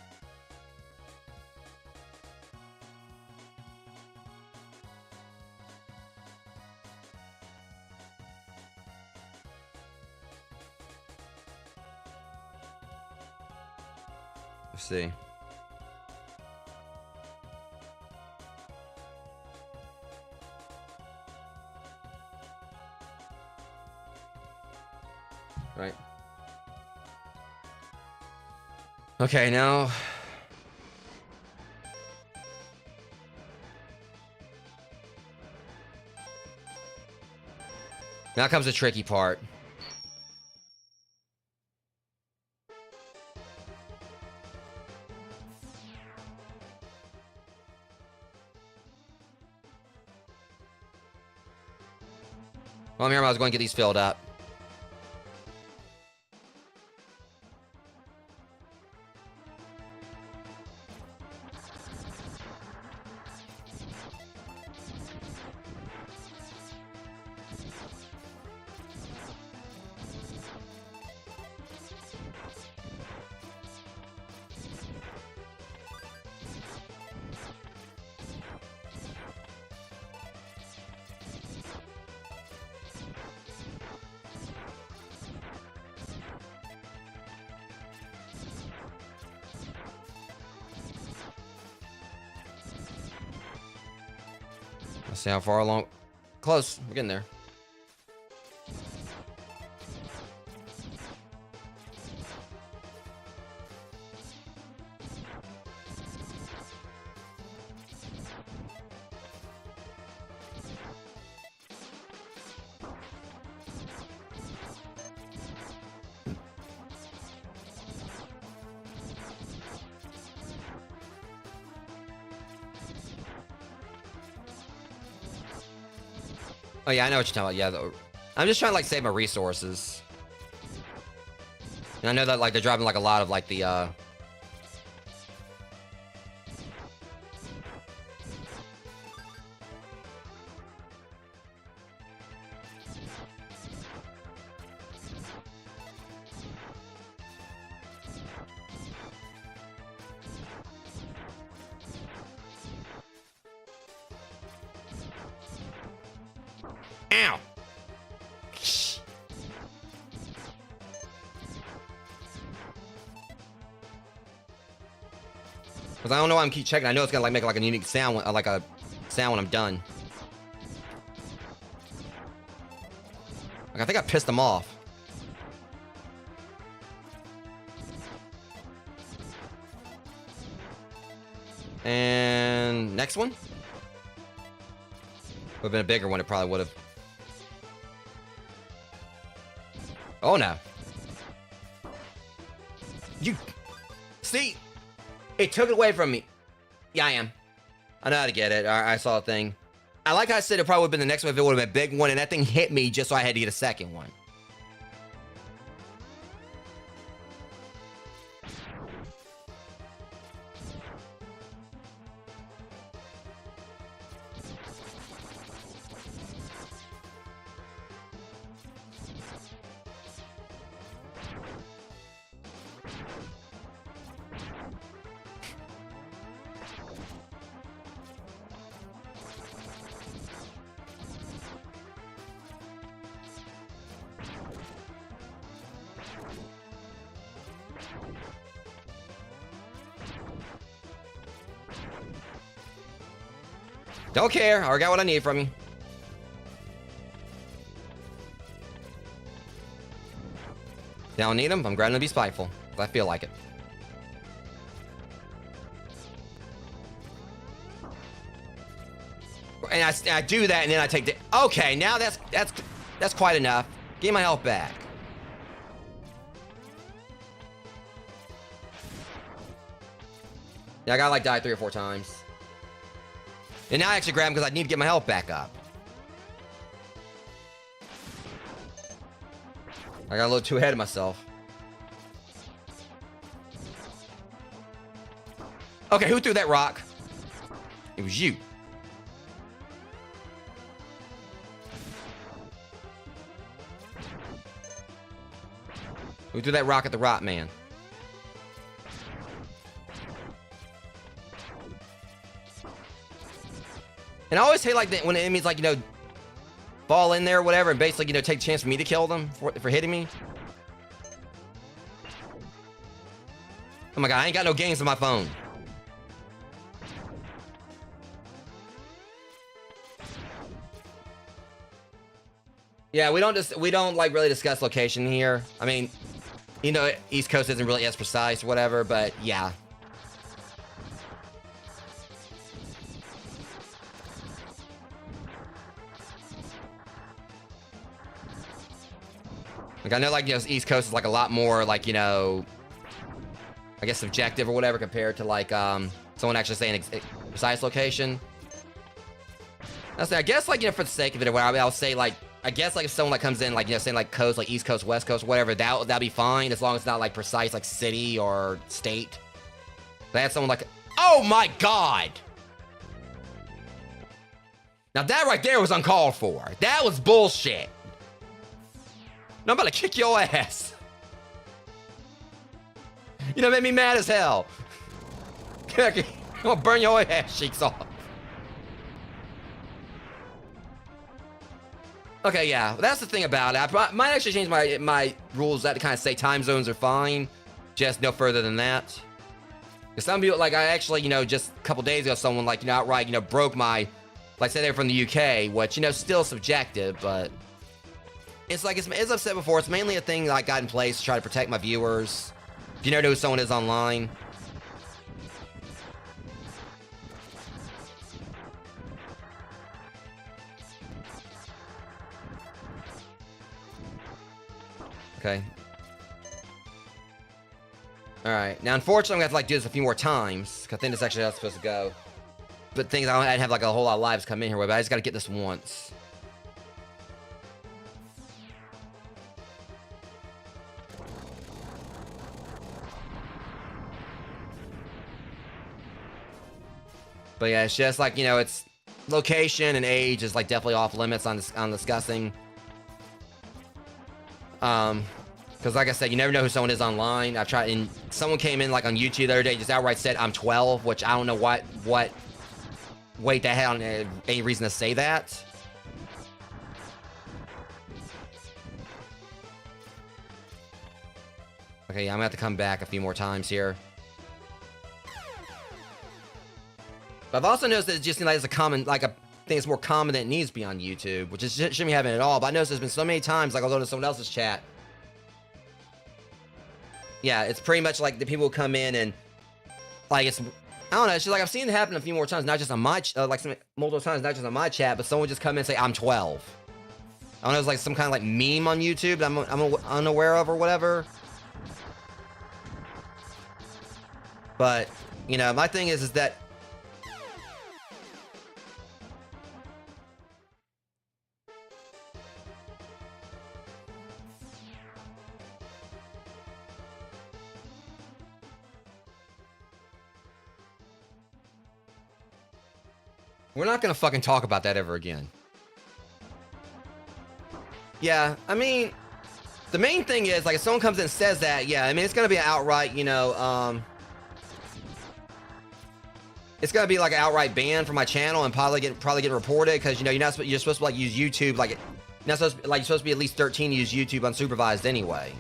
Let's see. Right. Okay, now... Now comes the tricky part. Well, I'm here. I was going to get these filled up. Let's see how far along. Close. We're getting there. Oh yeah, I know what you're talking about. Yeah, I'm just trying to like save my resources. And I know that like they're driving like a lot of like the Ow! Because I don't know why I'm keep checking. I know it's gonna like make like a unique sound, like a sound when I'm done. Like I think I pissed them off. And next one. Would have been a bigger one. It probably would have. Oh no. You see, it took it away from me. Yeah, I am. I know how to get it. I saw a thing. I like how I said it probably would have been the next one if it would have been a big one, and that thing hit me just so I had to get a second one. Don't care. I already got what I need from you. I don't need them. I'm grabbing to be spiteful. I feel like it. And I do that, and then I take the. Okay, now that's quite enough. Give me my health back. Yeah, I gotta like die 3 or 4 times. And now I actually grab him because I need to get my health back up. I got a little too ahead of myself. Okay, who threw that rock? It was you. Who threw that rock at the rock man? And I always hate like that when enemies like, you know, fall in there or whatever and basically, you know, take a chance for me to kill them for hitting me. Oh my god, I ain't got no games on my phone. Yeah, we don't like really discuss location here. I mean, you know, East Coast isn't really as precise or whatever, but yeah. Like, I know, like, you know, East Coast is, like, a lot more, like, you know, I guess subjective or whatever compared to, like, someone actually saying a precise location. I guess, like, you know, for the sake of it, I'll say, like, I guess, like, if someone, like, comes in, like, you know, saying, like, coast, like, East Coast, West Coast, whatever, that'll be fine, as long as it's not, like, precise, like, city or state. They had someone, like, oh, my God! Now, that right there was uncalled for. That was bullshit. No, I'm about to kick your ass. You know, made me mad as hell. I'm gonna burn your ass cheeks off. Okay, yeah, that's the thing about it. I might actually change my rules that to kind of say time zones are fine, just no further than that. Because some people, like, I actually, you know, just a couple days ago, someone, like, you know, outright, you know, broke my like say they're from the UK, which, you know, still subjective, but it's like, as I've said before, it's mainly a thing that I got in place to try to protect my viewers. If you never know who someone is online. Okay. Alright, now unfortunately I'm gonna have to like do this a few more times, 'cause I think this is actually how it's supposed to go. But things I don't have like a whole lot of lives come in here with, but I just gotta get this once. But yeah, it's just like, you know, it's location and age is like definitely off limits on discussing. Because like I said, you never know who someone is online. I've tried, and someone came in like on YouTube the other day, just outright said I'm 12, which I don't know what weight they had on any reason to say that. Okay, I'm gonna have to come back a few more times here. But I've also noticed that it just seems like it's a common, like a thing that's more common than it needs to be on YouTube, which is, shouldn't be happening at all. But I noticed there's been so many times, like I'll go to someone else's chat. Yeah, it's pretty much like the people who come in and, like, it's, I don't know, it's just like I've seen it happen a few more times, not just on my, multiple times, not just on my chat, but someone just come in and say, I'm 12. I don't know, it's like some kind of like meme on YouTube that I'm unaware of or whatever. But, you know, my thing is that we're not gonna fucking talk about that ever again. Yeah, I mean, the main thing is, like, if someone comes in and says that, yeah, I mean, it's gonna be an outright, you know, it's gonna be like an outright ban from my channel and probably get reported, because, you know, you're supposed to like use YouTube, like, you're supposed to be at least 13 to use YouTube unsupervised anyway.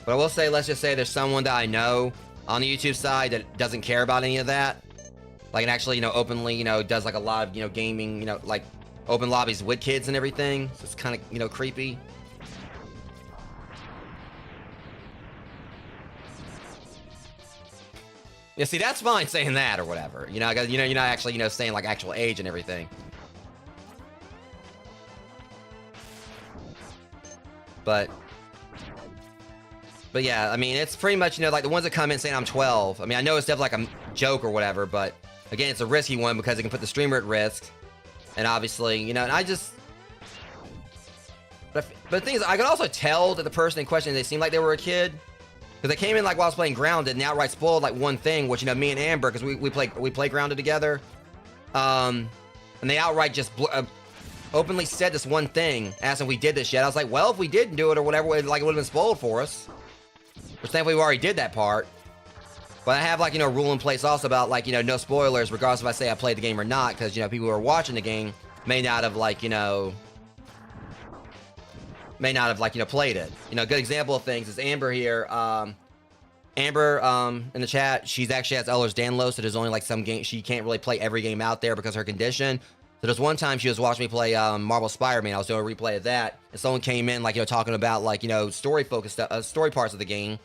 But I will say, let's just say there's someone that I know on the YouTube side that doesn't care about any of that. Like, and actually, you know, openly, you know, does like a lot of, you know, gaming, you know, like open lobbies with kids and everything. So it's kind of, you know, creepy. Yeah, see, that's fine saying that or whatever. You know, you're not actually, you know, saying like actual age and everything. But yeah, I mean, it's pretty much, you know, like the ones that come in saying I'm 12. I mean, I know it's definitely like a joke or whatever, but again, it's a risky one because it can put the streamer at risk. And obviously, you know, and I just... But the thing is, I could also tell that the person in question, they seemed like they were a kid. Because they came in like while I was playing Grounded and they outright spoiled like one thing, which, you know, me and Amber, because we play Grounded together. And they outright just openly said this one thing, asking if we did this yet. I was like, well, if we didn't do it or whatever, like it would have been spoiled for us. Which thankfully we already did that part. But I have, like, you know, a rule in place also about, like, you know, no spoilers, regardless if I say I played the game or not, because, you know, people who are watching the game may not have, like, you know, played it. You know, a good example of things is Amber here. Amber, in the chat, she's actually has Ehlers-Danlos, so there's only, like, some game, she can't really play every game out there because of her condition. So there's one time she was watching me play Marvel Spider-Man. I was doing a replay of that, and someone came in, like, you know, talking about, like, you know, story-focused stuff, story parts of the game.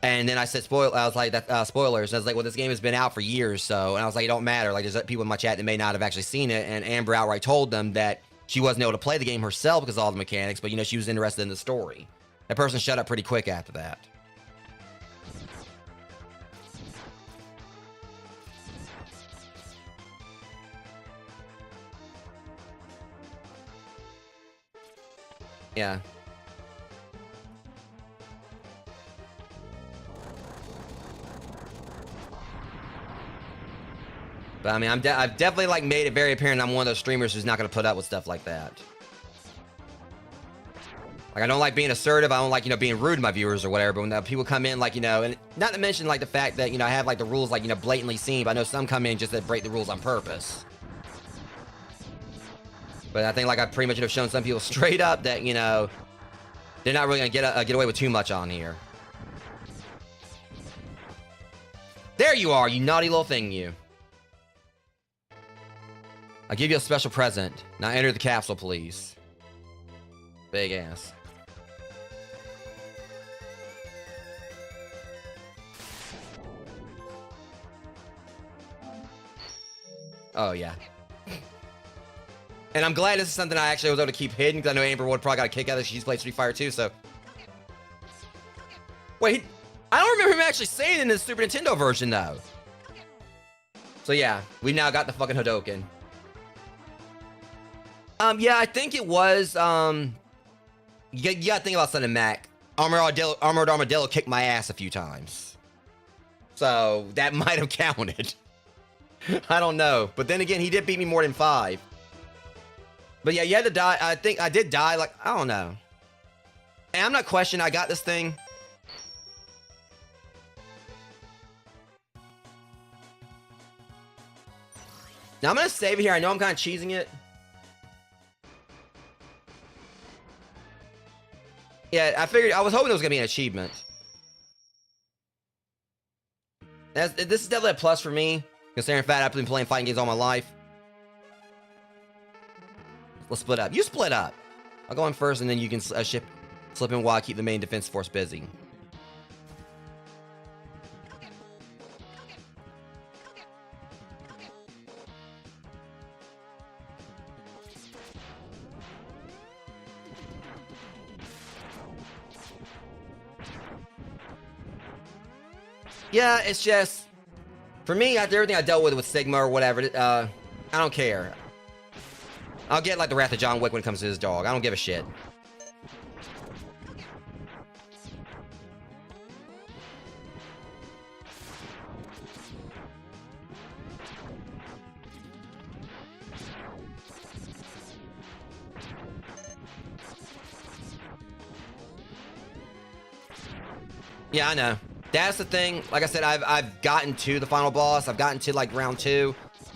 And then I said, I was like, spoilers. And I was like, well, this game has been out for years, so. And I was like, it don't matter. Like, there's people in my chat that may not have actually seen it. And Amber outright told them that she wasn't able to play the game herself because of all the mechanics, but, you know, she was interested in the story. That person shut up pretty quick after that. Yeah. But I mean, I've definitely like made it very apparent I'm one of those streamers who's not going to put up with stuff like that. Like, I don't like being assertive. I don't like, you know, being rude to my viewers or whatever. But when people come in, like, you know, and not to mention like the fact that, you know, I have like the rules like, you know, blatantly seen. But I know some come in just to break the rules on purpose. But I think like I pretty much have shown some people straight up that, you know, they're not really gonna get away with too much on here. There you are, you naughty little thing, you. I'll give you a special present. Now enter the capsule, please. Big ass. Oh, yeah. And I'm glad this is something I actually was able to keep hidden, because I know Amber would probably got a kick out of it. She's played Street Fighter 2, so... Wait, I don't remember him actually saying it in the Super Nintendo version, though. So yeah, we now got the fucking Hadouken. Yeah, I think it was, you gotta think about something, Mac. Armored Armadillo kicked my ass a few times. So, that might have counted. I don't know. But then again, he did beat me more than 5. But yeah, you had to die. I think I did die, like, I don't know. And I'm not questioning, I got this thing. Now I'm gonna save it here. I know I'm kind of cheesing it. Yeah, I was hoping it was gonna be an achievement. This is definitely a plus for me, considering the fact I've been playing fighting games all my life. Let's split up. You split up. I'll go in first, and then you can slip in while I keep the main defense force busy. Yeah, it's just, for me, after everything I dealt with Sigma or whatever, I don't care. I'll get, like, the Wrath of John Wick when it comes to his dog. I don't give a shit. Yeah, I know. That's the thing. Like I said, I've gotten to the final boss. I've gotten to, like, round 2.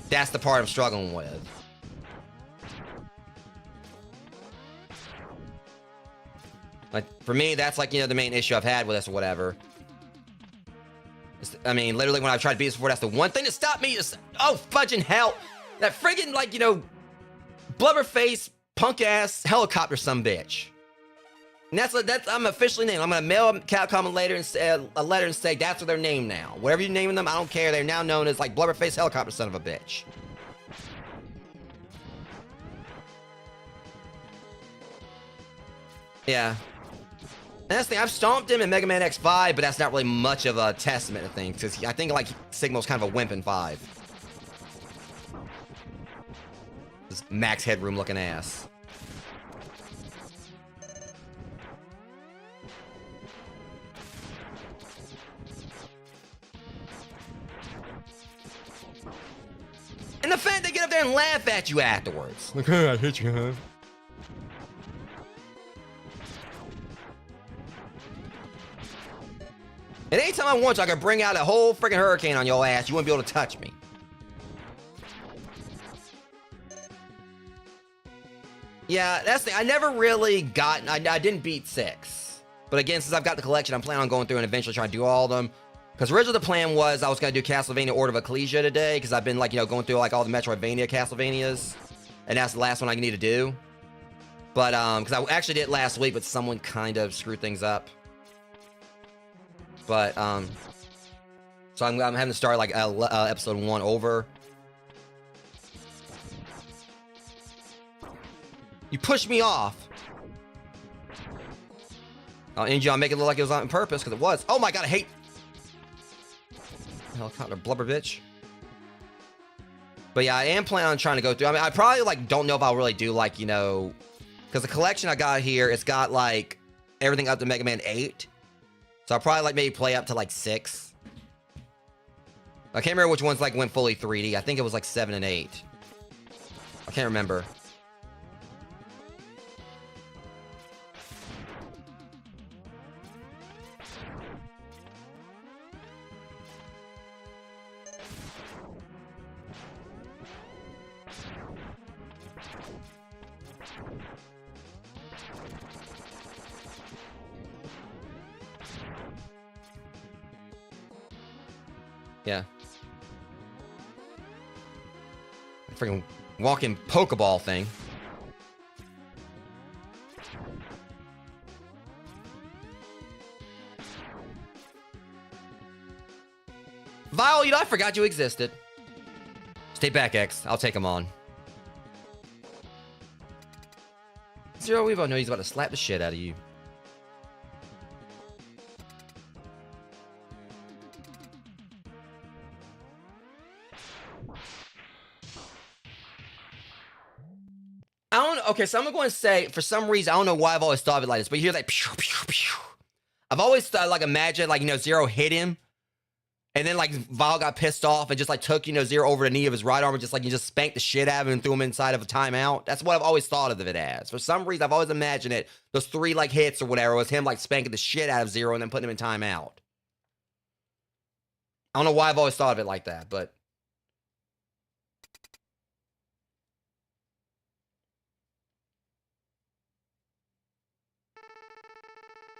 That's the part I'm struggling with. Like, for me, that's, like, you know, the main issue I've had with this or whatever. I mean, literally, when I've tried to beat this before, that's the one thing that stopped me. Oh, fudging hell. That friggin', like, you know, blubberface, punk-ass helicopter sumbitch. And that's I'm officially named. I'm gonna mail Capcom a letter and say that's what they're named now. Whatever you're naming them, I don't care. They're now known as, like, blubberface helicopter son of a bitch. Yeah. And that's the thing, I've stomped him in Mega Man X5, but that's not really much of a testament to things, because I think, like, Sigma's kind of a wimp in 5. This max headroom looking ass. And the fact they get up there and laugh at you afterwards. Like, oh, I hit you, huh? And anytime I want to, I can bring out a whole freaking hurricane on your ass. You wouldn't be able to touch me. Yeah, that's the thing. I never really got... I didn't beat 6. But again, since I've got the collection, I'm planning on going through and eventually trying to do all of them. Because originally the plan was I was going to do Castlevania Order of Ecclesia today, because I've been, like, you know, going through, like, all the Metroidvania Castlevanias. And that's the last one I need to do. But, because I actually did it last week, but someone kind of screwed things up. But, so I'm having to start, like, episode 1 over. You pushed me off. And I'll make it look like it was on purpose, because it was. Oh my god, I hate... Helicopter blubber bitch. But yeah, I am planning on trying to go through. I mean, I probably, like, don't know if I'll really do, like, you know... Because the collection I got here, it's got, like, everything up to Mega Man 8. So I'll probably, like, maybe play up to, like, 6. I can't remember which ones, like, went fully 3D. I think it was, like, 7 and 8. I can't remember. Yeah. Freaking walking Pokeball thing. Vile, you know, I forgot you existed. Stay back, X. I'll take him on. Zero, we both know he's about to slap the shit out of you. I don't. Okay, so I'm going to say, for some reason, I don't know why I've always thought of it like this, but you hear like, pew, pew, pew. I've always thought, like, imagine, like, you know, Zero hit him, and then, like, Vile got pissed off and just, like, took, you know, Zero over the knee of his right arm and just, like, you just spanked the shit out of him and threw him inside of a timeout. That's what I've always thought of it as. For some reason, I've always imagined it, those 3, like, hits or whatever, was him, like, spanking the shit out of Zero and then putting him in timeout. I don't know why I've always thought of it like that, but...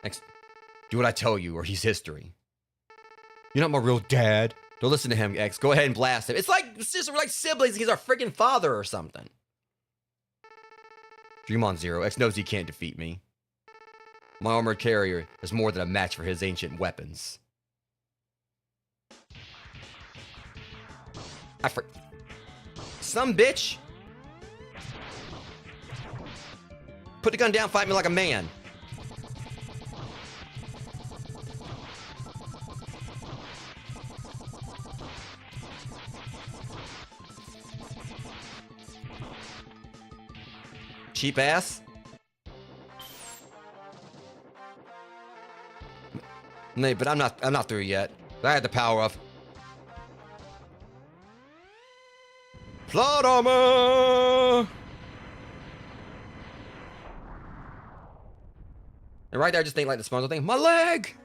X, do what I tell you, or he's history. You're not my real dad. Don't listen to him, X. Go ahead and blast him. It's just we're like siblings. He's our freaking father or something. Dream on, Zero. X knows he can't defeat me. My armored carrier is more than a match for his ancient weapons. Some bitch. Put the gun down, fight me like a man. Cheap ass. No, but I'm not through yet. I had the power of plot armor. And right there, I just think like the sponge thing. My leg.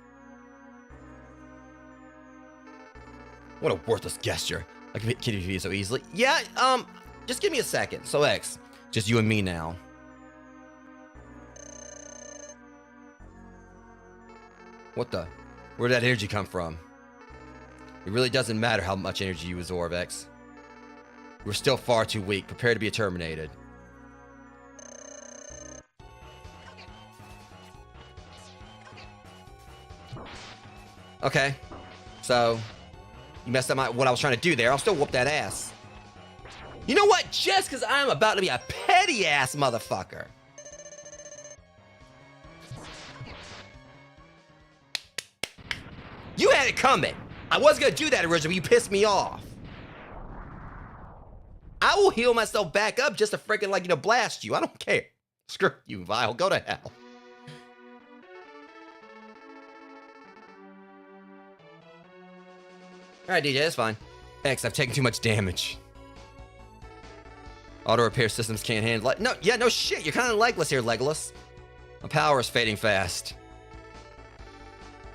What a worthless gesture. I can hit Kitty V so easily. Yeah. Just give me a second. So X, just you and me now. What the? Where did that energy come from? It really doesn't matter how much energy you absorb, X. We're still far too weak. Prepare to be terminated. Okay. So, you messed up what I was trying to do there. I'll still whoop that ass. You know what? Just because I'm about to be a petty ass motherfucker. You had it coming. I was going to do that originally, but you pissed me off. I will heal myself back up just to freaking, like, you know, blast you. I don't care. Screw you, Vile. Go to hell. Alright, DJ, that's fine. X, I've taken too much damage. Auto repair systems can't handle it. No, yeah, no shit. You're kind of legless here, Legolas. My power is fading fast.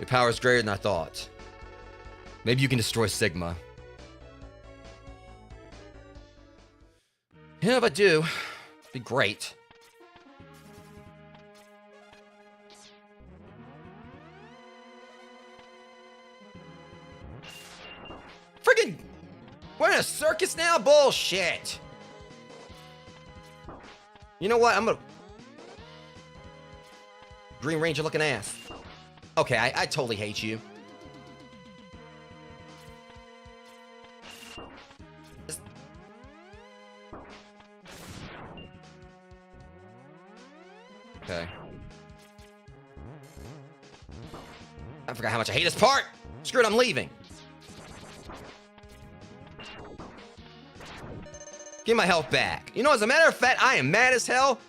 Your power is greater than I thought. Maybe you can destroy Sigma. Yeah, if I do, it'd be great. Friggin', we're in a circus now? Bullshit. You know what? I'm gonna... Green Ranger looking ass. Okay, I totally hate you. Okay. I forgot how much I hate this part. Screw it, I'm leaving. Give my health back. You know, as a matter of fact, I am mad as hell.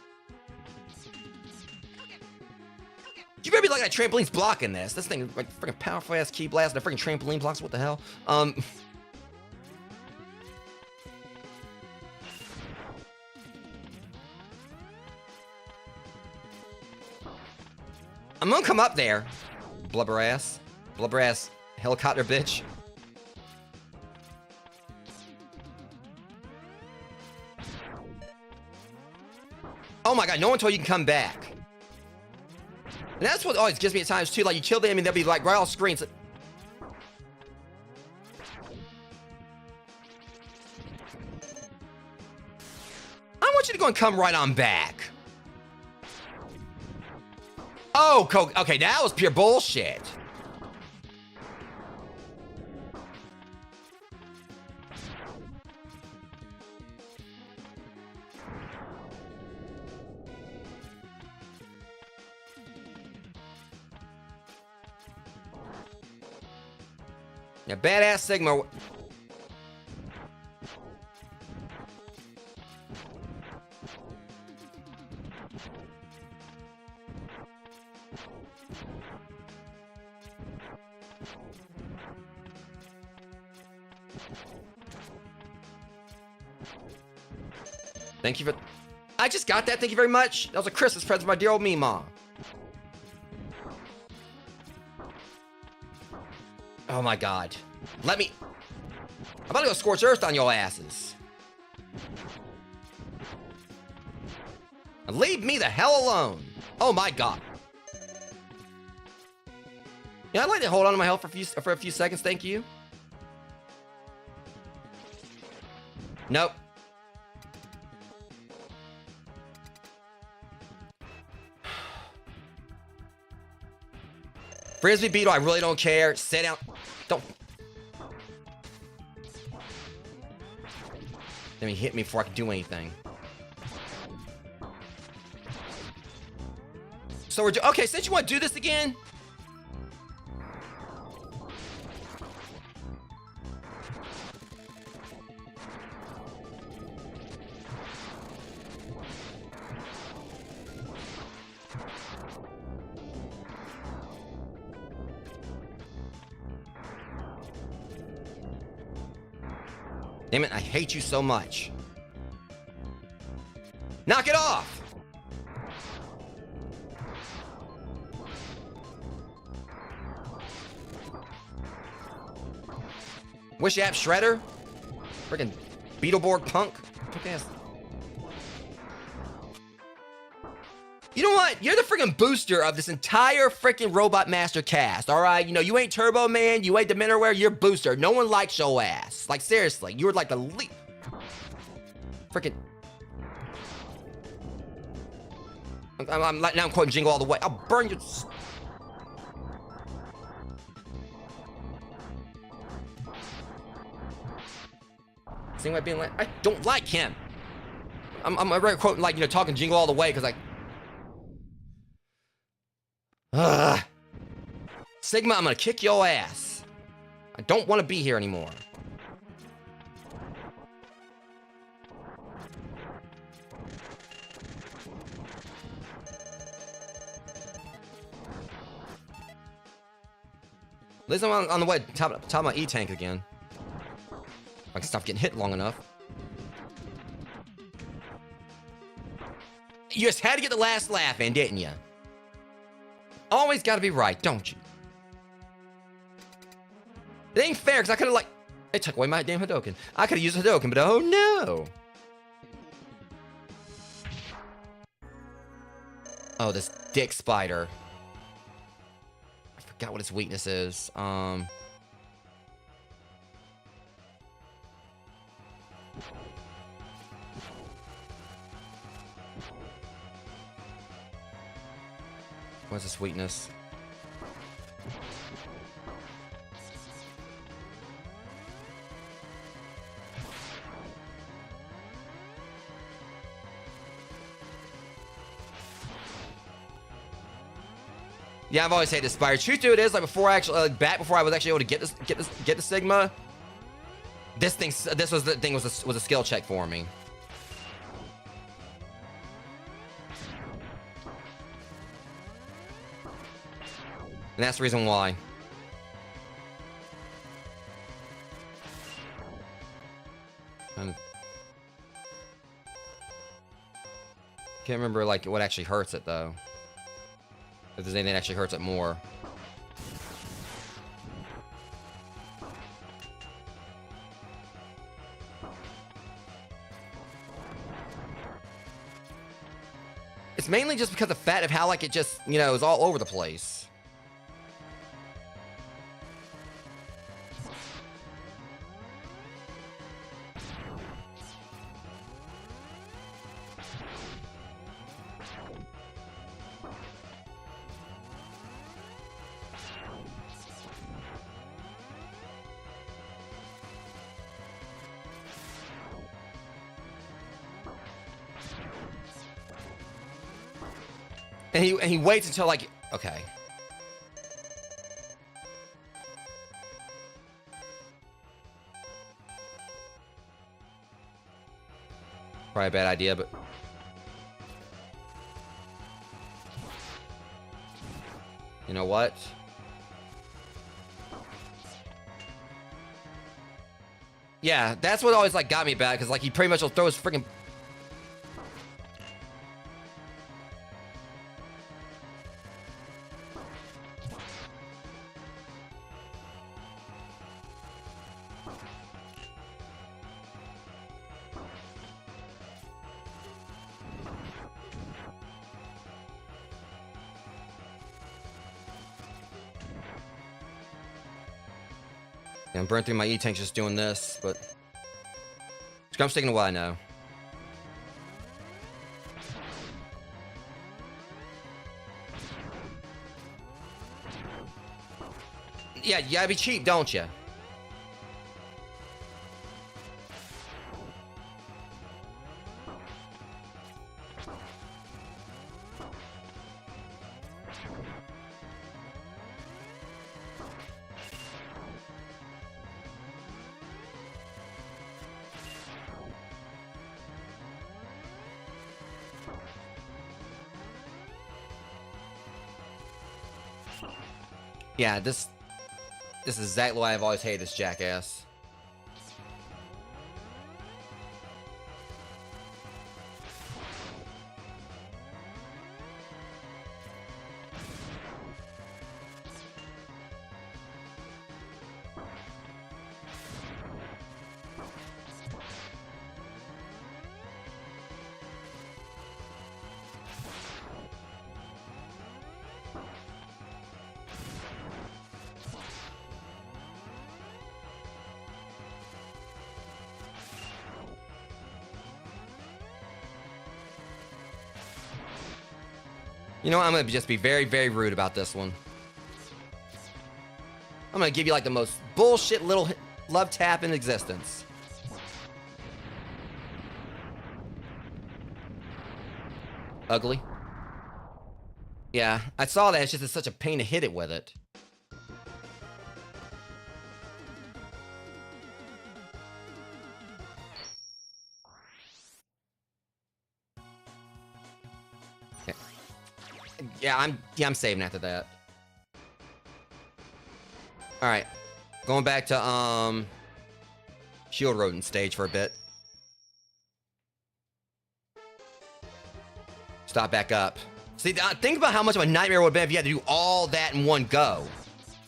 You better be like that trampoline's blocking this. This thing, like, freaking powerful ass key blast and a freaking trampoline blocks. What the hell? I'm gonna come up there. Blubber ass helicopter bitch. Oh my god, no one told you can come back. And that's what always gets me at times too. Like, you kill them and they'll be like right off screen. want you to go and come right on back. Oh, okay, that was pure bullshit. Yeah, badass Sigma. Thank you for... I just got that. Thank you very much. That was a Christmas present from my dear old Meemaw. Oh my god. Let me... I'm about to go scorch earth on your asses. Leave me the hell alone. Oh my god. Yeah, I'd like to hold on to my health for a few seconds. Thank you. Nope. Frisbee Beetle, I really don't care. Sit down. Don't. Let me hit me before I can do anything. So we're okay, since you want to do this again. Damn it, I hate you so much. Knock it off! Wish you had Shredder? Freaking Beetleborg punk? Punk ass. You know what? You're the freaking booster of this entire freaking Robot Master cast, alright? You know, you ain't Turbo Man, you ain't Dementorware, you're booster. No one likes your ass. Like, seriously, you were like the least... Freaking... I'm now I'm quoting Jingle all the way. I'll burn your... Seeing like being like, I don't like him. I'm already quoting like, you know, talking Jingle all the way, because like... Sigma, I'm gonna kick your ass. I don't want to be here anymore. At least I'm on the way to top of my E-tank again. I can stop getting hit long enough. You just had to get the last laugh in, didn't you? Always gotta be right, don't you? It ain't fair, because I could've like... It took away my damn Hadouken. I could've used Hadouken, but oh no! Oh, this dick spider. I forgot what its weakness is. What's his weakness? Yeah, I've always hated Spider. Truth to it is, like before I actually, back before I was actually able to get the Sigma, this was the thing was a skill check for me. And that's the reason why. Can't remember like what actually hurts it though. If there's anything that actually hurts it more. It's mainly just because of the fact of how like it just, you know, is all over the place. And he waits until like, okay. Probably a bad idea, but you know what? Yeah, that's what always like got me bad, because like he pretty much will throw his freaking. Yeah, I'm burning through my E-tanks just doing this, but I'm sticking to what I know. Yeah, you gotta be cheap, don't you? Yeah, this is exactly why I've always hated this jackass. You know what? I'm gonna just be very, very rude about this one. I'm gonna give you like the most bullshit little love tap in existence. Ugly. Yeah, I saw that. It's just such a pain to hit it with it. Yeah, I'm saving after that. All right, going back to Shield Rodent stage for a bit. Stop back up. See, think about how much of a nightmare it would have been if you had to do all that in one go.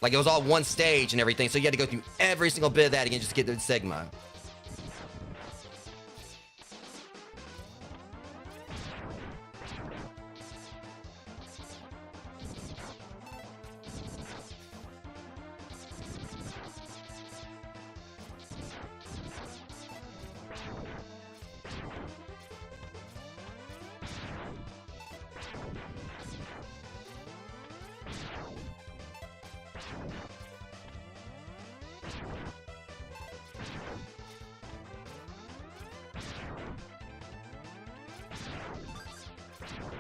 Like it was all one stage and everything, so you had to go through every single bit of that again just to get to the Sigma.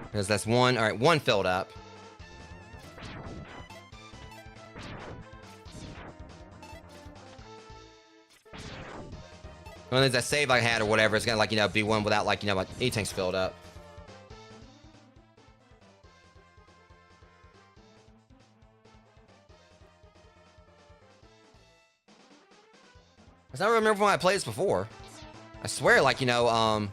Because that's one. All right, one filled up. Well, there's that save I had or whatever. It's gonna like be one without like my E-tanks filled up. Cause I don't remember when I played this before. I swear, like I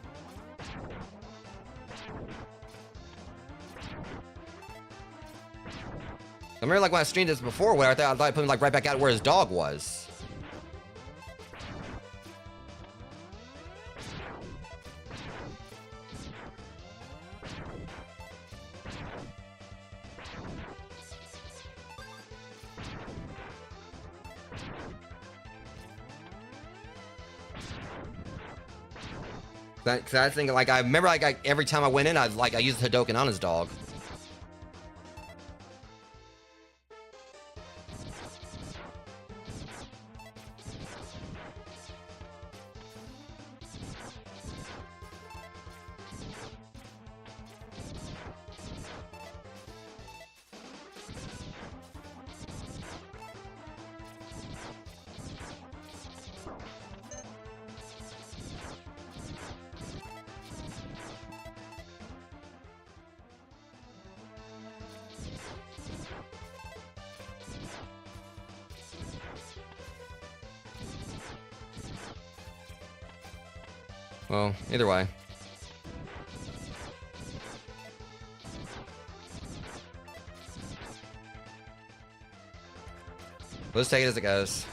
remember like when I streamed this before, where I thought I put him like right back out where his dog was. Cause I think like I remember like every time I went in, I used Hadoken on his dog. Well, either way. Let's take it as it goes.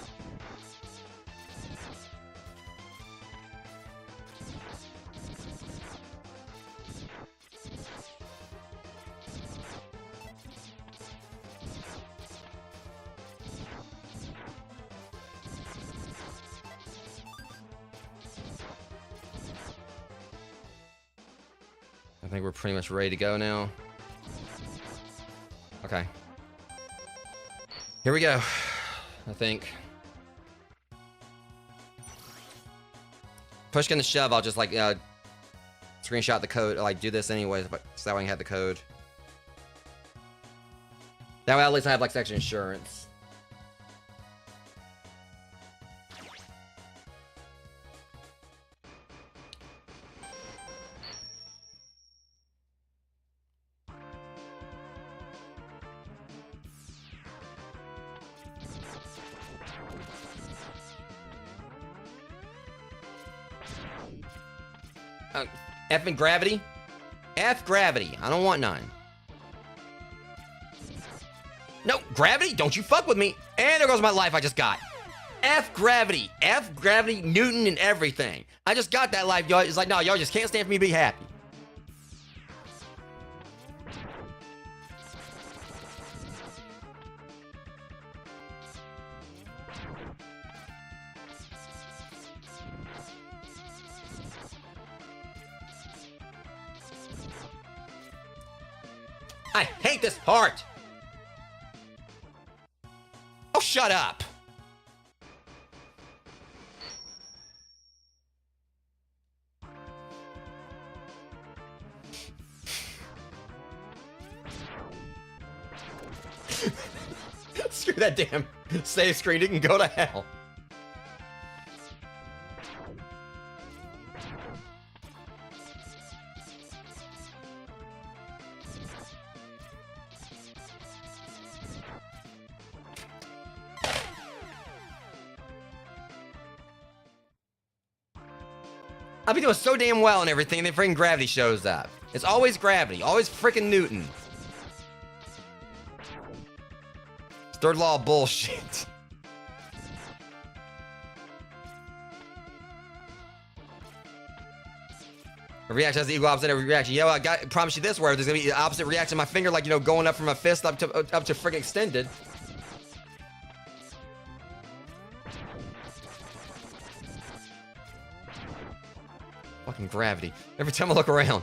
I think we're pretty much ready to go now. Okay. Here we go. I think. Push can to shove, I'll just like screenshot the code, like do this anyways, but so that way I can have the code. That way at least I have like extra insurance. F and gravity? F gravity. I don't want none. No, gravity? Don't you fuck with me. And there goes my life I just got. F gravity. F gravity, Newton, and everything. I just got that life, y'all. It's like, no, y'all just can't stand for me to be happy. I hate this part! Oh, shut up! Screw that damn save screen, it can go to hell. I'll be doing so damn well and everything, and then freaking gravity shows up. It's always gravity, always freaking Newton. It's third law of bullshit. A reaction has the equal opposite of every reaction. You know, I promise you this, where there's gonna be the opposite reaction. My finger, like, you know, going up from my fist up to freaking extended. Fucking gravity. Every time I look around.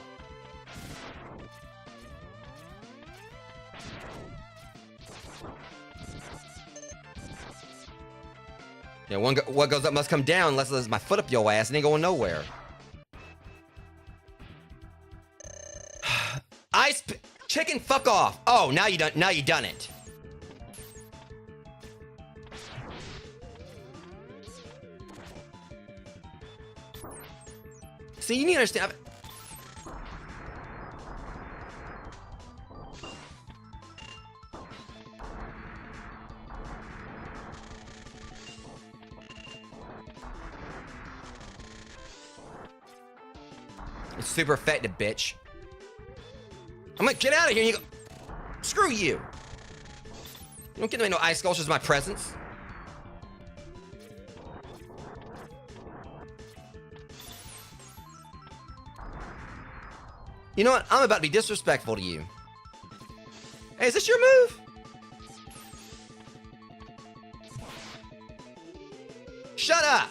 Yeah, what goes up must come down unless there's my foot up your ass and ain't going nowhere. Chicken, fuck off. Oh, now you done it. See, you need to understand. It's super effective, bitch. I'm gonna get out of here and you go. Screw you. You don't get me no ice sculptures in my presence. You know what? I'm about to be disrespectful to you. Hey, is this your move? Shut up!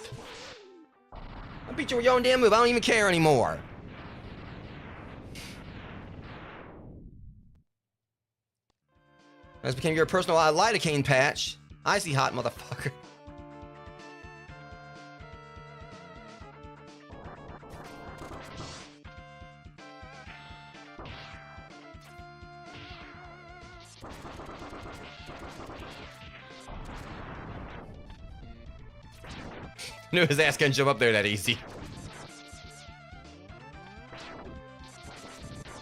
I beat you with your own damn move. I don't even care anymore. This became your personal lidocaine patch. Icy hot motherfucker. Knew his ass couldn't jump up there that easy.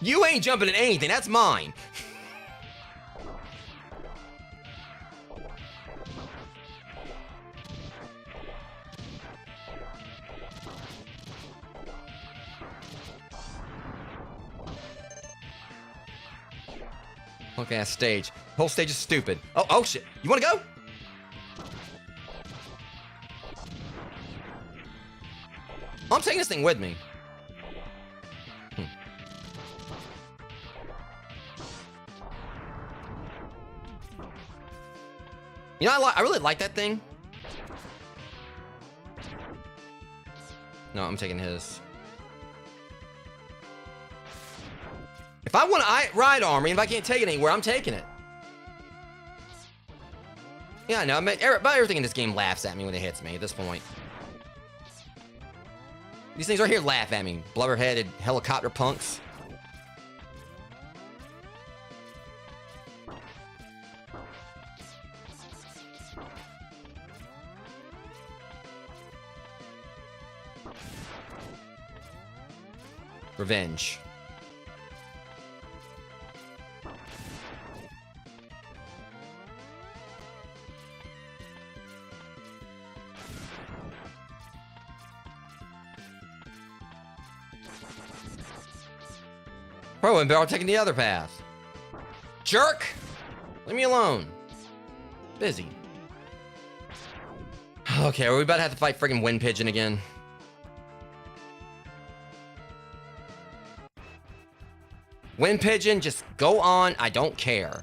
You ain't jumping at anything, that's mine. Okay, that stage. Whole stage is stupid. Oh shit. You wanna go? I'm taking this thing with me. You know, I really like that thing. No, I'm taking his. If I want to ride army, if I can't take it anywhere, I'm taking it. Yeah, I know. But everything in this game laughs at me when it hits me at this point. These things right here laugh at me. Blubber-headed helicopter punks. Revenge. Probably wouldn't better taking the other path. Jerk! Leave me alone. Busy. Okay, are we about to have to fight friggin' Wind Pigeon again? Wind Pigeon, just go on. I don't care.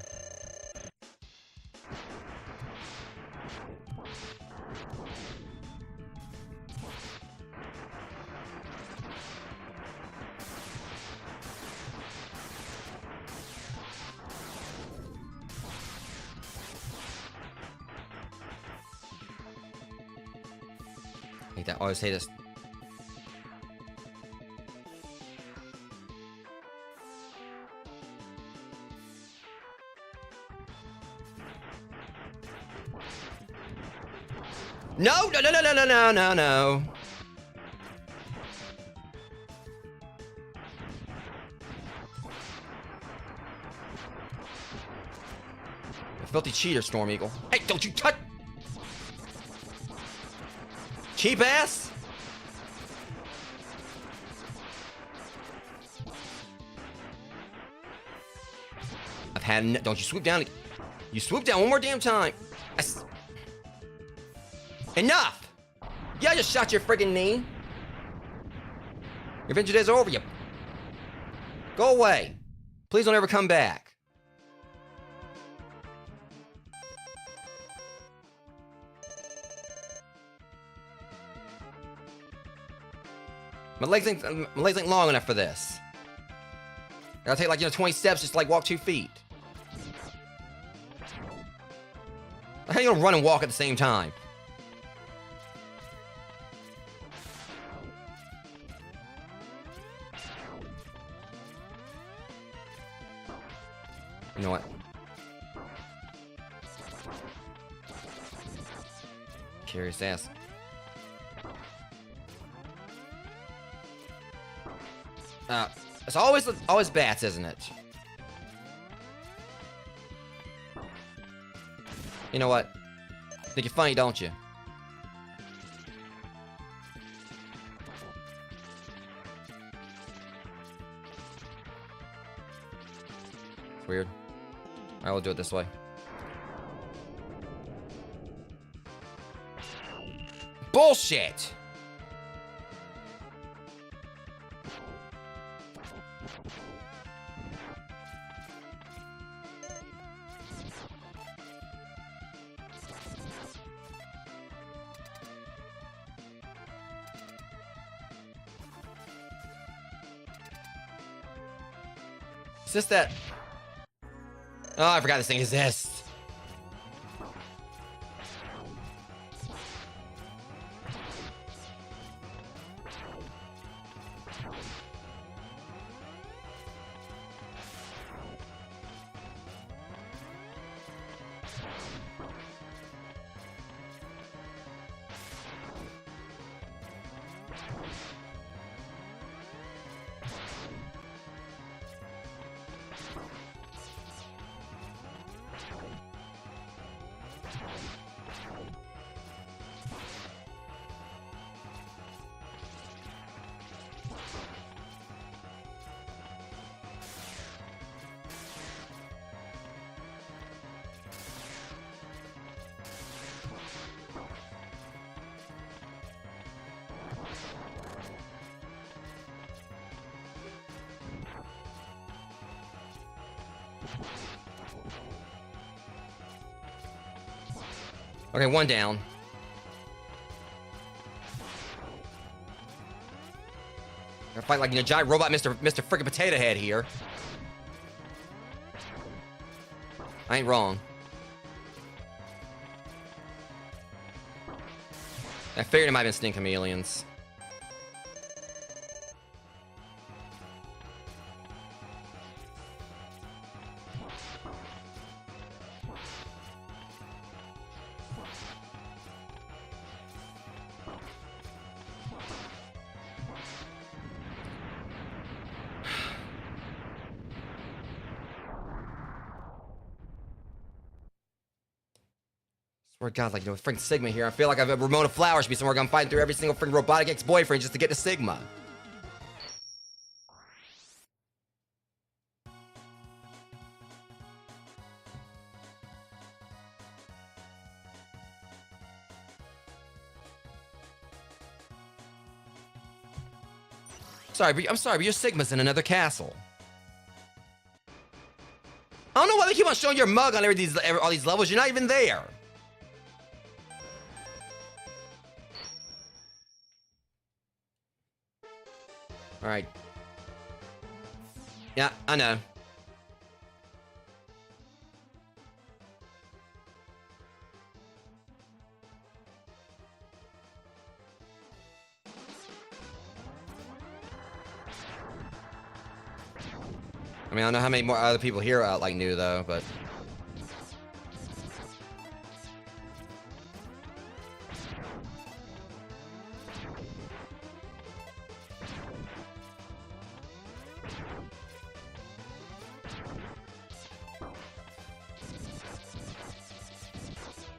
Hate that. Always hate this. No, no, no, no, no, no, no, no, no. A filthy cheater, Storm Eagle. Hey, don't you touch! Cheap ass! I've had don't you swoop down. You swoop down one more damn time. Enough! Yeah, I just shot your friggin' knee. Your adventure days are over, you. Go away. Please don't ever come back. My legs ain't long enough for this. I gotta take like 20 steps just to like walk 2 feet. How you gonna run and walk at the same time? You know what? Curious ass. It's always bats, isn't it? You know what? Think you're funny, don't you? It's weird. I will do it this way. Bullshit! Is this that? Oh, I forgot this thing exists. Okay, one down. Gotta fight like a giant robot Mr. Frickin' Potato Head here. I ain't wrong. I figured it might have been Stink Chameleons. Swear to God, like, you know, freaking Sigma here. I feel like I've Ramona Flowers be somewhere. I'm fighting through every single freaking robotic ex-boyfriend just to get to Sigma. I'm sorry, but your Sigma's in another castle. I don't know why they keep on showing your mug on all these levels. You're not even there. All right. Yeah, I know. I mean, I don't know how many more other people here like knew though, but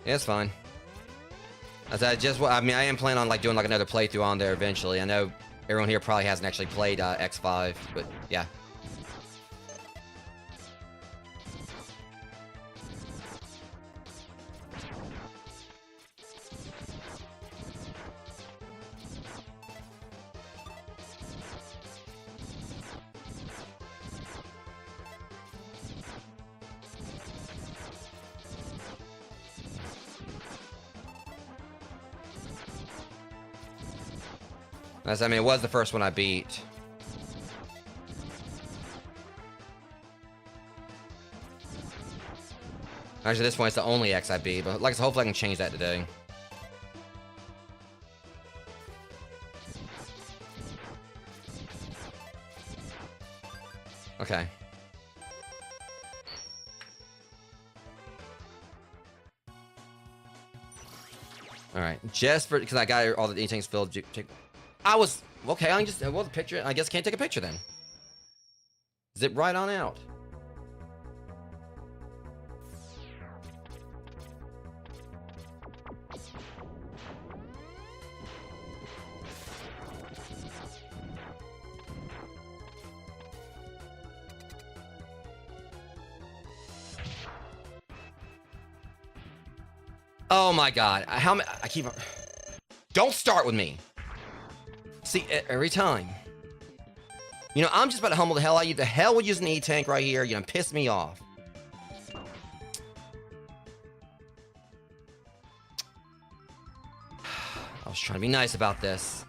yeah, it's fine. I mean, I am planning on like doing like another playthrough on there eventually. I know everyone here probably hasn't actually played X5, but yeah. I mean, it was the first one I beat. Actually, this one is the only X I beat, but like I said, hopefully I can change that today. Okay. All right, just for because I got all the things filled. I was okay. I can just the picture. I guess I can't take a picture then. Zip right on out. Oh my God! I keep. Don't start with me. See, every time. You know, I'm just about to humble the hell out of you. The hell with using an E-Tank right here. You know, piss me off. I was trying to be nice about this.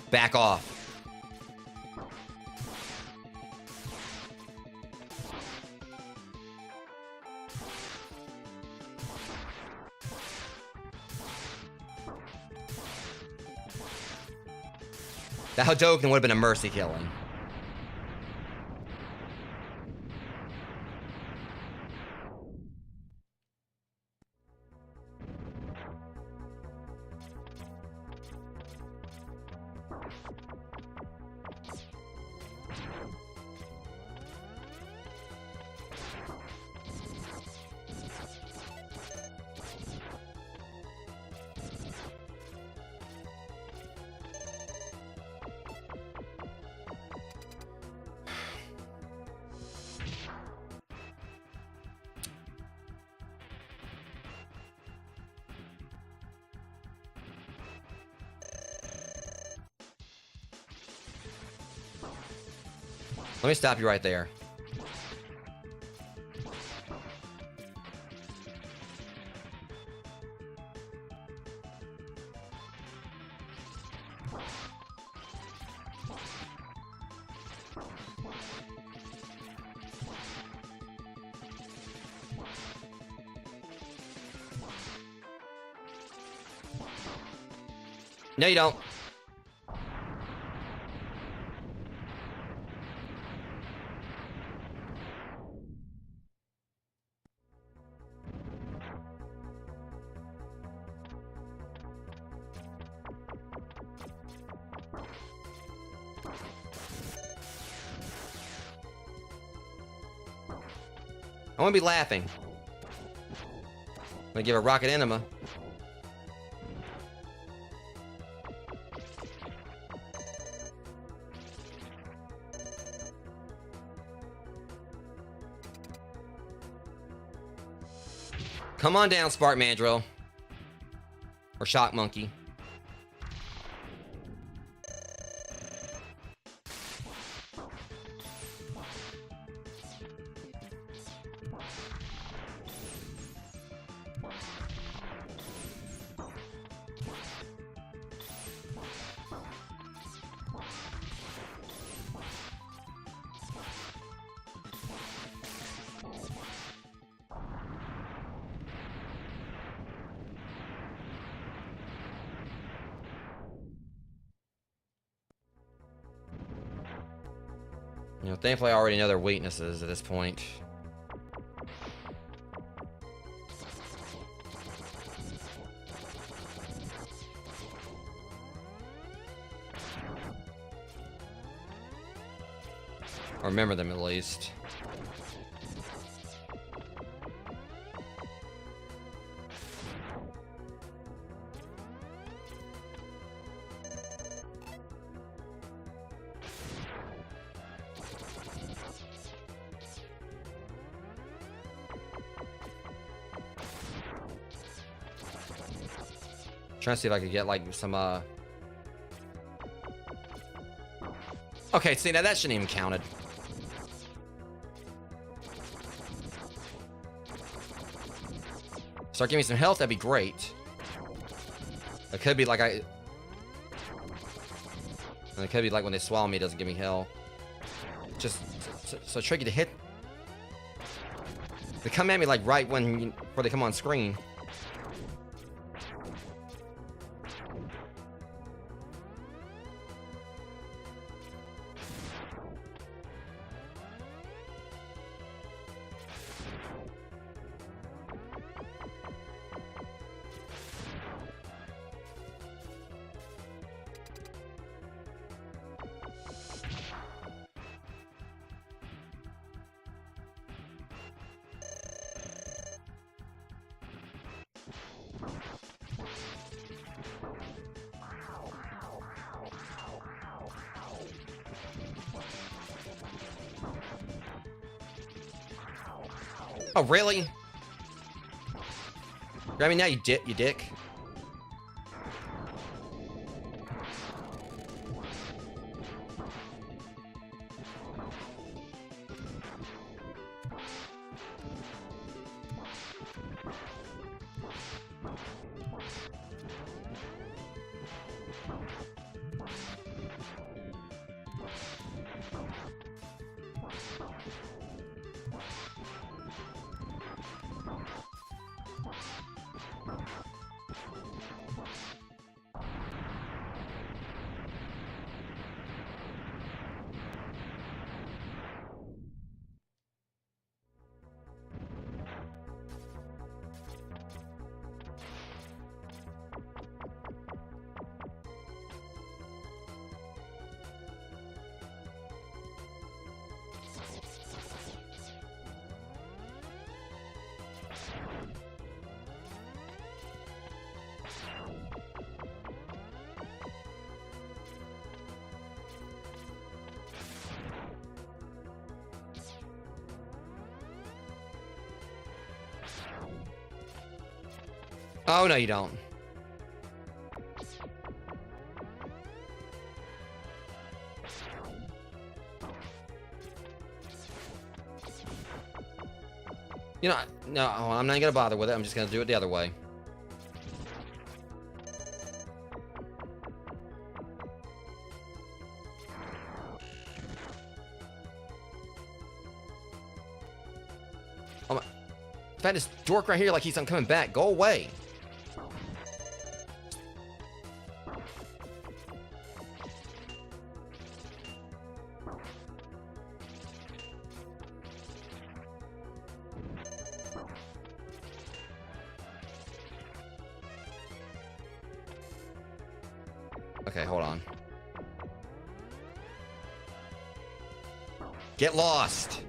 Back off. That Hadouken would have been a mercy killing. Let me stop you right there. No, you don't. I want to be laughing. I'm gonna give a rocket enema. Come on down, Spark Mandrill. Or Shock Monkey. You know, thankfully I already know their weaknesses at this point. Or remember them at least. Trying to see if I could get like some Okay, see now that shouldn't even counted. Start giving me some health, that'd be great. It could be like and it could be like when they swallow me, it doesn't give me hell. Just so tricky to hit. They come at me like right before they come on screen. Oh, really? Grab me now, you dick. Oh, no, you don't. You know, no, I'm not gonna bother with it. I'm just gonna do it the other way. Oh my! If I had this dork right here, like he's coming back, go away. Okay, hold on. Get lost.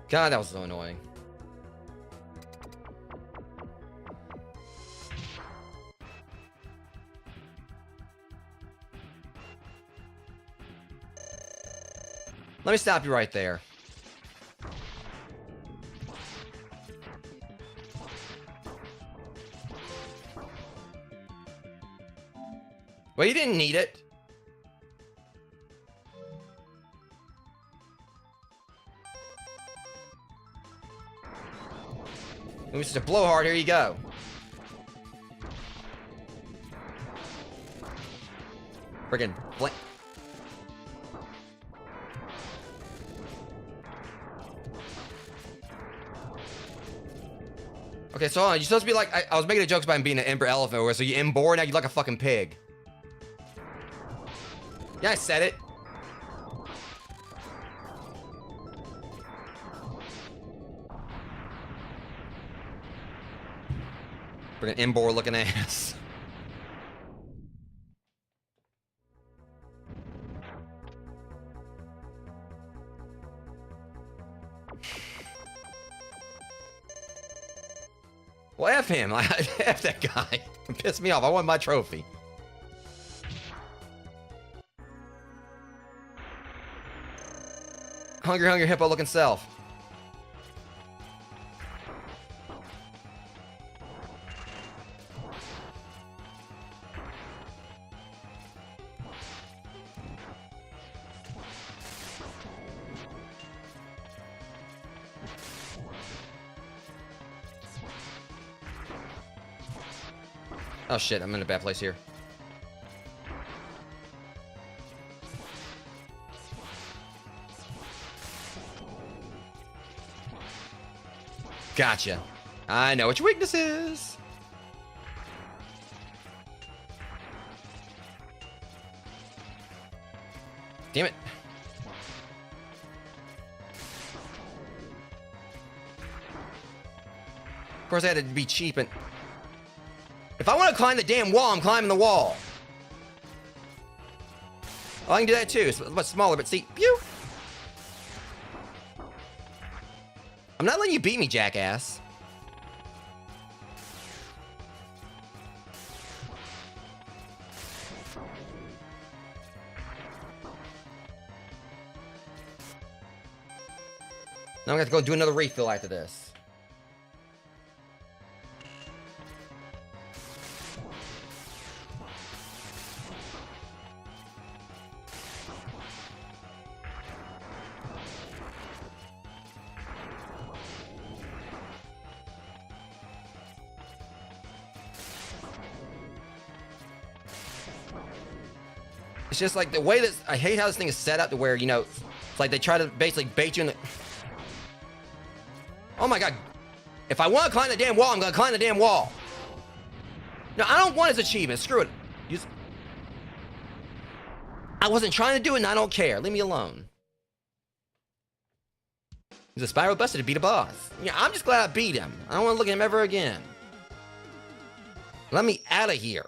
God, that was so annoying. Let me stop you right there. Well, you didn't need it. It was just a blowhard. Here you go. Friggin' blank. Okay, so hold on. You're supposed to be like, I was making a joke about him being an ember elephant, where so you inboard, now you look like a fucking pig. Yeah, I said it. Friggin' inboard looking ass. Well, F him. F that guy. It pissed me off. I want my trophy. Hungry hippo looking self. Oh shit, I'm in a bad place here. Gotcha. I know what your weakness is. Damn it. Of course I had to be cheap and... If I want to climb the damn wall, I'm climbing the wall. Oh, I can do that too. It's much smaller, but see, pew! I'm not letting you beat me, jackass. Now I'm gonna have to go do another refill after this. It's just like the way that I hate how this thing is set up to where, you know, it's like they try to basically bait you in the... Oh my god. If I want to climb the damn wall, I'm going to climb the damn wall. No, I don't want his achievement. Screw it. I wasn't trying to do it and I don't care. Leave me alone. He's a spiral buster to beat a boss. Yeah, I'm just glad I beat him. I don't want to look at him ever again. Let me out of here.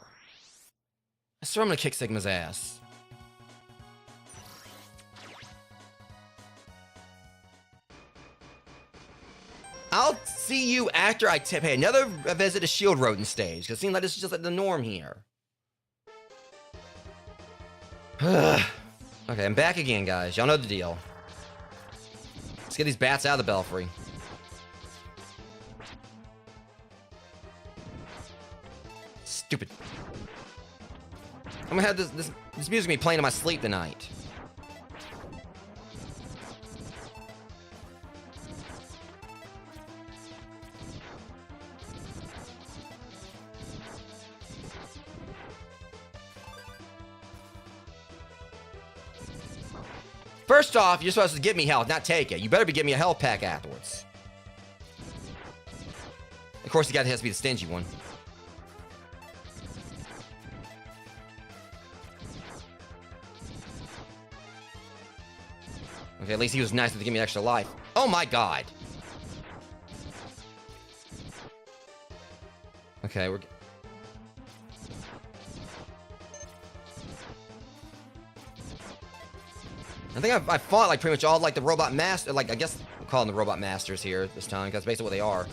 I swear I'm going to kick Sigma's ass. I'll see you after I pay another visit to Shield Rodent stage, because it seems like this is just like the norm here. Okay, I'm back again, guys. Y'all know the deal. Let's get these bats out of the belfry. Stupid. I'm gonna have this music be playing in my sleep tonight. First off, you're supposed to give me health, not take it. You better be giving me a health pack afterwards. Of course, the guy has to be the stingy one. Okay, at least he was nice enough to give me extra life. Oh my god. Okay, we're... I think I fought like pretty much all like the robot master, like I guess I'm calling the robot masters here this time because that's basically what they are.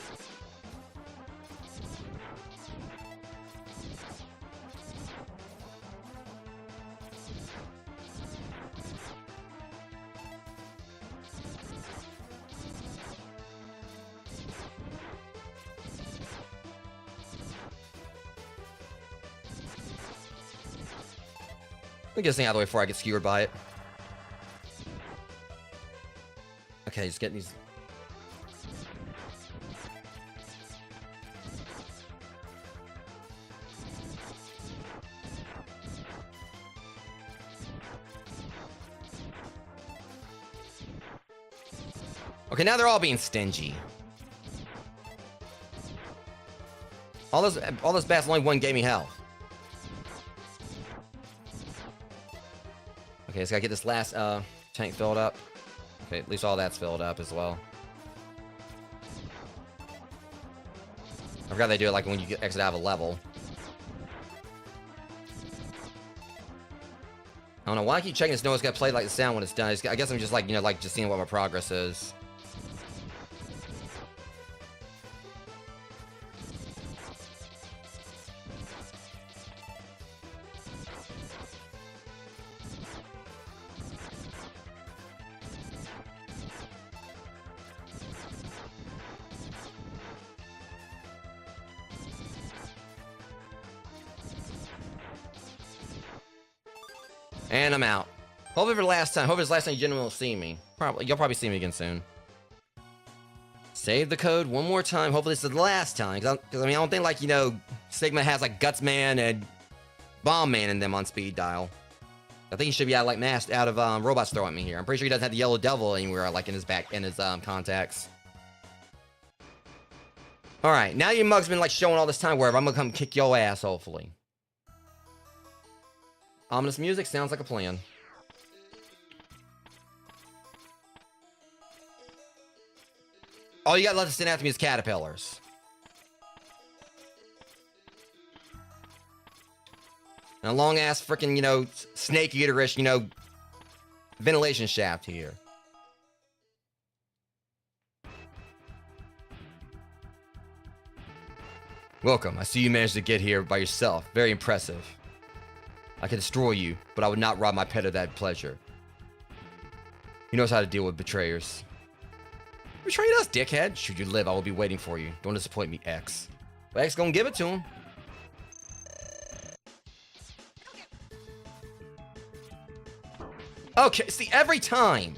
Let me get this thing out of the way before I get skewered by it. Okay, just getting these. Okay, now they're all being stingy. All those bats only one gave me health. Okay, just gotta get this last tank filled up. Okay, at least all that's filled up as well. I forgot they do it like when you exit out of a level. I don't know why I keep checking this. No, it's gonna play like the sound when it's done. I guess I'm just like, you know, like just seeing what my progress is. And I'm out. Hopefully for the last time. Hopefully it's the last time you genuinely will see me. You'll probably see me again soon. Save the code one more time. Hopefully it's the last time. Because I mean, I don't think like, you know, Sigma has like Gutsman and Bomb Man in them on speed dial. I think he should be out like out of robots throwing me here. I'm pretty sure he doesn't have the yellow devil anywhere like in his contacts. Alright, now your mug's been like showing all this time wherever. I'm gonna come kick your ass, hopefully. Ominous music sounds like a plan. All you got left to send after me is caterpillars. And a long ass freaking, you know, snake eaterish, you know, ventilation shaft here. Welcome. I see you managed to get here by yourself. Very impressive. I could destroy you, but I would not rob my pet of that pleasure. He knows how to deal with betrayers. Betrayed us, dickhead. Should you live, I will be waiting for you. Don't disappoint me, X. But X gonna give it to him. Okay, see, every time.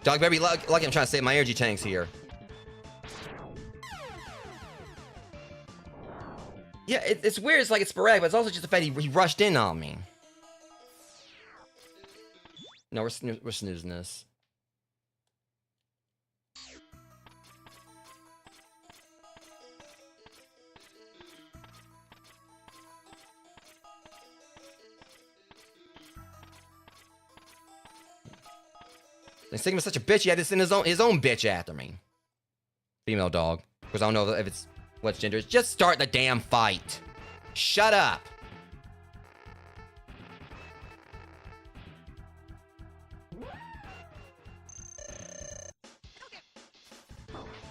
Dog better be lucky I'm trying to save my energy tanks here. Yeah, it's weird. It's like it's sporadic, but it's also just the fact he rushed in on me. No, we're snoozing this. And Sigma's such a bitch, he had to send his own bitch after me. Female dog. Because I don't know if it's what gender is. Just start the damn fight. Shut up.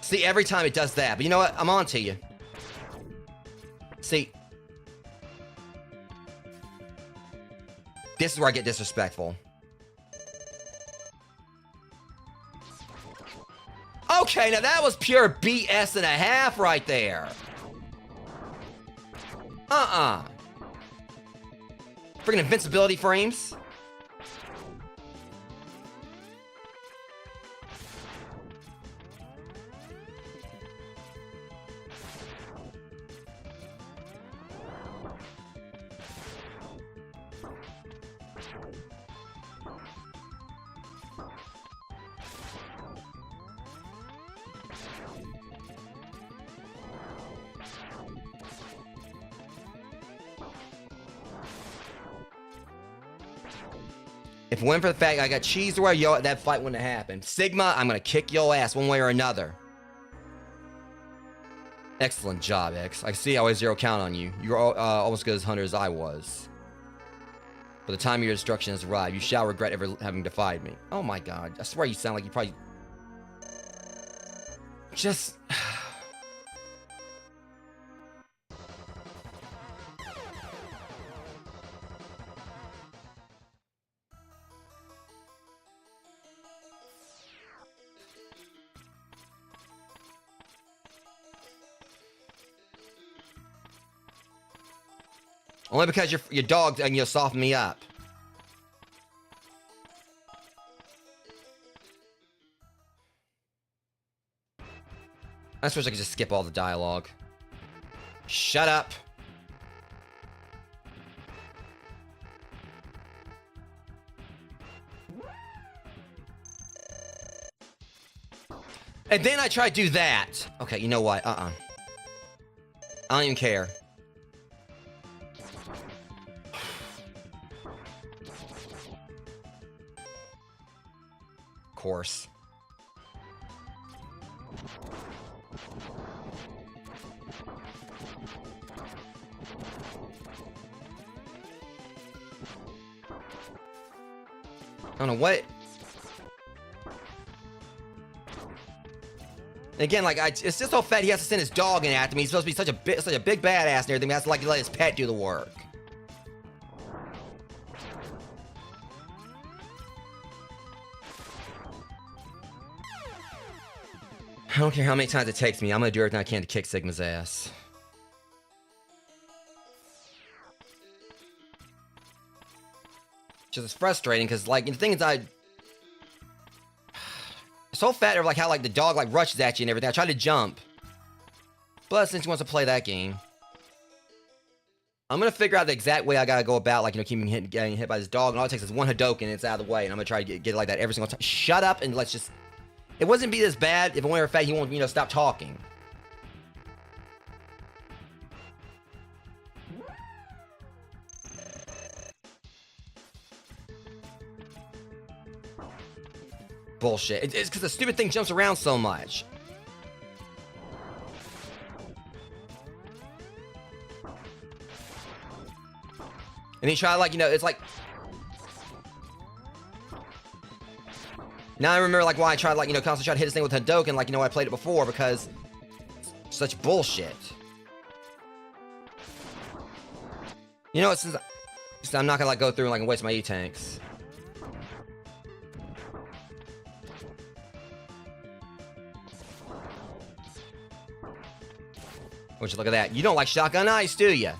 See, every time it does that. But you know what? I'm on to you. See. This is where I get disrespectful. Okay, now that was pure BS and a half right there. Freaking invincibility frames. If it went for the fact I got cheesed away, yo, that fight wouldn't have happened. Sigma, I'm gonna kick your ass one way or another. Excellent job, X. I see I always zero count on you. You're almost as good as hunter as I was. By the time your destruction has arrived, you shall regret ever having defied me. Oh my god. I swear you sound like you probably... Just... Only because your dog and you'll soften me up. I suppose I could just skip all the dialogue. Shut up. And then I try to do that. Okay, you know what? I don't even care. Of course. I don't know what. And again, like it's just so fat he has to send his dog in after me. He's supposed to be such a big badass and everything. He has to like let his pet do the work. I don't care how many times it takes me. I'm gonna do everything I can to kick Sigma's ass. Just it's frustrating because like the thing is it's so fat of like how like the dog like rushes at you and everything. I try to jump. But since he wants to play that game, I'm gonna figure out the exact way I gotta go about like keeping getting hit by this dog, and all it takes is one Hadoken and it's out of the way, and I'm gonna try to get it like that every single time. Shut up and let's just. It wouldn't be this bad if it weren't for the fact he won't, stop talking. Bullshit. It's because the stupid thing jumps around so much. And he tried like, it's like... Now I remember like why I tried like constantly try to hit this thing with Hadoken like I played it before because such bullshit. You know what? Since I'm not gonna like go through and like waste my E-tanks. Would you look at that? You don't like shotgun ice, do you?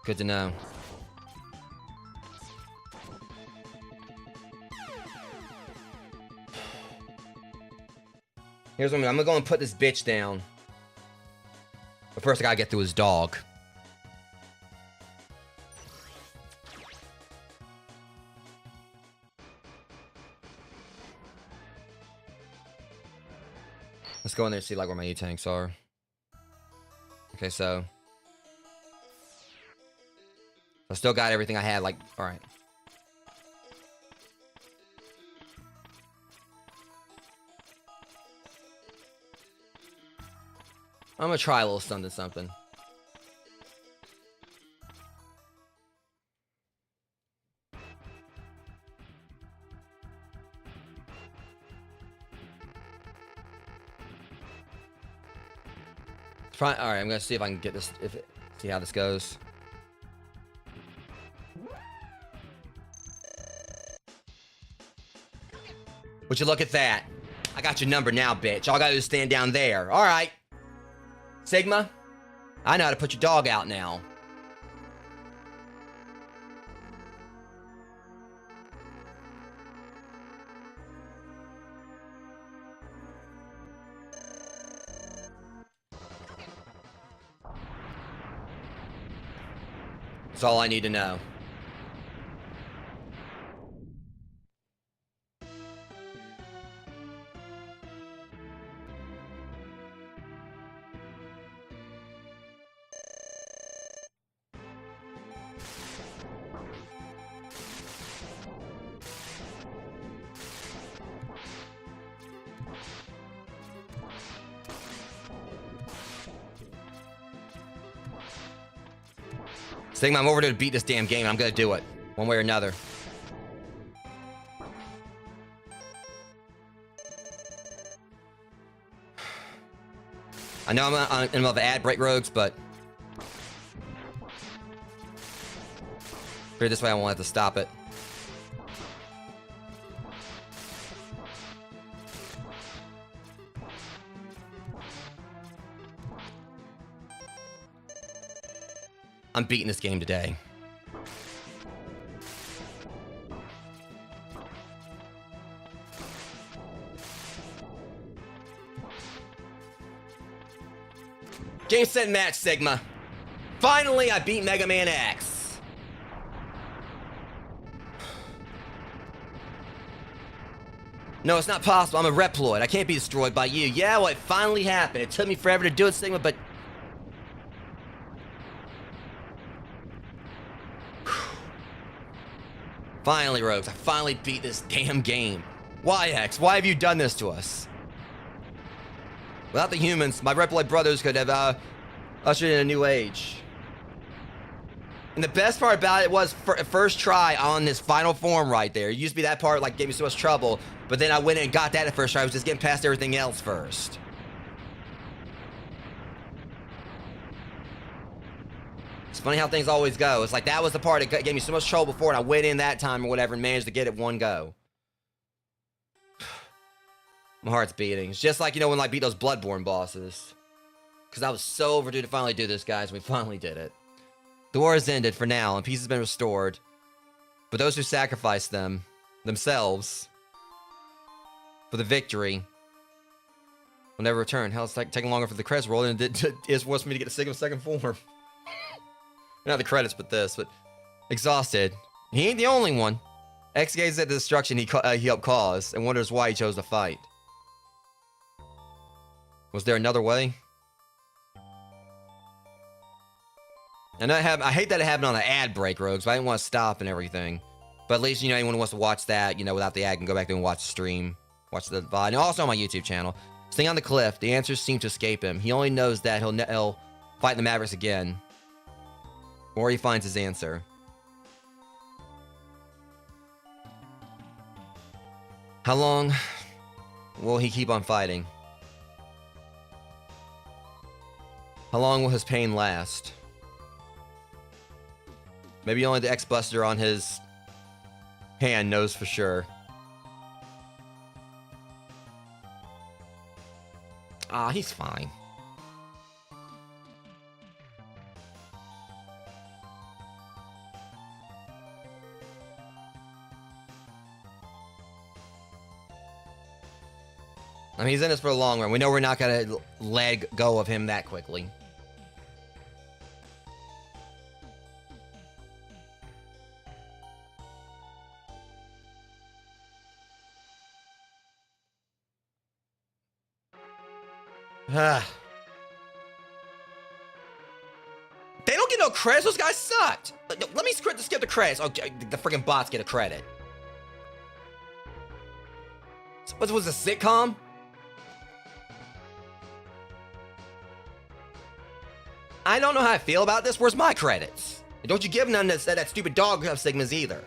Good to know. Here's what I'm gonna go and put this bitch down. But first I gotta get through his dog. Let's go in there and see like where my E-tanks are. Okay, so I still got everything I had, like, alright. I'm gonna try a little something. Alright, I'm gonna see if I can get this, see how this goes. Would you look at that? I got your number now, bitch. All I gotta do is stand down there. Alright. Sigma, I know how to put your dog out now. That's all I need to know. Sigma, I'm over to beat this damn game. I'm gonna do it. One way or another. I know I'm in the middle of ad break, Rogues, but... Figure this way I won't have to stop it. I'm beating this game today. Game, set, match, Sigma. Finally, I beat Mega Man X. No, it's not possible. I'm a Reploid. I can't be destroyed by you. Yeah, well, it finally happened. It took me forever to do it, Sigma, but... Finally, Rogues, I finally beat this damn game. Why, X? Why have you done this to us? Without the humans, my Reploid brothers could have ushered in a new age. And the best part about it was first try on this final form right there. It used to be that part like gave me so much trouble, but then I went in and got that at first try. I was just getting past everything else first. It's funny how things always go. It's like that was the part that gave me so much trouble before, and I went in that time or whatever and managed to get it one go. My heart's beating. It's just like, you know, when I beat those Bloodborne bosses. Because I was so overdue to finally do this, guys. We finally did it. The war has ended for now, and peace has been restored. But those who sacrificed themselves, for the victory, will never return. Hell, it's like taking longer for the credits roll than it is for me to get the Sigma second form. Not the credits, but this. But exhausted. He ain't the only one. X gazes at the destruction he helped cause and wonders why he chose to fight. Was there another way? And I hate that it happened on an ad break, Rogues, but I didn't want to stop and everything. But at least, you know, anyone who wants to watch that, you know, without the ad can go back there and watch the stream. Watch the VOD. And also on my YouTube channel. Staying on the cliff, the answers seem to escape him. He only knows that he'll fight the Mavericks again. Or he finds his answer. How long will he keep on fighting? How long will his pain last? Maybe only the X-Buster on his hand knows for sure. Ah, he's fine. I mean, he's in this for a long run. We know we're not going to let go of him that quickly. They don't get no credits. Those guys sucked. Let me skip the credits. Oh, the freaking bots get a credit. What was a sitcom? I don't know how I feel about this. Where's my credits? And don't you give none of that stupid dog Sigmas either.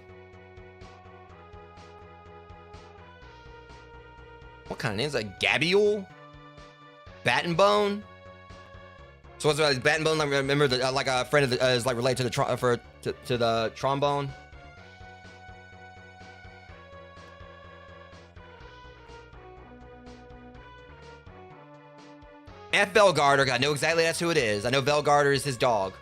What kind of names? Like Gabiule? Bat and Bone? So what's Bat and Bone? I remember like a friend of the, is like related to the trombone. F. Velgarder, I know exactly that's who it is. I know Velgarder is his dog.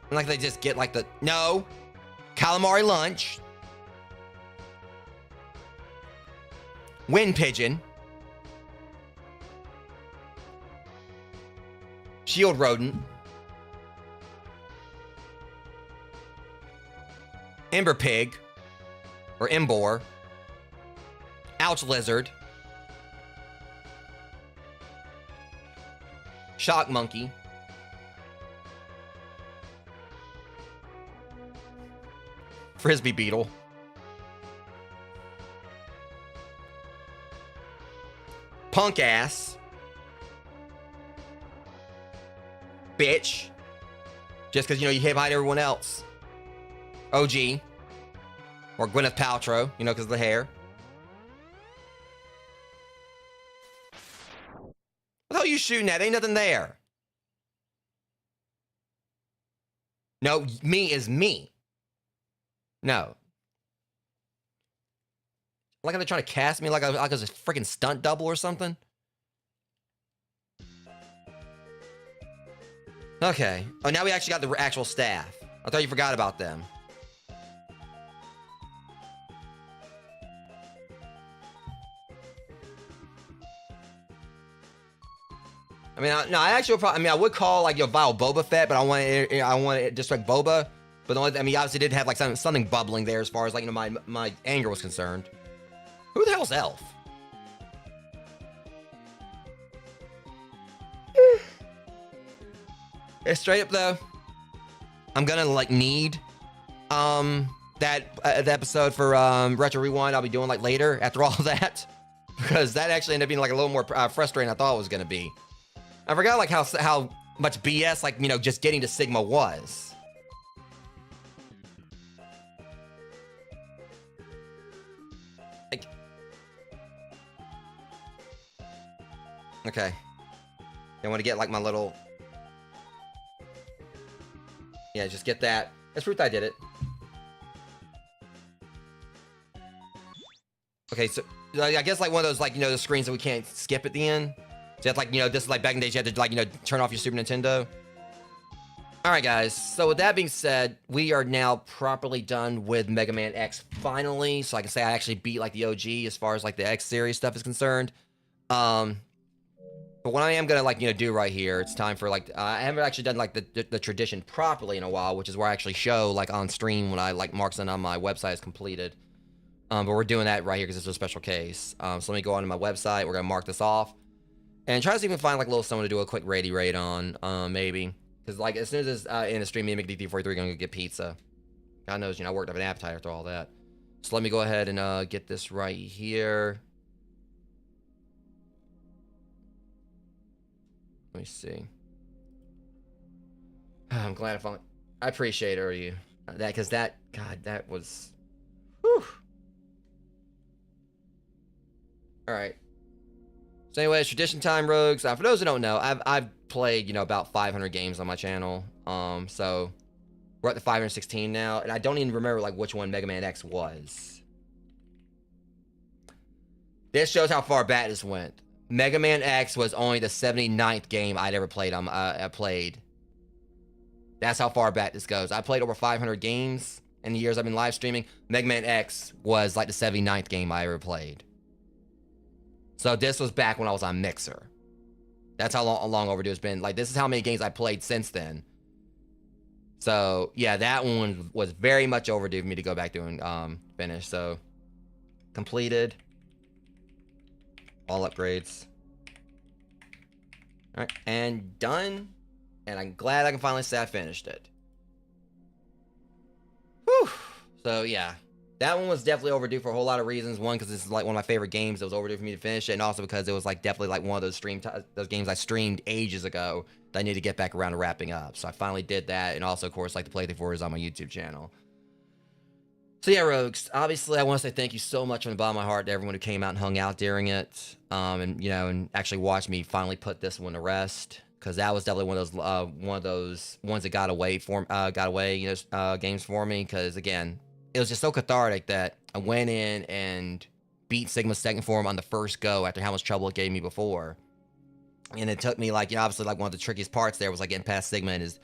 And like they just get like the... No! Calamari Lunch. Wind Pigeon. Shield Rodent. Ember Pig, or Embor, Ouch Lizard, Shock Monkey, Frisbee Beetle, punk ass. Bitch. Just because, you know, you hit behind everyone else. OG. Or Gwyneth Paltrow, you know, because of the hair. What the hell are you shooting at? Ain't nothing there. No, me is me. No. Like they're trying to cast me like I was a freaking stunt double or something. Okay. Oh, now we actually got the actual staff. I thought you forgot about them. I mean, I actually, I would call like your Vile Boba Fett, but I want to distract Boba. But the only, I mean, obviously did have like something bubbling there as far as like, you know, my anger was concerned. Who the hell's Elf? It's straight up though. I'm gonna like need that episode for Retro Rewind. I'll be doing like later after all of that, because that actually ended up being like a little more frustrating than I thought it was gonna be. I forgot like how much BS like, you know, just getting to Sigma was. Like, okay. I want to get like my little. Yeah, just get that. That's proof I did it. Okay, so I guess like one of those like, you know, the screens that we can't skip at the end. So you have to, like, you know, just like back in the days you had to like, you know, turn off your Super Nintendo. Alright guys, so with that being said, we are now properly done with Mega Man X finally. So I can say I actually beat like the OG as far as like the X series stuff is concerned. But what I am gonna like, you know, do right here, it's time for like, I haven't actually done like the tradition properly in a while, which is where I actually show like on stream when I like mark something on my website is completed. But we're doing that right here because it's a special case. So let me go onto my website, we're gonna mark this off. And try to see if we can find like a little someone to do a quick raid on, maybe. Because like as soon as it's in the stream, me and McD343 are gonna go get pizza. God knows, you know, I worked up an appetite after all that. So let me go ahead and get this right here. Let me see. I'm glad I found. I appreciate it, you. That, because that, God, that was. Whew. All right. So anyway, it's tradition time, Rogues. For those who don't know, I've played, you know, about 500 games on my channel. So we're at the 516 now, and I don't even remember like which one Mega Man X was. This shows how far back this went. Mega Man X was only the 79th game I'd ever played. I played. That's how far back this goes. I played over 500 games in the years I've been live streaming. Mega Man X was like the 79th game I ever played. So this was back when I was on Mixer. That's how long overdue it's been. Like, this is how many games I played since then. So, yeah, that one was very much overdue for me to go back to and finish. So, completed. All upgrades. Alright, and done. And I'm glad I can finally say I finished it. Whew. So, yeah. That one was definitely overdue for a whole lot of reasons. One, because this is like one of my favorite games. It was overdue for me to finish it. And also because it was like definitely like one of those games I streamed ages ago that I need to get back around to wrapping up. So I finally did that. And also, of course, like the playthrough is on my YouTube channel. So yeah, Rogues, obviously I want to say thank you so much from the bottom of my heart to everyone who came out and hung out during it. And, you know, and actually watched me finally put this one to rest. Because that was definitely one of those ones that got away, you know, games for me. Because, again, it was just so cathartic that I went in and beat Sigma's second form on the first go after how much trouble it gave me before. And it took me, like, you know, obviously, like, one of the trickiest parts there was, like, getting past Sigma and his...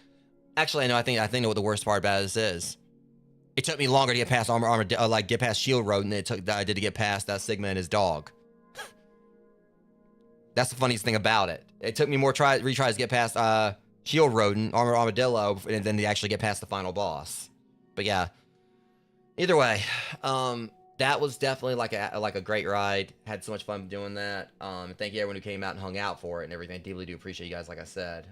Actually, no, I think what the worst part about this is. It took me longer to get past get past Shield Road than I did to get past Sigma and his dog. That's the funniest thing about it. It took me more retries to get past Shield Rodent, Armadillo, and then to actually get past the final boss. But yeah. Either way, that was definitely like a great ride. Had so much fun doing that. Thank you everyone who came out and hung out for it and everything. I deeply do appreciate you guys, like I said.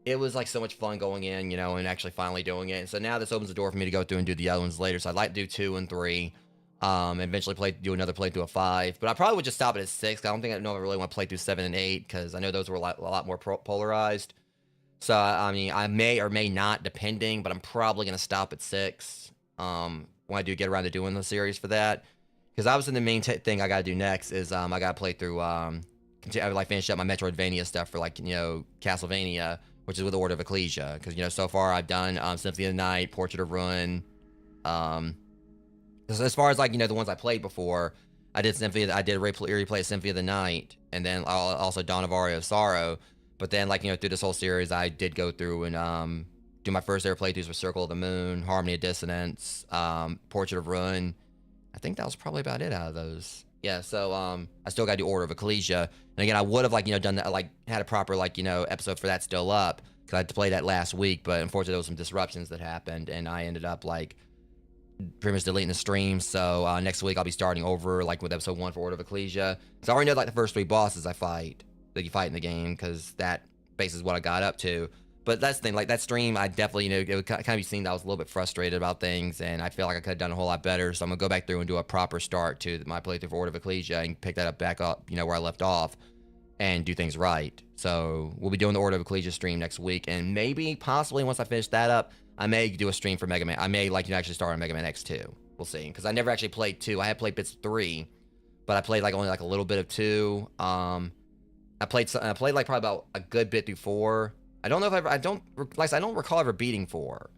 It was like so much fun going in, you know, and actually finally doing it. And so now this opens the door for me to go through and do the other ones later. So I'd like to do 2 and 3. Eventually do another playthrough of 5, but I probably would just stop it at 6. I don't think I really want to play through 7 and 8 because I know those were a lot more polarized. So I mean, I may or may not, depending, but I'm probably gonna stop at 6. When I do get around to doing the series for that, because obviously the main thing I gotta do next is I gotta play through I would like finish up my Metroidvania stuff for like Castlevania, which is with Order of Ecclesia, because so far I've done Symphony of the Night, Portrait of Ruin. As far as like the ones I played before, I did replay Symphony of the Night, and then also Dawn of Aria of Sorrow. But then like through this whole series, I did go through and do my first ever playthroughs with Circle of the Moon, Harmony of Dissonance, Portrait of Ruin. I think that was probably about it out of those. Yeah, so I still got to do Order of Ecclesia, and again I would have like done that, like had a proper like episode for that still up because I had to play that last week, but unfortunately there was some disruptions that happened, and I ended up like pretty much deleting the stream. So next week I'll be starting over like with episode 1 for Order of Ecclesia. So I already know like the first 3 bosses that you fight in the game, because that basically is what I got up to. But that's the thing, like that stream, I definitely it would kind of be seen that I was a little bit frustrated about things, and I feel like I could have done a whole lot better. So I'm gonna go back through and do a proper start to my playthrough for Order of Ecclesia and pick that back up where I left off, and do things right. So we'll be doing the Order of Ecclesia stream next week, and maybe possibly once I finish that up, I may do a stream for Mega Man. I may actually start on Mega Man X2. We'll see, because I never actually played 2. I had played bits of 3, but I played like only like a little bit of 2. I played like probably about a good bit through 4. I don't know if I don't recall ever beating 4,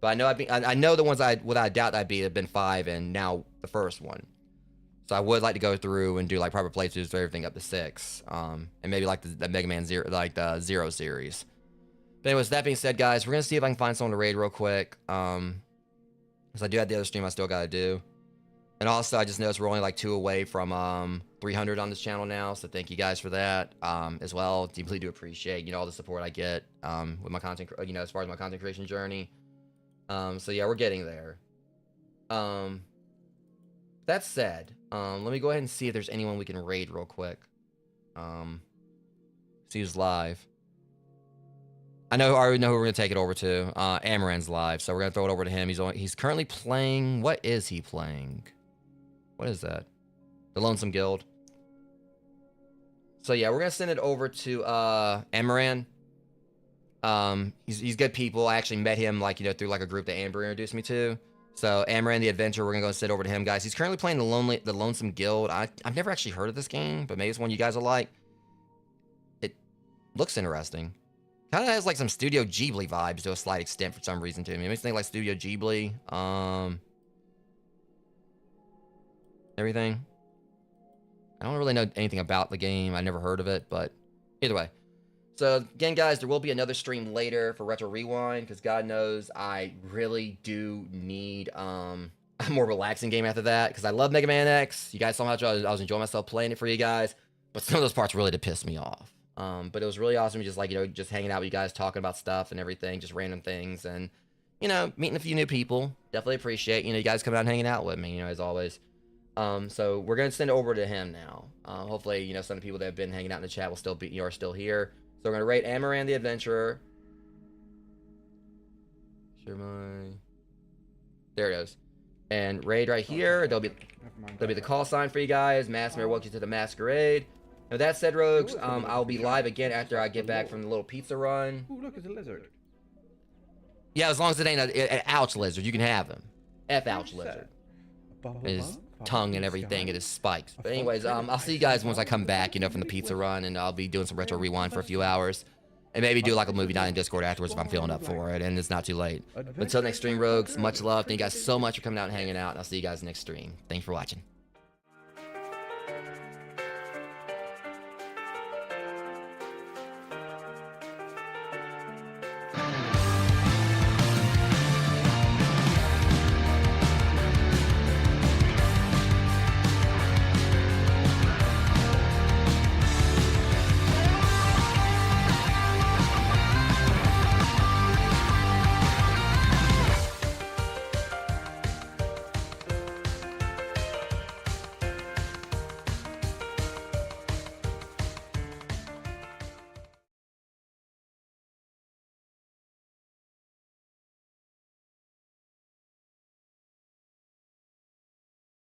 but I know I know the ones without a doubt I beat have been 5 and now the first one. So I would like to go through and do like proper playthroughs for everything up to 6, and maybe like the Mega Man Zero, like the Zero series. But anyways, that being said, guys, we're gonna see if I can find someone to raid real quick. Because I do have the other stream I still gotta do. And also, I just noticed we're only like 2 away from 300 on this channel now, so thank you guys for that as well. Deeply do appreciate all the support I get with my content, as far as my content creation journey. So yeah, we're getting there. That said, let me go ahead and see if there's anyone we can raid real quick. See who's live. I already know who we're gonna take it over to. Amaran's live, so we're gonna throw it over to him. He's currently playing. What is he playing? What is that? The Lonesome Guild. So yeah, we're gonna send it over to Amaran. He's good people. I actually met him like through like a group that Amber introduced me to. So Amaran the Adventure, we're gonna go send over to him, guys. He's currently playing the Lonesome Guild. I've never actually heard of this game, but maybe it's one you guys will like. It looks interesting. Kind of has like some Studio Ghibli vibes to a slight extent for some reason to me. It makes me think like Studio Ghibli. Everything. I don't really know anything about the game. I never heard of it, but either way. So again, guys, there will be another stream later for Retro Rewind, because God knows I really do need a more relaxing game after that, because I love Mega Man X. You guys saw how much I was enjoying myself playing it for you guys, but some of those parts really did piss me off. But it was really awesome just like just hanging out with you guys, talking about stuff and everything, just random things, and meeting a few new people. Definitely appreciate you guys coming out and hanging out with me, as always. So we're gonna send it over to him now. Hopefully some of the people that have been hanging out in the chat will still be are still here. So we're gonna rate Amaran the Adventurer. There it is. And raid right here. There'll be the call sign for you guys. Maskmare, welcome to the Masquerade. Now that said, Rogues, I'll be live again after I get back from the little pizza run. Ooh, look, it's a lizard. Yeah, as long as it ain't an ouch lizard, you can have him. Ouch lizard. His tongue and everything, it is spikes. But anyways, I'll see you guys once I come back, from the pizza run, and I'll be doing some Retro Rewind for a few hours. And maybe do like a movie night in Discord afterwards if I'm feeling up for it, and it's not too late. But until next stream, Rogues, much love. Thank you guys so much for coming out and hanging out, and I'll see you guys next stream. Thanks for watching.